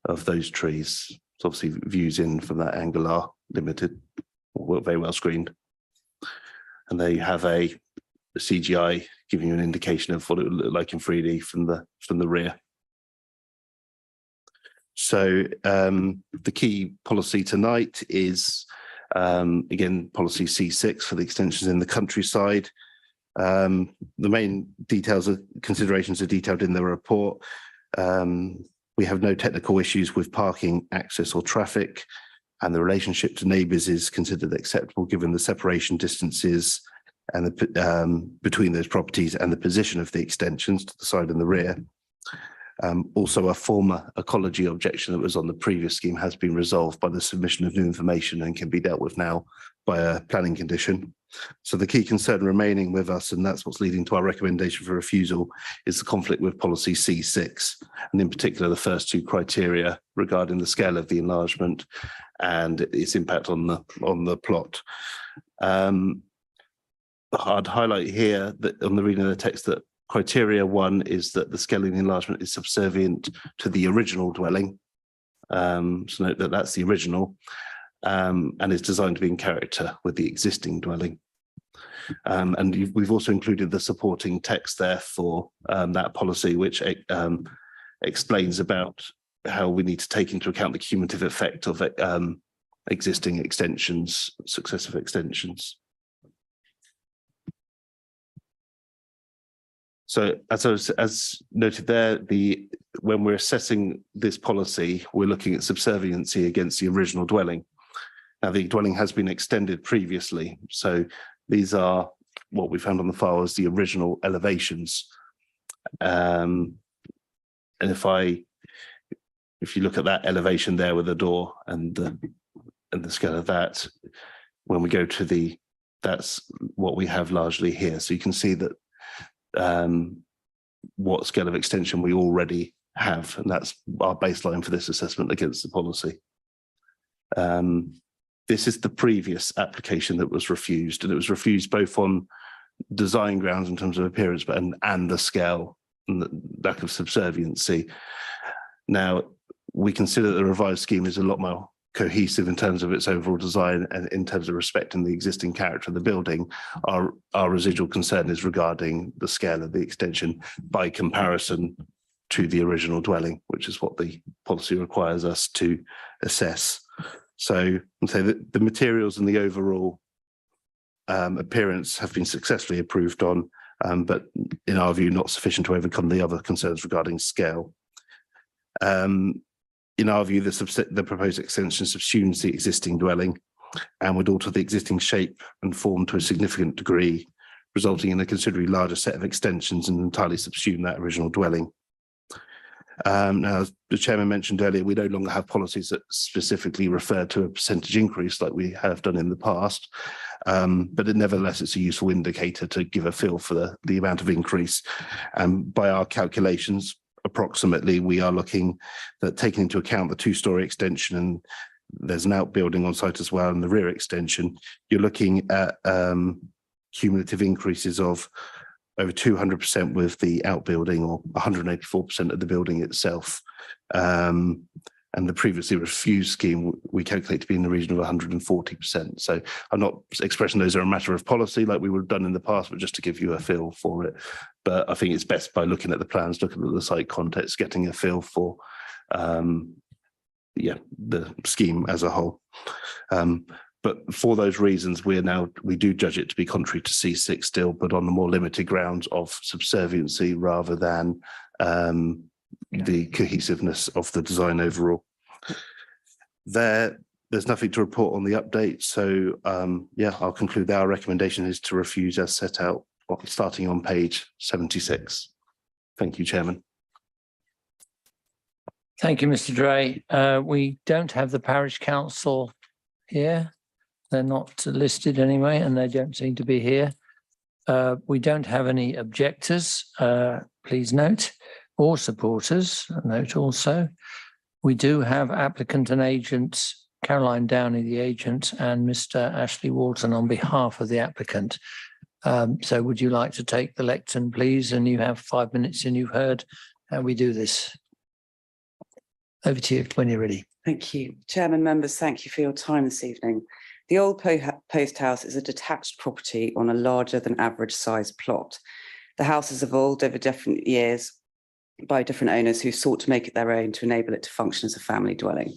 of those trees. So obviously views in from that angle are limited, or very well screened. And there you have a CGI giving you an indication of what it would look like in 3D from the rear. So the key policy tonight is, again, policy C6 for the extensions in the countryside. The main details of considerations are detailed in the report. We have no technical issues with parking, access or traffic, and the relationship to neighbours is considered acceptable given the separation distances and the, between those properties and the position of the extensions to the side and the rear. Also, a former ecology objection that was on the previous scheme has been resolved by the submission of new information and can be dealt with now by a planning condition. So the key concern remaining with us, and that's what's leading to our recommendation for refusal, is the conflict with policy C6, and in particular the first two criteria regarding the scale of the enlargement and its impact on the plot. I'd highlight here that on the reading of the text that criteria 1 is that the scale of the enlargement is subservient to the original dwelling. So note that that's the original, and is designed to be in character with the existing dwelling. And we've also included the supporting text there for that policy, which explains about how we need to take into account the cumulative effect of existing extensions, successive extensions. So as noted there, when we're assessing this policy, we're looking at subserviency against the original dwelling. Now, the dwelling has been extended previously, so these are what we found on the file as the original elevations. And if you look at that elevation there with the door and the scale of that, when we go to that's what we have largely here. So you can see that what scale of extension we already have, and that's our baseline for this assessment against the policy. This is the previous application that was refused, and it was refused both on design grounds in terms of appearance, but and the scale and the lack of subserviency. Now, we consider that the revised scheme is a lot more cohesive in terms of its overall design and in terms of respecting the existing character of the building. Our residual concern is regarding the scale of the extension by comparison to the original dwelling, which is what the policy requires us to assess. So I'd say that the materials and the overall appearance have been successfully approved on, but in our view, not sufficient to overcome the other concerns regarding scale. In our view, the proposed extension subsumes the existing dwelling and would alter the existing shape and form to a significant degree, resulting in a considerably larger set of extensions and entirely subsume that original dwelling. Now, as the chairman mentioned earlier, we no longer have policies that specifically refer to a percentage increase like we have done in the past, but nevertheless, it's a useful indicator to give a feel for the amount of increase. And by our calculations, approximately, we are looking at taking into account the two-storey extension, and there's an outbuilding on site as well, and the rear extension, you're looking at cumulative increases of over 200% with the outbuilding, or 184% of the building itself. And the previously refused scheme, we calculate to be in the region of 140%. So I'm not expressing those are a matter of policy like we would have done in the past, but just to give you a feel for it. But I think it's best by looking at the plans, looking at the site context, getting a feel for the scheme as a whole. But for those reasons, we do judge it to be contrary to C6 still, but on the more limited grounds of subserviency rather than the cohesiveness of the design overall. There's nothing to report on the update. So I'll conclude that our recommendation is to refuse as set out, starting on page 76. Thank you, Chairman. Thank you, Mr. Dray. We don't have the parish council here. They're not listed anyway, and they don't seem to be here. We don't have any objectors, please note, or supporters, note also. We do have applicant and agent, Caroline Downey, the agent, and Mr. Ashley Walton on behalf of the applicant. So would you like to take the lectern, please? And you have 5 minutes and you've heard how we do this. Over to you when you're ready. Thank you. Chairman, members, thank you for your time this evening. The old post house is a detached property on a larger than average size plot. The house has evolved over different years by different owners who sought to make it their own to enable it to function as a family dwelling.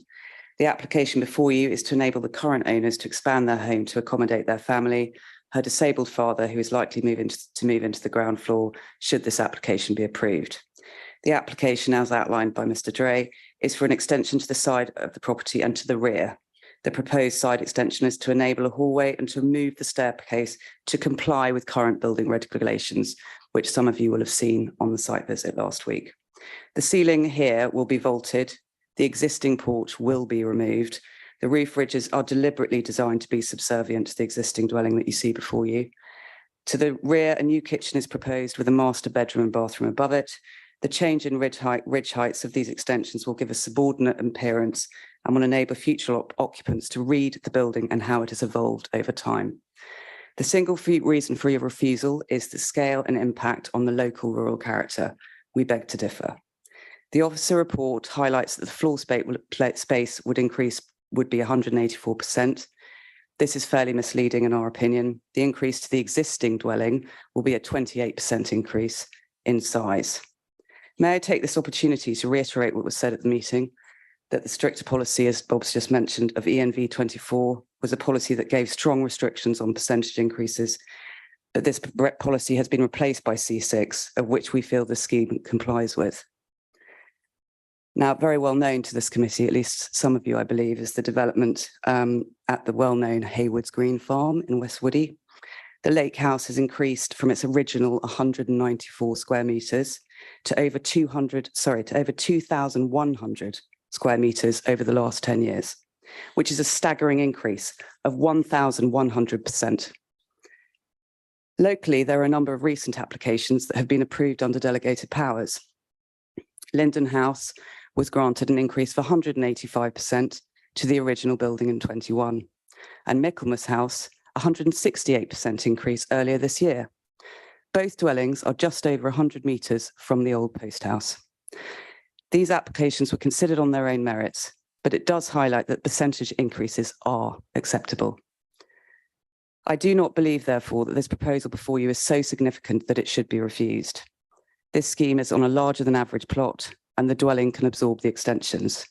The application before you is to enable the current owners to expand their home to accommodate their family, her disabled father, who is likely to move into the ground floor should this application be approved. The application, as outlined by Mr. Dray, is for an extension to the side of the property and to the rear. The proposed side extension is to enable a hallway and to remove the staircase to comply with current building regulations, which some of you will have seen on the site visit last week. The ceiling here will be vaulted. The existing porch will be removed. The roof ridges are deliberately designed to be subservient to the existing dwelling that you see before you. To the rear, a new kitchen is proposed with a master bedroom and bathroom above it. The change in ridge heights of these extensions will give a subordinate appearance and will enable future occupants to read the building and how it has evolved over time. The single reason for your refusal is the scale and impact on the local rural character. We beg to differ. The officer report highlights that the floor space would be 184%. This is fairly misleading in our opinion. The increase to the existing dwelling will be a 28% increase in size. May I take this opportunity to reiterate what was said at the meeting, that the stricter policy, as Bob's just mentioned, of ENV 24 was a policy that gave strong restrictions on percentage increases, but this policy has been replaced by C6, of which we feel the scheme complies with. Now, very well known to this committee, at least some of you, I believe, is the development at the well-known Hayward's Green Farm in West Woody. The lake house has increased from its original 194 square metres to over 2,100 square metres over the last 10 years, which is a staggering increase of 1,100%. Locally, there are a number of recent applications that have been approved under delegated powers. Linden House was granted an increase of 185% to the original building in 21, and Michaelmas House, 168% increase earlier this year. Both dwellings are just over 100 metres from the old post house. These applications were considered on their own merits, but it does highlight that percentage increases are acceptable. I do not believe, therefore, that this proposal before you is so significant that it should be refused. This scheme is on a larger than average plot, and the dwelling can absorb the extensions.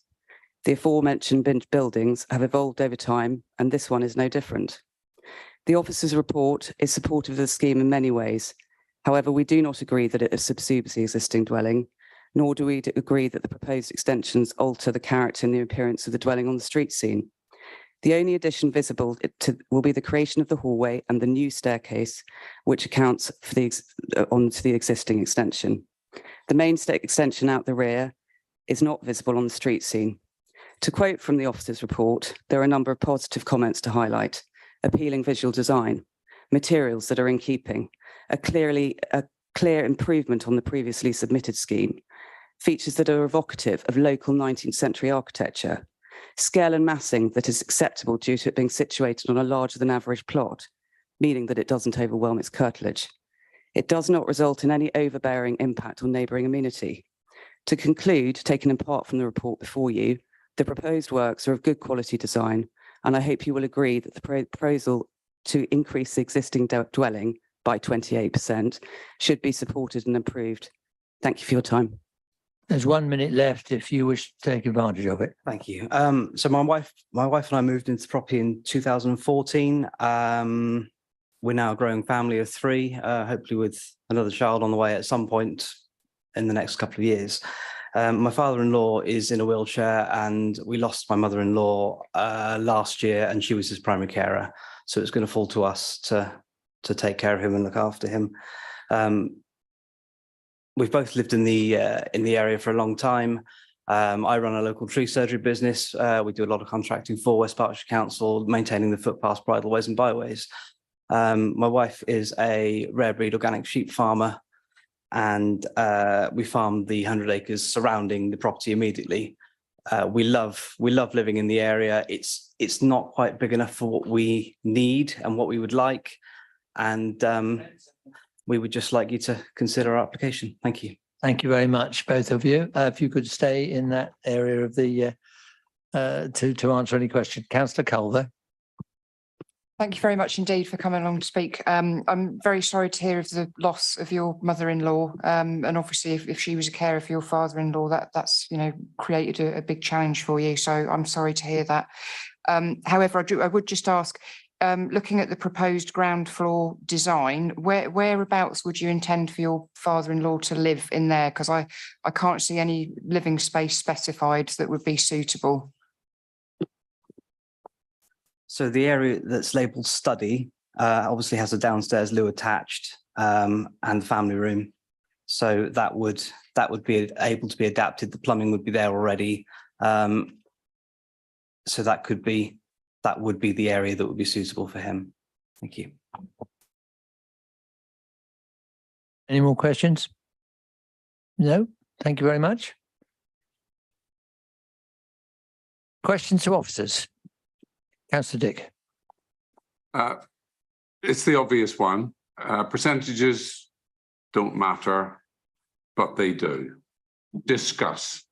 The aforementioned buildings have evolved over time, and this one is no different. The officer's report is supportive of the scheme in many ways. However, we do not agree that it subsumes the existing dwelling, nor do we agree that the proposed extensions alter the character and the appearance of the dwelling on the street scene. The only addition visible will be the creation of the hallway and the new staircase, which accounts for onto the existing extension. The main extension out the rear is not visible on the street scene. To quote from the officer's report, there are a number of positive comments to highlight: appealing visual design, materials that are in keeping, a clear improvement on the previously submitted scheme, features that are evocative of local 19th century architecture, scale and massing that is acceptable due to it being situated on a larger than average plot, meaning that it doesn't overwhelm its curtilage. It does not result in any overbearing impact on neighbouring amenity. To conclude, taken apart from the report before you, The proposed works are of good quality design, and I hope you will agree that the proposal to increase the existing dwelling by 28% should be supported and approved. Thank you for your time. There's 1 minute left if you wish to take advantage of it. Thank you. So my wife and I moved into the property in 2014. We're now a growing family of 3, hopefully with another child on the way at some point in the next couple of years. My father-in-law is in a wheelchair, and we lost my mother-in-law last year, and she was his primary carer. So it's going to fall to us to take care of him and look after him. We've both lived in the area for a long time. I run a local tree surgery business. We do a lot of contracting for West Berkshire Council, maintaining the footpaths, bridleways and byways. My wife is a rare breed organic sheep farmer, and we farm the 100 acres surrounding the property immediately. We love living in the area. It's not quite big enough for what we need and what we would like. And we would just like you to consider our application. Thank you. Thank you very much, both of you. If you could stay in that area of the to answer any question. Councillor Culver. Thank you very much indeed for coming along to speak. I'm very sorry to hear of the loss of your mother-in-law. And obviously if she was a carer for your father-in-law, that's created a big challenge for you. So I'm sorry to hear that. However, I would just ask, looking at the proposed ground floor design, whereabouts would you intend for your father-in-law to live in there? Because I can't see any living space specified that would be suitable. So the area that's labelled study obviously has a downstairs loo attached and family room. So that would be able to be adapted. The plumbing would be there already. So that would be the area that would be suitable for him. Thank you. Any more questions? No? Thank you very much. Questions to officers? Councillor Dick. It's the obvious one. Percentages don't matter, but they do. Discuss.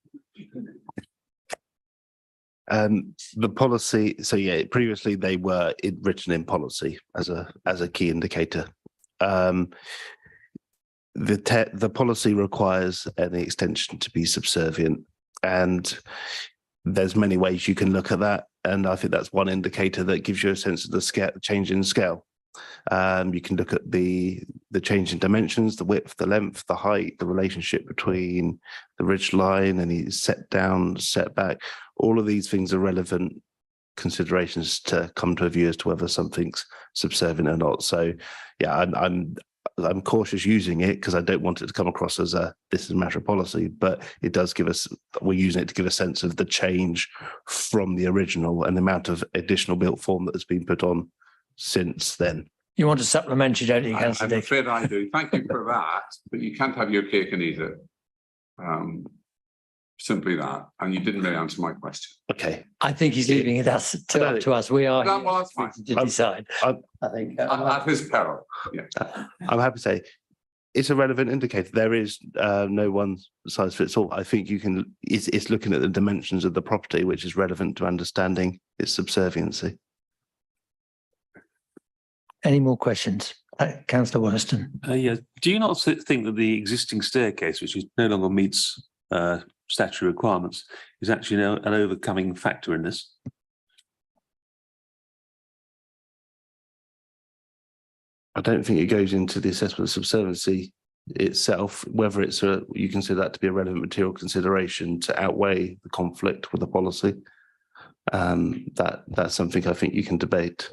The policy, so yeah, previously they were written in policy as a key indicator. The policy requires any extension to be subservient, and there's many ways you can look at that, and I think that's one indicator that gives you a sense of the scale, change in scale. You can look at the change in dimensions, the width, the length, the height, the relationship between the ridge line, any set down, setback. All of these things are relevant considerations to come to a view as to whether something's subservient or not. So, yeah, I'm cautious using it because I don't want it to come across as this is a matter of policy, but it does give us, we're using it to give a sense of the change from the original and the amount of additional built form that has been put on since then. You want to supplement, you don't you, Councillor Dick? I'm afraid I do. Thank you for that, but you can't have your cake and eat it. Simply that. And you didn't really answer my question. Okay. I think he's leaving it up to us. We are well, that's fine. to decide. I think. At his peril. Yeah. I'm happy to say it's a relevant indicator. There is no one size fits all. I think you can, it's looking at the dimensions of the property, which is relevant to understanding its subserviency. Any more questions? Councillor Wollaston. Yeah. Do you not think that the existing staircase, which no longer meets statutory requirements, is actually an overcoming factor in this? I don't think it goes into the assessment of subserviency itself, whether it's you consider that to be a relevant material consideration to outweigh the conflict with the policy. That's something I think you can debate.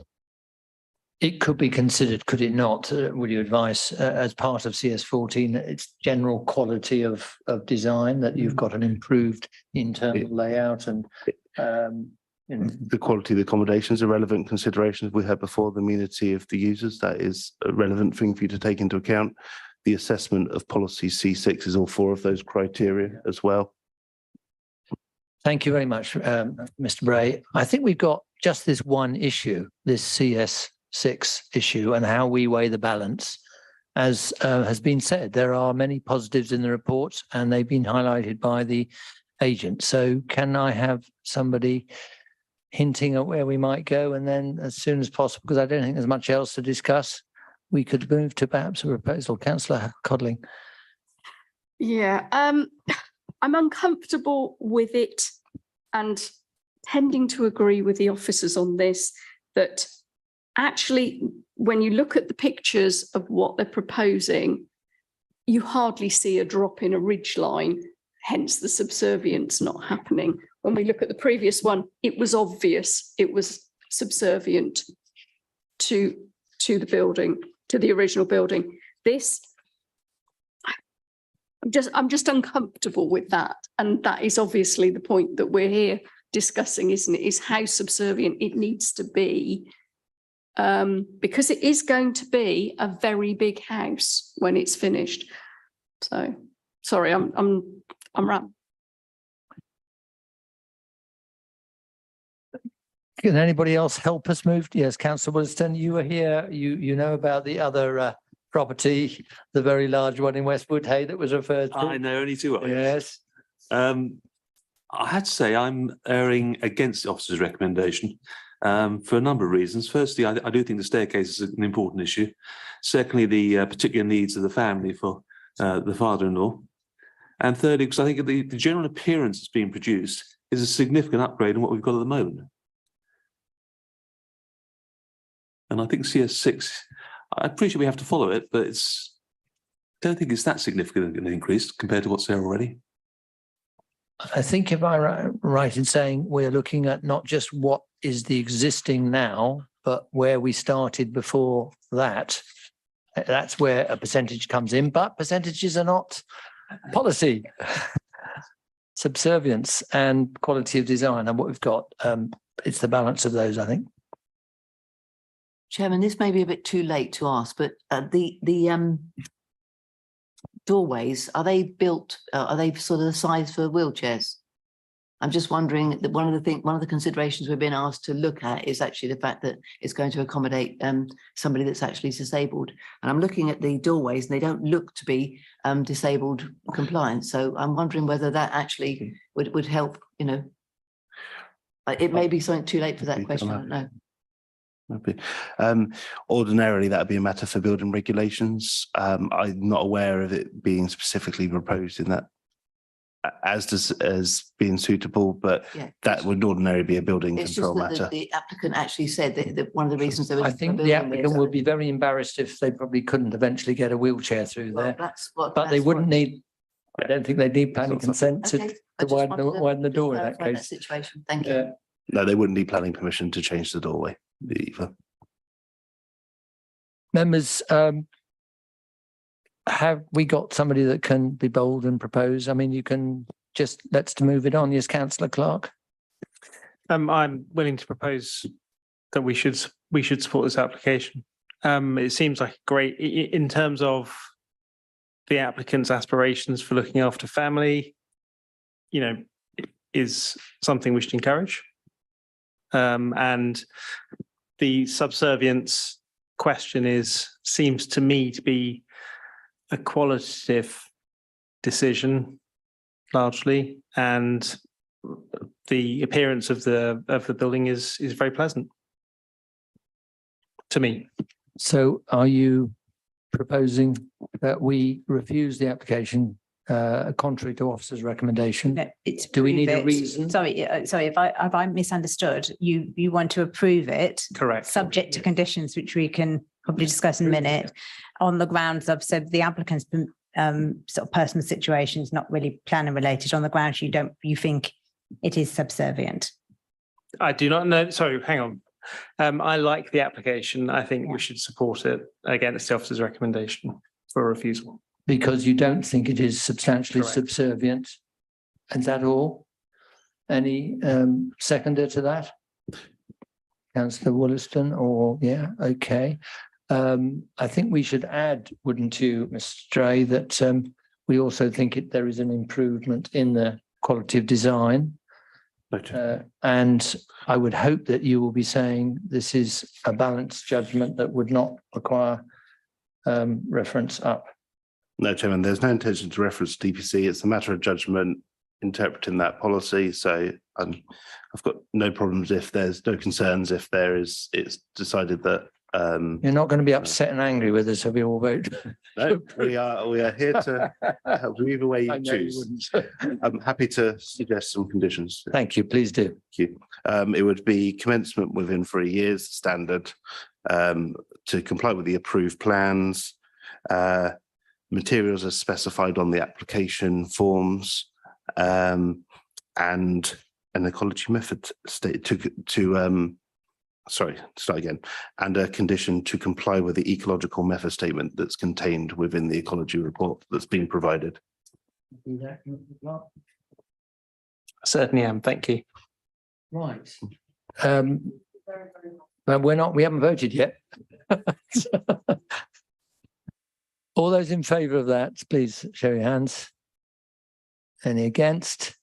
It could be considered, could it not? Would you advise as part of CS14, its general quality of design, that you've got an improved internal layout and the quality of the accommodations are relevant considerations we had before, the amenity of the users, that is a relevant thing for you to take into account. The assessment of policy C6 is all 4 of those criteria as well. Thank you very much, Mr. Bray. I think we've got just this one issue, this CS6 issue, and how we weigh the balance. As has been said, there are many positives in the report, and they've been highlighted by the agent. So can I have somebody hinting at where we might go, and then as soon as possible, because I don't think there's much else to discuss, we could move to perhaps a proposal. Councillor Codling. Yeah, I'm uncomfortable with it and tending to agree with the officers on this, that actually, when you look at the pictures of what they're proposing, you hardly see a drop in a ridge line, hence the subservience not happening. When we look at the previous one, it was obvious it was subservient to the building, to the original building. This, I'm just uncomfortable with that. And that is obviously the point that we're here discussing, isn't it? Is how subservient it needs to be. Because it is going to be a very big house when it's finished. So sorry, I'm wrong. Can anybody else help us move? Yes, Councillor Williston, you were here. You know about the other property, the very large one in West Woodhay that was referred to. I know only too well. Yes. I had to say I'm erring against the officer's recommendation for a number of reasons. Firstly, I do think the staircase is an important issue. Secondly, the particular needs of the family for the father-in-law. And thirdly, because I think the general appearance that's being produced is a significant upgrade on what we've got at the moment. And I think CS6, I appreciate we have to follow it, but I don't think it's that significant an increase compared to what's there already. I think if I'm right in saying we're looking at not just what is the existing now, but where we started before that. That's where a percentage comes in, but percentages are not policy. Subservience and quality of design and what we've got. It's the balance of those, I think. Chairman, this may be a bit too late to ask, but the doorways, are they built, are they sort of the size for wheelchairs? I'm just wondering that one of the considerations we've been asked to look at is actually the fact that it's going to accommodate somebody that's actually disabled. And I'm looking at the doorways and they don't look to be disabled compliant. So I'm wondering whether that actually would help, you know. It may be something too late for that question, I don't know. Ordinarily, that would be a matter for building regulations. I'm not aware of it being specifically proposed in that as being suitable, but yeah, that would ordinarily be a building it's control just that matter. the applicant actually said that one of the reasons they were. I think the applicant would be very embarrassed if they probably couldn't eventually get a wheelchair through there. But they wouldn't need. I don't think they need planning consent to widen the door in that case. Situation. Thank you. No, they wouldn't need planning permission to change the doorway either. Members, have we got somebody that can be bold and propose? I mean, you can just, let's move it on. Yes, Councillor Clark. I'm willing to propose that we should support this application. It seems like great in terms of the applicant's aspirations for looking after family, you know, is something we should encourage. And the subservience question seems to me to be a qualitative decision largely, and the appearance of the building is very pleasant to me. So are you proposing that we refuse the application contrary to officer's recommendation? No, do we need a reason? Sorry, if I misunderstood, you want to approve it. Correct. Subject to conditions, which we can probably discuss in a minute, on the grounds of, so the applicant's sort of personal situation is not really planning related, on the grounds you think it is subservient. I do not know. Sorry, hang on. I like the application. I think we should support it against the officer's recommendation for refusal. Because you don't think it is substantially subservient. Is that all? Any seconder to that? Councillor Wollaston, or yeah, okay. I think we should add, wouldn't you, Mr. Stray, that we also think there is an improvement in the quality of design. And I would hope that you will be saying this is a balanced judgment that would not require reference up. No, Chairman, there's no intention to reference DPC. It's a matter of judgment interpreting that policy. So I've got no problems if there's no concerns, if it's decided that. You're not going to be upset and angry with us if we all vote. No, we are here to help you either way you choose. I'm happy to suggest some conditions. Thank you, please do. Thank you. It would be commencement within 3 years standard, to comply with the approved plans. Materials are specified on the application forms, and an ecology method and a condition to comply with the ecological method statement that's contained within the ecology report that's been provided. Certainly am. Thank you. Right. But we haven't voted yet. All those in favour of that, please show your hands. Any against?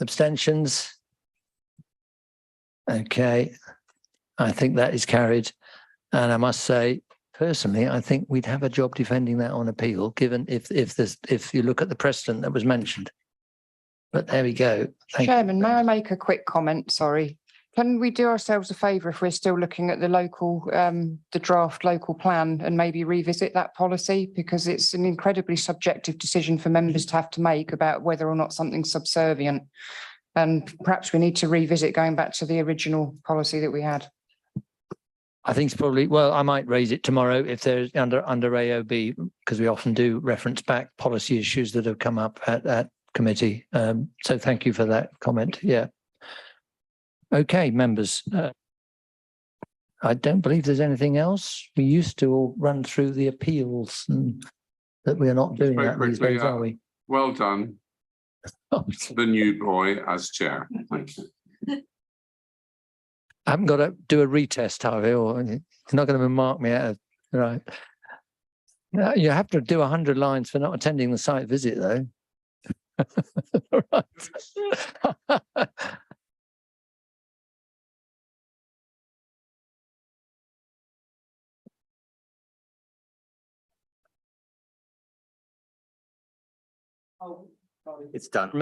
Abstentions? Okay, I think that is carried. And I must say, personally, I think we'd have a job defending that on appeal, given if you look at the precedent that was mentioned. But there we go. Chairman, may I make a quick comment? Sorry. Can we do ourselves a favour if we're still looking at the draft local plan and maybe revisit that policy? Because it's an incredibly subjective decision for members to have to make about whether or not something's subservient. And perhaps we need to revisit going back to the original policy that we had. I think it's probably, well, I might raise it tomorrow if there's under AOB, because we often do reference back policy issues that have come up at committee. So thank you for that comment. Yeah. Okay, members. I don't believe there's anything else. We used to all run through the appeals, and that we are not doing that these days, are we? Well done. The new boy as chair. Thank you. I haven't got to do a retest, have I? Or you're not going to mark me out of, right. You have to do 100 lines for not attending the site visit, though. Right. It's done.